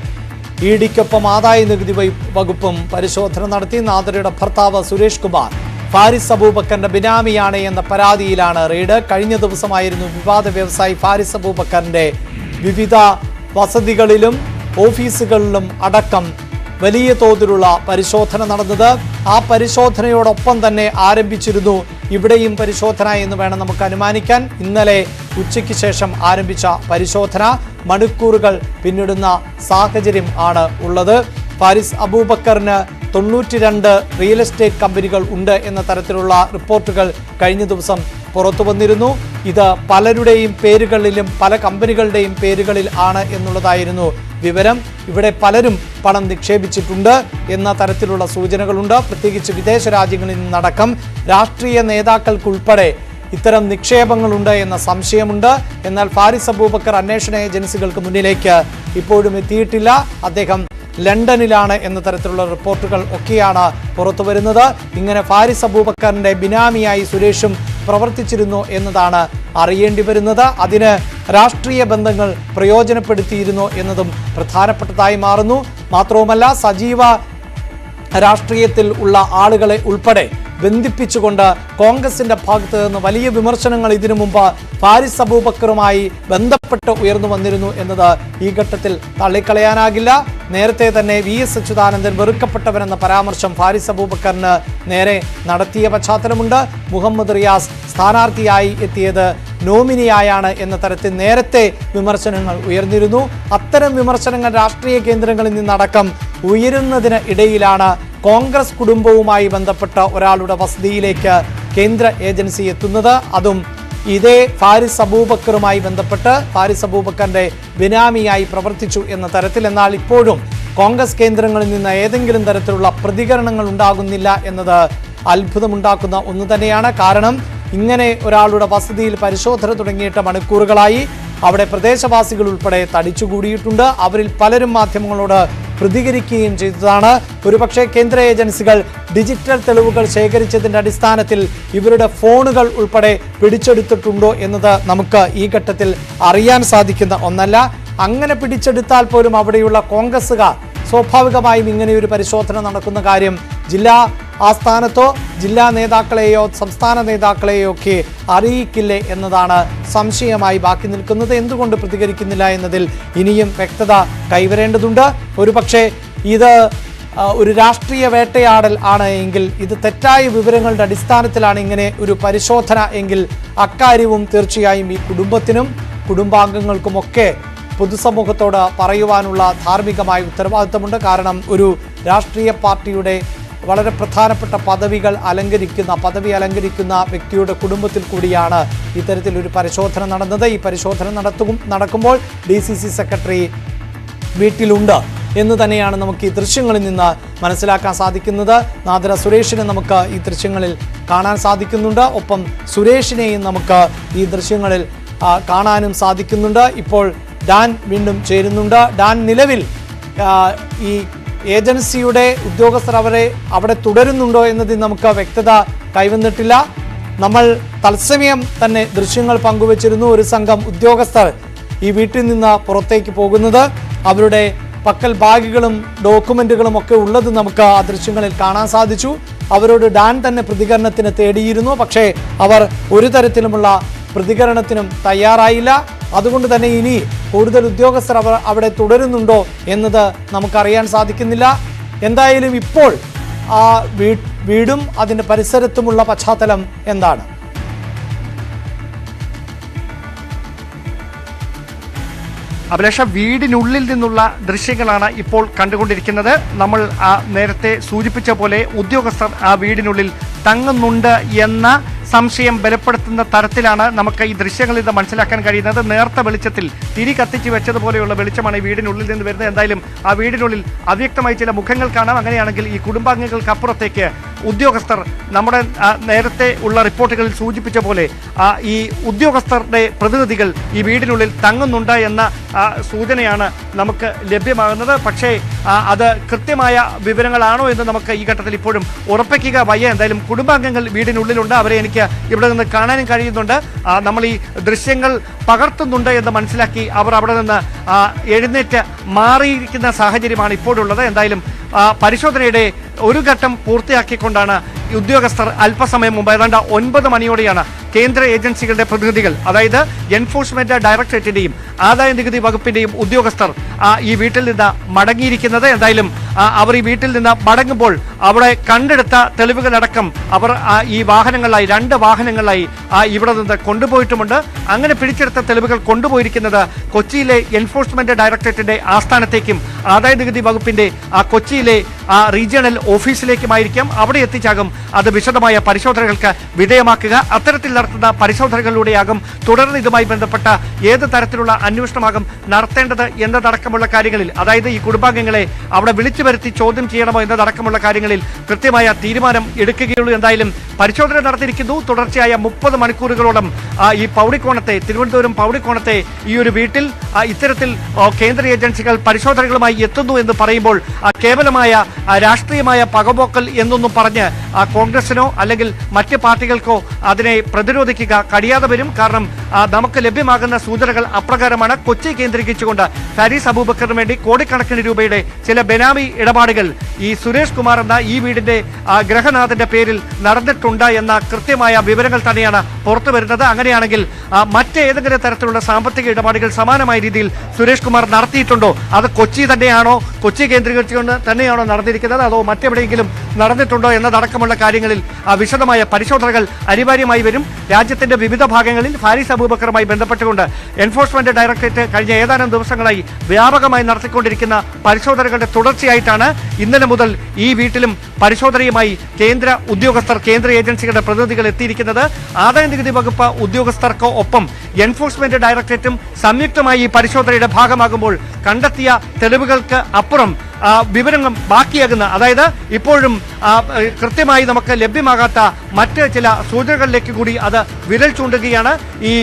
ഇഡിക്കൊപ്പം ആദായ നികുതി വകുപ്പും പരിശോധന നടത്തി. നാദിറയുടെ ഭർത്താവ് സുരേഷ് കുമാർ ഫാരിസ് അബൂബക്കറിന്റെ ബിനാമിയാണ് എന്ന പരാതിയിലാണ് റെയ്ഡ്. കഴിഞ്ഞ ദിവസമായിരുന്നു വിവാദ വ്യവസായി ഫാരിസ് അബൂബക്കറിന്റെ വിവിധ വസതികളിലും ഓഫീസുകളിലും അടക്കം വലിയ തോതിലുള്ള പരിശോധന നടന്നത്. ആ പരിശോധനയോടൊപ്പം തന്നെ ആരംഭിച്ചിരുന്നു ഇവിടെയും പരിശോധന എന്ന് വേണം നമുക്ക് അനുമാനിക്കാൻ. ഇന്നലെ ഉച്ചയ്ക്ക് ശേഷം ആരംഭിച്ച പരിശോധന മണിക്കൂറുകൾ പിന്നിടുന്ന സാഹചര്യം ആണ് ഉള്ളത്. ഫാരിസ് അബൂബക്കറിന് 92 റിയൽ എസ്റ്റേറ്റ് കമ്പനികൾ ഉണ്ട് എന്ന തരത്തിലുള്ള റിപ്പോർട്ടുകൾ കഴിഞ്ഞ ദിവസം പുറത്തു വന്നിരുന്നു. ഇത് പലരുടെയും പേരുകളിലും പല കമ്പനികളുടെയും പേരുകളിൽ ആണ് എന്നുള്ളതായിരുന്നു വിവരം. ഇവിടെ പലരും പണം നിക്ഷേപിച്ചിട്ടുണ്ട് എന്ന തരത്തിലുള്ള സൂചനകളുണ്ട്. പ്രത്യേകിച്ച് വിദേശ രാജ്യങ്ങളിൽ നിന്നടക്കം രാഷ്ട്രീയ നേതാക്കൾക്കുൾപ്പെടെ ഇത്തരം നിക്ഷേപങ്ങളുണ്ട് എന്ന സംശയമുണ്ട്. എന്നാൽ ഫാരിസ് അബൂബക്കർ അന്വേഷണ ഏജൻസികൾക്ക് മുന്നിലേക്ക് ഇപ്പോഴും എത്തിയിട്ടില്ല. അദ്ദേഹം ലണ്ടനിലാണ് എന്ന തരത്തിലുള്ള റിപ്പോർട്ടുകൾ ഒക്കെയാണ് പുറത്തു വരുന്നത്. ഇങ്ങനെ ഫാരിസ് അബൂബക്കറിന്റെ ബിനാമിയായി സുരേഷും പ്രവർത്തിച്ചിരുന്നു എന്നതാണ് അറിയേണ്ടി വരുന്നത്. അതിന് രാഷ്ട്രീയ ബന്ധങ്ങൾ പ്രയോജനപ്പെടുത്തിയിരുന്നു എന്നതും പ്രധാനപ്പെട്ടതായി മാറുന്നു. മാത്രവുമല്ല സജീവ രാഷ്ട്രീയത്തിൽ ഉള്ള ആളുകളെ ഉൾപ്പെടെ ബന്ധിപ്പിച്ചുകൊണ്ട് കോൺഗ്രസിന്റെ ഭാഗത്ത് നിന്ന് വലിയ വിമർശനങ്ങൾ ഇതിനു മുമ്പ് ഫാരിസ് അബൂബക്കറുമായി ബന്ധപ്പെട്ട് ഉയർന്നു വന്നിരുന്നു എന്നത് ഈ ഘട്ടത്തിൽ തള്ളിക്കളയാനാകില്ല. നേരത്തെ തന്നെ VS അച്യുതാനന്ദൻ വെറുക്കപ്പെട്ടവരെന്ന പരാമർശം ഫാരിസ് അബൂബക്കറിന് നേരെ നടത്തിയ പശ്ചാത്തലമുണ്ട്. മുഹമ്മദ് റിയാസ് സ്ഥാനാർത്ഥിയായി എത്തിയത് നോമിനിയായാണ് എന്ന തരത്തിൽ നേരത്തെ വിമർശനങ്ങൾ ഉയർന്നിരുന്നു. അത്തരം വിമർശനങ്ങൾ രാഷ്ട്രീയ കേന്ദ്രങ്ങളിൽ നിന്നടക്കം ഉയരുന്നതിന് ഇടയിലാണ് കോൺഗ്രസ് കുടുംബവുമായി ബന്ധപ്പെട്ട ഒരാളുടെ വസതിയിലേക്ക് കേന്ദ്ര ഏജൻസി എത്തുന്നത്. അതും ഇതേ ഫാരിസ് അബൂബക്കറുമായി ബന്ധപ്പെട്ട് ഫാരിസ് അബൂബക്കറിന്റെ ബിനാമിയായി പ്രവർത്തിച്ചു എന്ന തരത്തിൽ. എന്നാൽ ഇപ്പോഴും കോൺഗ്രസ് കേന്ദ്രങ്ങളിൽ നിന്ന് ഏതെങ്കിലും തരത്തിലുള്ള പ്രതികരണങ്ങൾ ഉണ്ടാകുന്നില്ല എന്നത് അത്ഭുതമുണ്ടാക്കുന്ന ഒന്ന് തന്നെയാണ്. കാരണം ഇങ്ങനെ ഒരാളുടെ വസതിയിൽ പരിശോധന തുടങ്ങിയിട്ട് മണിക്കൂറുകളായി. അവിടെ പ്രദേശവാസികൾ ഉൾപ്പെടെ തടിച്ചുകൂടിയിട്ടുണ്ട്. അവരിൽ പലരും മാധ്യമങ്ങളോട് പ്രതികരിക്കുകയും ചെയ്തതാണ്. ഒരുപക്ഷെ കേന്ദ്ര ഏജൻസികൾ ഡിജിറ്റൽ തെളിവുകൾ ശേഖരിച്ചതിന്റെ അടിസ്ഥാനത്തിൽ ഇവരുടെ ഫോണുകൾ ഉൾപ്പെടെ പിടിച്ചെടുത്തിട്ടുണ്ടോ എന്നത് നമുക്ക് ഈ ഘട്ടത്തിൽ അറിയാൻ സാധിക്കുന്ന ഒന്നല്ല. അങ്ങനെ പിടിച്ചെടുത്താൽ പോലും അവിടെയുള്ള കോൺഗ്രസുകാർ സ്വാഭാവികമായും ഇങ്ങനെയൊരു പരിശോധന നടക്കുന്ന കാര്യം ജില്ലാ ആസ്ഥാനത്തോ ജില്ലാ നേതാക്കളെയോ സംസ്ഥാന നേതാക്കളെയോ ഒക്കെ അറിയിക്കില്ലേ എന്നതാണ് സംശയമായി ബാക്കി നിൽക്കുന്നത്. എന്തുകൊണ്ട് പ്രതികരിക്കുന്നില്ല എന്നതിൽ ഇനിയും വ്യക്തത കൈവരേണ്ടതുണ്ട്. ഒരുപക്ഷെ ഇത് ഒരു രാഷ്ട്രീയ വേട്ടയാടൽ ആണ് എങ്കിൽ, ഇത് തെറ്റായ വിവരങ്ങളുടെ അടിസ്ഥാനത്തിലാണ് ഇങ്ങനെ ഒരു പരിശോധന എങ്കിൽ അക്കാര്യവും തീർച്ചയായും ഈ കുടുംബത്തിനും കുടുംബാംഗങ്ങൾക്കുമൊക്കെ പൊതുസമൂഹത്തോട് പറയുവാനുള്ള ധാർമ്മികമായ ഉത്തരവാദിത്തമുണ്ട്. കാരണം ഒരു രാഷ്ട്രീയ പാർട്ടിയുടെ വളരെ പ്രധാനപ്പെട്ട പദവി അലങ്കരിക്കുന്ന വ്യക്തിയുടെ കുടുംബത്തിൽ കൂടിയാണ് ഇത്തരത്തിലൊരു പരിശോധന നടന്നത്. ഈ പരിശോധന നടക്കുമ്പോൾ DCC സെക്രട്ടറി വീട്ടിലുണ്ട് എന്ന് തന്നെയാണ് നമുക്ക് ഈ ദൃശ്യങ്ങളിൽ നിന്ന് മനസ്സിലാക്കാൻ സാധിക്കുന്നത്. നാദിറ സുരേഷിനെ നമുക്ക് ഈ ദൃശ്യങ്ങളിൽ കാണാൻ സാധിക്കുന്നുണ്ട്. ഒപ്പം സുരേഷിനെയും നമുക്ക് ഈ ദൃശ്യങ്ങളിൽ കാണാനും സാധിക്കുന്നുണ്ട്. ഇപ്പോൾ ഡാൻ വീണ്ടും ചേരുന്നുണ്ട്. ഡാൻ, നിലവിൽ ഈ ഏജൻസിയുടെ ഉദ്യോഗസ്ഥർ അവിടെ തുടരുന്നുണ്ടോ എന്നതിൽ നമുക്ക് വ്യക്തത കൈവന്നിട്ടില്ല. നമ്മൾ തത്സമയം തന്നെ ദൃശ്യങ്ങൾ പങ്കുവച്ചിരുന്നു. ഒരു സംഘം ഉദ്യോഗസ്ഥർ ഈ വീട്ടിൽ നിന്ന് പുറത്തേക്ക് പോകുന്നത്, അവരുടെ പക്കൽ ബാഗുകളും ഡോക്യുമെന്റുകളും ഒക്കെ ഉള്ളത് നമുക്ക് ആ ദൃശ്യങ്ങളിൽ കാണാൻ സാധിച്ചു. അവരോട് ഡാൻ തന്നെ പ്രതികരണത്തിന് തേടിയിരുന്നു. പക്ഷേ അവർ ഒരു തരത്തിലുമുള്ള പ്രതികരണത്തിനും തയ്യാറായില്ല. അതുകൊണ്ട് തന്നെ ഇനി കൂടുതൽ ഉദ്യോഗസ്ഥർ അവിടെ തുടരുന്നുണ്ടോ എന്നത് നമുക്കറിയാൻ സാധിക്കുന്നില്ല. എന്തായാലും ഇപ്പോൾ ആ വീടും അതിൻ്റെ പരിസരത്തുമുള്ള പശ്ചാത്തലം എന്താണ്? അഭിലാഷ, വീടിനുള്ളിൽ നിന്നുള്ള ദൃശ്യങ്ങളാണ് ഇപ്പോൾ കണ്ടുകൊണ്ടിരിക്കുന്നത്. നമ്മൾ നേരത്തെ സൂചിപ്പിച്ച പോലെ ഉദ്യോഗസ്ഥർ ആ വീടിനുള്ളിൽ തങ്ങുന്നുണ്ട് എന്ന സംശയം ബലപ്പെടുത്തുന്ന തരത്തിലാണ് നമുക്ക് ഈ ദൃശ്യങ്ങളിൽ നിന്ന് മനസ്സിലാക്കാൻ കഴിയുന്നത്. നേർത്ത വെളിച്ചത്തിൽ തിരി കത്തിച്ച് വെച്ചതുപോലെയുള്ള വെളിച്ചമാണ് ഈ വീടിനുള്ളിൽ നിന്ന് വരുന്നത്. എന്തായാലും ആ വീടിനുള്ളിൽ അവ്യക്തമായി ചില മുഖങ്ങൾ കാണാം. അങ്ങനെയാണെങ്കിൽ ഈ കുടുംബാംഗങ്ങൾക്കപ്പുറത്തേക്ക് ഉദ്യോഗസ്ഥർ, നമ്മുടെ നേരത്തെ ഉള്ള റിപ്പോർട്ടുകളിൽ സൂചിപ്പിച്ച പോലെ ഈ ഉദ്യോഗസ്ഥരുടെ പ്രതിനിധികൾ ഈ വീടിനുള്ളിൽ തങ്ങുന്നുണ്ട് എന്ന സൂചനയാണ് നമുക്ക് ലഭ്യമാകുന്നത്. പക്ഷേ അത് കൃത്യമായ വിവരങ്ങളാണോ എന്ന് നമുക്ക് ഈ ഘട്ടത്തിൽ ഇപ്പോഴും ഉറപ്പിക്കുക വയ്യ. എന്തായാലും കുടുംബാംഗങ്ങൾ വീടിനുള്ളിലുണ്ട്. അവരെ എനിക്ക് ഇവിടെ നിന്ന് കാണാനും കഴിയുന്നുണ്ട്. നമ്മൾ ഈ ദൃശ്യങ്ങൾ പകർത്തുന്നുണ്ട് എന്ന് മനസ്സിലാക്കി അവർ അവിടെ നിന്ന് എഴുന്നേറ്റ് മാറിയിരിക്കുന്ന സാഹചര്യമാണ് ഇപ്പോഴുള്ളത്. എന്തായാലും പരിശോധനയുടെ ഒരു ഘട്ടം പൂർത്തിയാക്കിക്കൊണ്ടാണ് ഉദ്യോഗസ്ഥർ അല്പസമയം മുമ്പ് ഏതാണ്ട് 9 മണിയോടെയാണ് കേന്ദ്ര ഏജൻസികളുടെ പ്രതിനിധികൾ, അതായത് എൻഫോഴ്സ്മെന്റ് ഡയറക്ടറേറ്റിന്റെയും ആദായ നികുതി വകുപ്പിന്റെയും ഉദ്യോഗസ്ഥർ ഈ വീട്ടിൽ നിന്ന് മടങ്ങിയിരിക്കുന്നത്. എന്തായാലും അവർ ഈ വീട്ടിൽ നിന്ന് മടങ്ങുമ്പോൾ അവിടെ കണ്ടെടുത്ത തെളിവുകളടക്കം അവർ ഈ വാഹനങ്ങളിലായി 2 വാഹനങ്ങളിലായി ഇവിടെ നിന്ന് കൊണ്ടുപോയിട്ടുമുണ്ട്. അങ്ങനെ പിടിച്ചെടുത്ത തെളിവുകൾ കൊണ്ടുപോയിരിക്കുന്നത് കൊച്ചിയിലെ എൻഫോഴ്സ്മെന്റ് ഡയറക്ടറേറ്റിന്റെ ആസ്ഥാനത്തേക്കും ആദായ നികുതി വകുപ്പിന്റെ കൊച്ചിയിലെ റീജിയണൽ ഓഫീസിലേക്കുമായിരിക്കും. അവിടെ എത്തിച്ചാകും അത് വിശദമായ പരിശോധനകൾക്ക് വിധേയമാക്കുക. അത്തരത്തിൽ നടത്തുന്ന പരിശോധനകളിലൂടെയാകും തുടർന്ന് ഇതുമായി ബന്ധപ്പെട്ട ഏത് തരത്തിലുള്ള അന്വേഷണമാകും നടത്തേണ്ടത് എന്നതടക്കമുള്ള കാര്യങ്ങളിൽ, അതായത് ഈ കുടുംബാംഗങ്ങളെ അവിടെ വിളിച്ചു വരുത്തി ചോദ്യം ചെയ്യണമോ എന്നതടക്കമുള്ള കാര്യങ്ങളിൽ കൃത്യമായ തീരുമാനം എടുക്കുകയുള്ളൂ. എന്തായാലും പരിശോധന നടത്തിയിരിക്കുന്നു. തുടർച്ചയായ 30 മണിക്കൂറുകളോളം ഈ പൗടിക്കോണത്തെ, തിരുവനന്തപുരം പൗടിക്കോണത്തെ ഈ ഒരു വീട്ടിൽ ഇത്തരത്തിൽ കേന്ദ്ര ഏജൻസികൾ പരിശോധനകളുമായി എത്തുന്നു എന്ന് പറയുമ്പോൾ കേവലമായ രാഷ്ട്രീയമായ പകപോക്കൽ എന്നൊന്നും പറഞ്ഞ് കോൺഗ്രസിനോ അല്ലെങ്കിൽ മറ്റ് പാർട്ടികൾക്കോ അതിനെ പ്രതിരോധിക്കുക കഴിയാതെ വരും. കാരണം നമുക്ക് ലഭ്യമാകുന്ന സൂചനകൾ അപ്രകാരമാണ്. കൊച്ചി കേന്ദ്രീകരിച്ചുകൊണ്ട് ഫാരിസ് അബൂബക്കറിന് വേണ്ടി കോടിക്കണക്കിന് രൂപയുടെ ചില ബെനാമി ഇടപാടുകൾ ഈ സുരേഷ് കുമാർ എന്ന ഈ വീടിന്റെ ഗ്രഹനാഥന്റെ പേരിൽ നടന്നിട്ടുണ്ട് എന്ന കൃത്യമായ വിവരങ്ങൾ തന്നെയാണ് പുറത്തു വരുന്നത്. അങ്ങനെയാണെങ്കിൽ മറ്റേതെങ്കിലും തരത്തിലുള്ള സാമ്പത്തിക ഇടപാടുകൾ സമാനമായ രീതിയിൽ സുരേഷ് കുമാർ നടത്തിയിട്ടുണ്ടോ? അത് കൊച്ചി തന്നെയാണോ, കൊച്ചി കേന്ദ്രീകരിച്ചുകൊണ്ട് തന്നെയാണോ നടന്നിരിക്കുന്നത്, അതോ മറ്റെവിടെയെങ്കിലും നടന്നിട്ടുണ്ടോ എന്നതടക്കമുള്ള കാര്യങ്ങളിൽ വിശദമായ പരിശോധനകൾ അനിവാര്യമായി വരും. രാജ്യത്തിന്റെ വിവിധ ഭാഗങ്ങളിൽ ഫാരിസ് അബൂബക്കറുമായി ബന്ധപ്പെട്ടുകൊണ്ട് എൻഫോഴ്സ്മെന്റ് ഡയറക്ടറേറ്റ് കഴിഞ്ഞ ഏതാനും ദിവസങ്ങളായി വ്യാപകമായി നടത്തിക്കൊണ്ടിരിക്കുന്ന പരിശോധനകളുടെ തുടർച്ചയായിട്ടാണ് ഇന്നലെ മുതൽ ഈ വീട്ടിലും പരിശോധനയുമായി കേന്ദ്ര ഉദ്യോഗസ്ഥർ, കേന്ദ്ര ഏജൻസികളുടെ പ്രതിനിധികൾ എത്തിയിരിക്കുന്നത്. ആദായനികുതി വകുപ്പ് ഉദ്യോഗസ്ഥർക്ക് ഒപ്പം എൻഫോഴ്സ്മെന്റ് ഡയറക്ടറേറ്റും സംയുക്തമായി ഈ പരിശോധനയുടെ ഭാഗമാകുമ്പോൾ കണ്ടെത്തിയ തെളിവുകൾക്ക് അപ്പുറം വിവരങ്ങൾ ബാക്കിയാകുന്ന, അതായത് ഇപ്പോഴും കൃത്യമായി നമുക്ക് ലഭ്യമാകാത്ത മറ്റ് ചില സൂചനകളിലേക്ക് കൂടി അത് വിരൽ ചൂണ്ടുകയാണ്. ഈ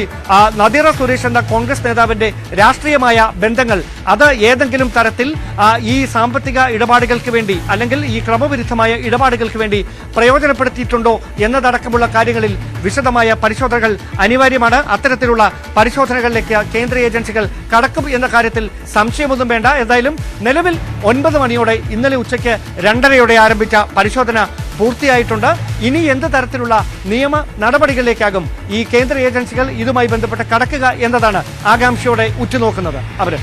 നദീറ സുരേഷ് എന്ന കോൺഗ്രസ് നേതാവിന്റെ രാഷ്ട്രീയമായ ബന്ധങ്ങൾ അത് ഏതെങ്കിലും തരത്തിൽ ഈ സാമ്പത്തിക ഇടപാടുകൾക്ക് വേണ്ടി അല്ലെങ്കിൽ ഈ ക്രമവിരുദ്ധമായ ഇടപാടുകൾക്ക് വേണ്ടി പ്രയോജനപ്പെടുത്തിയിട്ടുണ്ടോ എന്നതടക്കമുള്ള കാര്യങ്ങളിൽ വിശദമായ പരിശോധനകൾ അനിവാര്യമാണ്. അത്തരത്തിലുള്ള പരിശോധനകളിലേക്ക് കേന്ദ്ര ഏജൻസികൾ കടക്കും എന്ന കാര്യത്തിൽ സംശയമൊന്നും വേണ്ട. എന്തായാലും നിലവിൽ 9 മണിയോടെ ഇന്നലെ ഉച്ചയ്ക്ക് 2:30 ആരംഭിച്ച പരിശോധന പൂർത്തിയായിട്ടുണ്ട്. ഇനി എന്ത് തരത്തിലുള്ള നിയമ നടപടികളിലേക്കാകും ഈ കേന്ദ്ര ഏജൻസികൾ ഇതുമായി ബന്ധപ്പെട്ട് കടക്കുക എന്നതാണ് ആകാംക്ഷയോടെ ഉറ്റുനോക്കുന്നത്. അവര്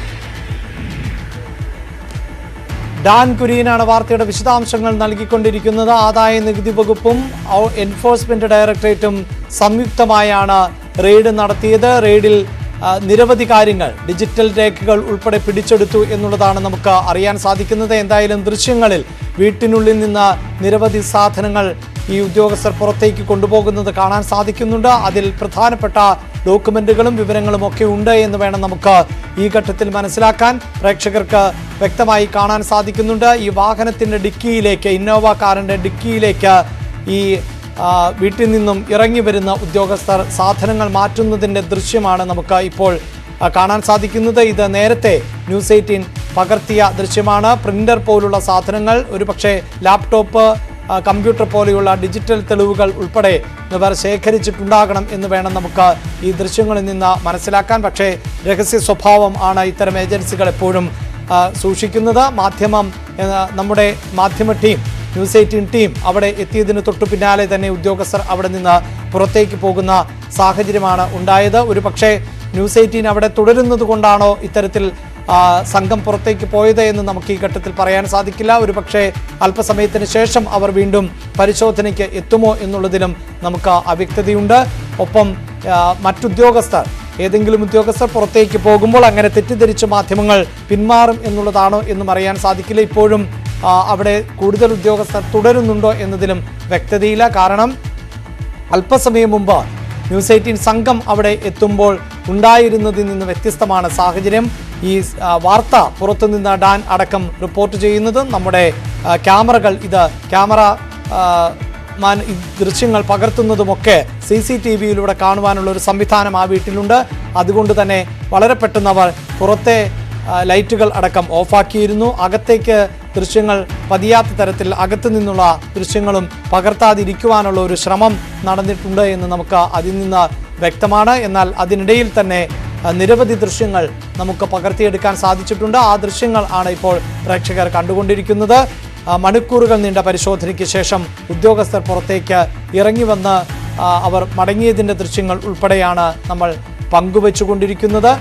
ഡാൻ കുര്യനാണ് വാർത്തയുടെ വിശദാംശങ്ങൾ നൽകിക്കൊണ്ടിരിക്കുന്നത്. ആദായ നികുതി വകുപ്പും എൻഫോഴ്സ്മെന്റ് ഡയറക്ടറേറ്റും സംയുക്തമായാണ് റെയ്ഡ് നടത്തിയത്. റെയ്ഡിൽ നിരവധി കാര്യങ്ങൾ, ഡിജിറ്റൽ രേഖകൾ ഉൾപ്പെടെ പിടിച്ചെടുത്തു എന്നുള്ളതാണ് നമുക്ക് അറിയാൻ സാധിക്കുന്നത്. എന്തായാലും ദൃശ്യങ്ങളിൽ വീട്ടിനുള്ളിൽ നിന്ന് നിരവധി സാധനങ്ങൾ ഈ ഉദ്യോഗസ്ഥർ പുറത്തേക്ക് കൊണ്ടുപോകുന്നത് കാണാൻ സാധിക്കുന്നുണ്ട്. അതിൽ പ്രധാനപ്പെട്ട ഡോക്യുമെന്റുകളും വിവരങ്ങളും ഒക്കെ ഉണ്ട് എന്ന് വേണം നമുക്ക് ഈ ഘട്ടത്തിൽ മനസ്സിലാക്കാൻ. പ്രേക്ഷകർക്ക് വ്യക്തമായി കാണാൻ സാധിക്കുന്നുണ്ട്. ഈ വാഹനത്തിന്റെ ഡിക്കിയിലേക്ക്, ഇന്നോവ കാറിന്റെ ഡിക്കിയിലേക്ക് ഈ വീട്ടിൽ നിന്നും ഇറങ്ങി വരുന്ന ഉദ്യോഗസ്ഥർ സാധനങ്ങൾ മാറ്റുന്നതിൻ്റെ ദൃശ്യമാണ് നമുക്ക് ഇപ്പോൾ കാണാൻ സാധിക്കുന്നത്. ഇത് നേരത്തെ ന്യൂസ് 18 പകർത്തിയ ദൃശ്യമാണ്. പ്രിന്റർ പോലുള്ള സാധനങ്ങൾ, ഒരുപക്ഷെ ലാപ്ടോപ്പ്, കമ്പ്യൂട്ടർ പോലെയുള്ള ഡിജിറ്റൽ തെളിവുകൾ ഉൾപ്പെടെ ഇവർ ശേഖരിച്ചിട്ടുണ്ടാകണം എന്ന് വേണം നമുക്ക് ഈ ദൃശ്യങ്ങളിൽ നിന്ന് മനസ്സിലാക്കാൻ. പക്ഷേ രഹസ്യ സ്വഭാവം ആണ് ഇത്തരം ഏജൻസികൾ എപ്പോഴും സൂക്ഷിക്കുന്നത്. നമ്മുടെ മാധ്യമ ടീം, ന്യൂസ് 18 ടീം അവിടെ എത്തിയതിന് തൊട്ടു പിന്നാലെ തന്നെ ഉദ്യോഗസ്ഥർ അവിടെ നിന്ന് പുറത്തേക്ക് പോകുന്ന സാഹചര്യമാണ് ഉണ്ടായത്. ഒരു പക്ഷേ ന്യൂസ് 18 അവിടെ തുടരുന്നത് കൊണ്ടാണോ ഇത്തരത്തിൽ സംഘം പുറത്തേക്ക് പോയത് എന്ന് നമുക്ക് ഈ ഘട്ടത്തിൽ പറയാൻ സാധിക്കില്ല. ഒരു പക്ഷേ അല്പസമയത്തിന് ശേഷം അവർ വീണ്ടും പരിശോധനയ്ക്ക് എത്തുമോ എന്നുള്ളതിലും നമുക്ക് അവ്യക്തതയുണ്ട്. ഒപ്പം മറ്റുദ്യോഗസ്ഥർ, ഏതെങ്കിലും ഉദ്യോഗസ്ഥർ പുറത്തേക്ക് പോകുമ്പോൾ അങ്ങനെ തെറ്റിദ്ധരിച്ച് മാധ്യമങ്ങൾ പിന്മാറും എന്നുള്ളതാണോ എന്നും അറിയാൻ സാധിക്കില്ല. ഇപ്പോഴും അവിടെ കൂടുതൽ ഉദ്യോഗസ്ഥർ തുടരുന്നുണ്ടോ എന്നതിലും വ്യക്തതയില്ല. കാരണം അല്പസമയം മുമ്പ് ന്യൂസ് 18 സംഘം അവിടെ എത്തുമ്പോൾ ഉണ്ടായിരുന്നതിൽ നിന്ന് വ്യത്യസ്തമാണ് സാഹചര്യം. ഈ വാർത്ത പുറത്തുനിന്ന് ഡാൻ അടക്കം റിപ്പോർട്ട് ചെയ്യുന്നത്, നമ്മുടെ ക്യാമറകൾ ഈ ദൃശ്യങ്ങൾ പകർത്തുന്നതുമൊക്കെ CCTVയിലൂടെ കാണുവാനുള്ള ഒരു സംവിധാനം ആ വീട്ടിലുണ്ട്. അതുകൊണ്ട് തന്നെ വളരെ പെട്ടെന്ന് അവർ പുറത്തെ ലൈറ്റുകൾ അടക്കം ഓഫാക്കിയിരുന്നു. അകത്തേക്ക് ദൃശ്യങ്ങൾ പതിയാത്ത തരത്തിൽ അകത്തു നിന്നുള്ള ദൃശ്യങ്ങളും പകർത്താതിരിക്കുവാനുള്ള ഒരു ശ്രമം നടന്നിട്ടുണ്ട് എന്ന് നമുക്ക് അതിൽ നിന്ന് വ്യക്തമാണ്. എന്നാൽ അതിനിടയിൽ തന്നെ നിരവധി ദൃശ്യങ്ങൾ നമുക്ക് പകർത്തിയെടുക്കാൻ സാധിച്ചിട്ടുണ്ട്. ആ ദൃശ്യങ്ങൾ ആണ് ഇപ്പോൾ പ്രേക്ഷകർ കണ്ടുകൊണ്ടിരിക്കുന്നത്. മണിക്കൂറുകൾ നീണ്ട പരിശോധനയ്ക്ക് ശേഷം ഉദ്യോഗസ്ഥർ പുറത്തേക്ക് ഇറങ്ങി വന്ന് അവർ മടങ്ങിയതിൻ്റെ ദൃശ്യങ്ങൾ ഉൾപ്പെടെയാണ് നമ്മൾ പങ്കുവച്ചുകൊണ്ടിരിക്കുന്നത്.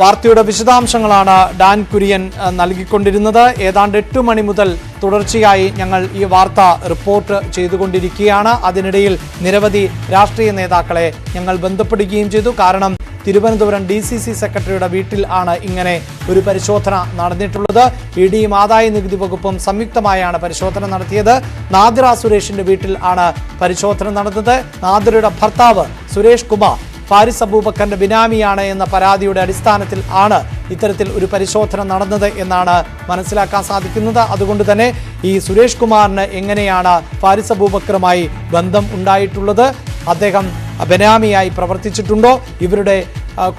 വാർത്തയുടെ വിശദാംശങ്ങളാണ് ഡാൻ കുര്യൻ നൽകിക്കൊണ്ടിരുന്നത്. ഏതാണ്ട് 8 മണി മുതൽ തുടർച്ചയായി ഞങ്ങൾ ഈ വാർത്ത റിപ്പോർട്ട് ചെയ്തുകൊണ്ടിരിക്കുകയാണ്. അതിനിടയിൽ നിരവധി രാഷ്ട്രീയ നേതാക്കളെ ഞങ്ങൾ ബന്ധപ്പെടുകയും ചെയ്തു. കാരണം തിരുവനന്തപുരം DCC സെക്രട്ടറിയുടെ വീട്ടിൽ ആണ് ഇങ്ങനെ ഒരു പരിശോധന നടന്നിട്ടുള്ളത്. ഇഡിയും ആദായ നികുതി വകുപ്പും സംയുക്തമായാണ് പരിശോധന നടത്തിയത്. നാദിറ സുരേഷിന്റെ വീട്ടിൽ ആണ് പരിശോധന നടന്നത്. നാദിറയുടെ ഭർത്താവ് സുരേഷ് കുമാർ ഫാരിസ് അബൂബക്കറിന്റെ ബിനാമിയാണ് എന്ന പരാതിയുടെ അടിസ്ഥാനത്തിൽ ആണ് ഇത്തരത്തിൽ ഒരു പരിശോധന നടന്നത് എന്നാണ് മനസ്സിലാക്കാൻ സാധിക്കുന്നത്. അതുകൊണ്ട് തന്നെ ഈ സുരേഷ് കുമാറിന് എങ്ങനെയാണ് ഫാരിസ് അബൂബക്കറുമായി ബന്ധം ഉണ്ടായിട്ടുള്ളത്, അദ്ദേഹം ബിനാമിയായി പ്രവർത്തിച്ചിട്ടുണ്ടോ, ഇവരുടെ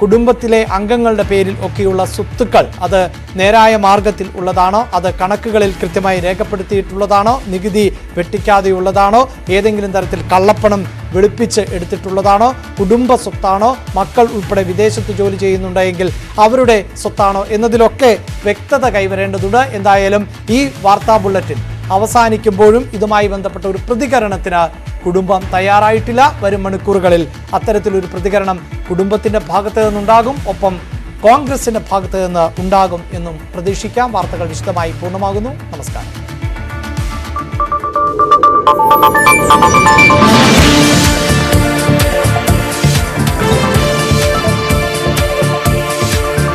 കുടുംബത്തിലെ അംഗങ്ങളുടെ പേരിൽ ഒക്കെയുള്ള സ്വത്തുക്കൾ അത് നേരായ മാർഗത്തിൽ ഉള്ളതാണോ, അത് കണക്കുകളിൽ കൃത്യമായി രേഖപ്പെടുത്തിയിട്ടുള്ളതാണോ, നികുതി വെട്ടിക്കാതെയുള്ളതാണോ, ഏതെങ്കിലും തരത്തിൽ കള്ളപ്പണം വെളുപ്പിച്ച് എടുത്തിട്ടുള്ളതാണോ, കുടുംബ സ്വത്താണോ, മക്കൾ ഉൾപ്പെടെ വിദേശത്ത് ജോലി ചെയ്യുന്നുണ്ടെങ്കിൽ അവരുടെ സ്വത്താണോ എന്നതിലൊക്കെ വ്യക്തത കൈവരേണ്ടതുണ്ട്. എന്തായാലും ഈ വാർത്താ ബുള്ളറ്റിൻ അവസാനിക്കുമ്പോഴും ഇതുമായി ബന്ധപ്പെട്ട ഒരു പ്രതികരണത്തിന് കുടുംബം തയ്യാറായിട്ടില്ല. വരും മണിക്കൂറുകളിൽ അത്തരത്തിലൊരു പ്രതികരണം കുടുംബത്തിന്റെ ഭാഗത്ത് നിന്നുണ്ടാകും, ഒപ്പം കോൺഗ്രസിന്റെ ഭാഗത്ത് നിന്ന് ഉണ്ടാകും എന്നും പ്രതീക്ഷിക്കാം. വാർത്തകൾ വിശദമായി പൂർണ്ണമാകുന്നു. നമസ്കാരം.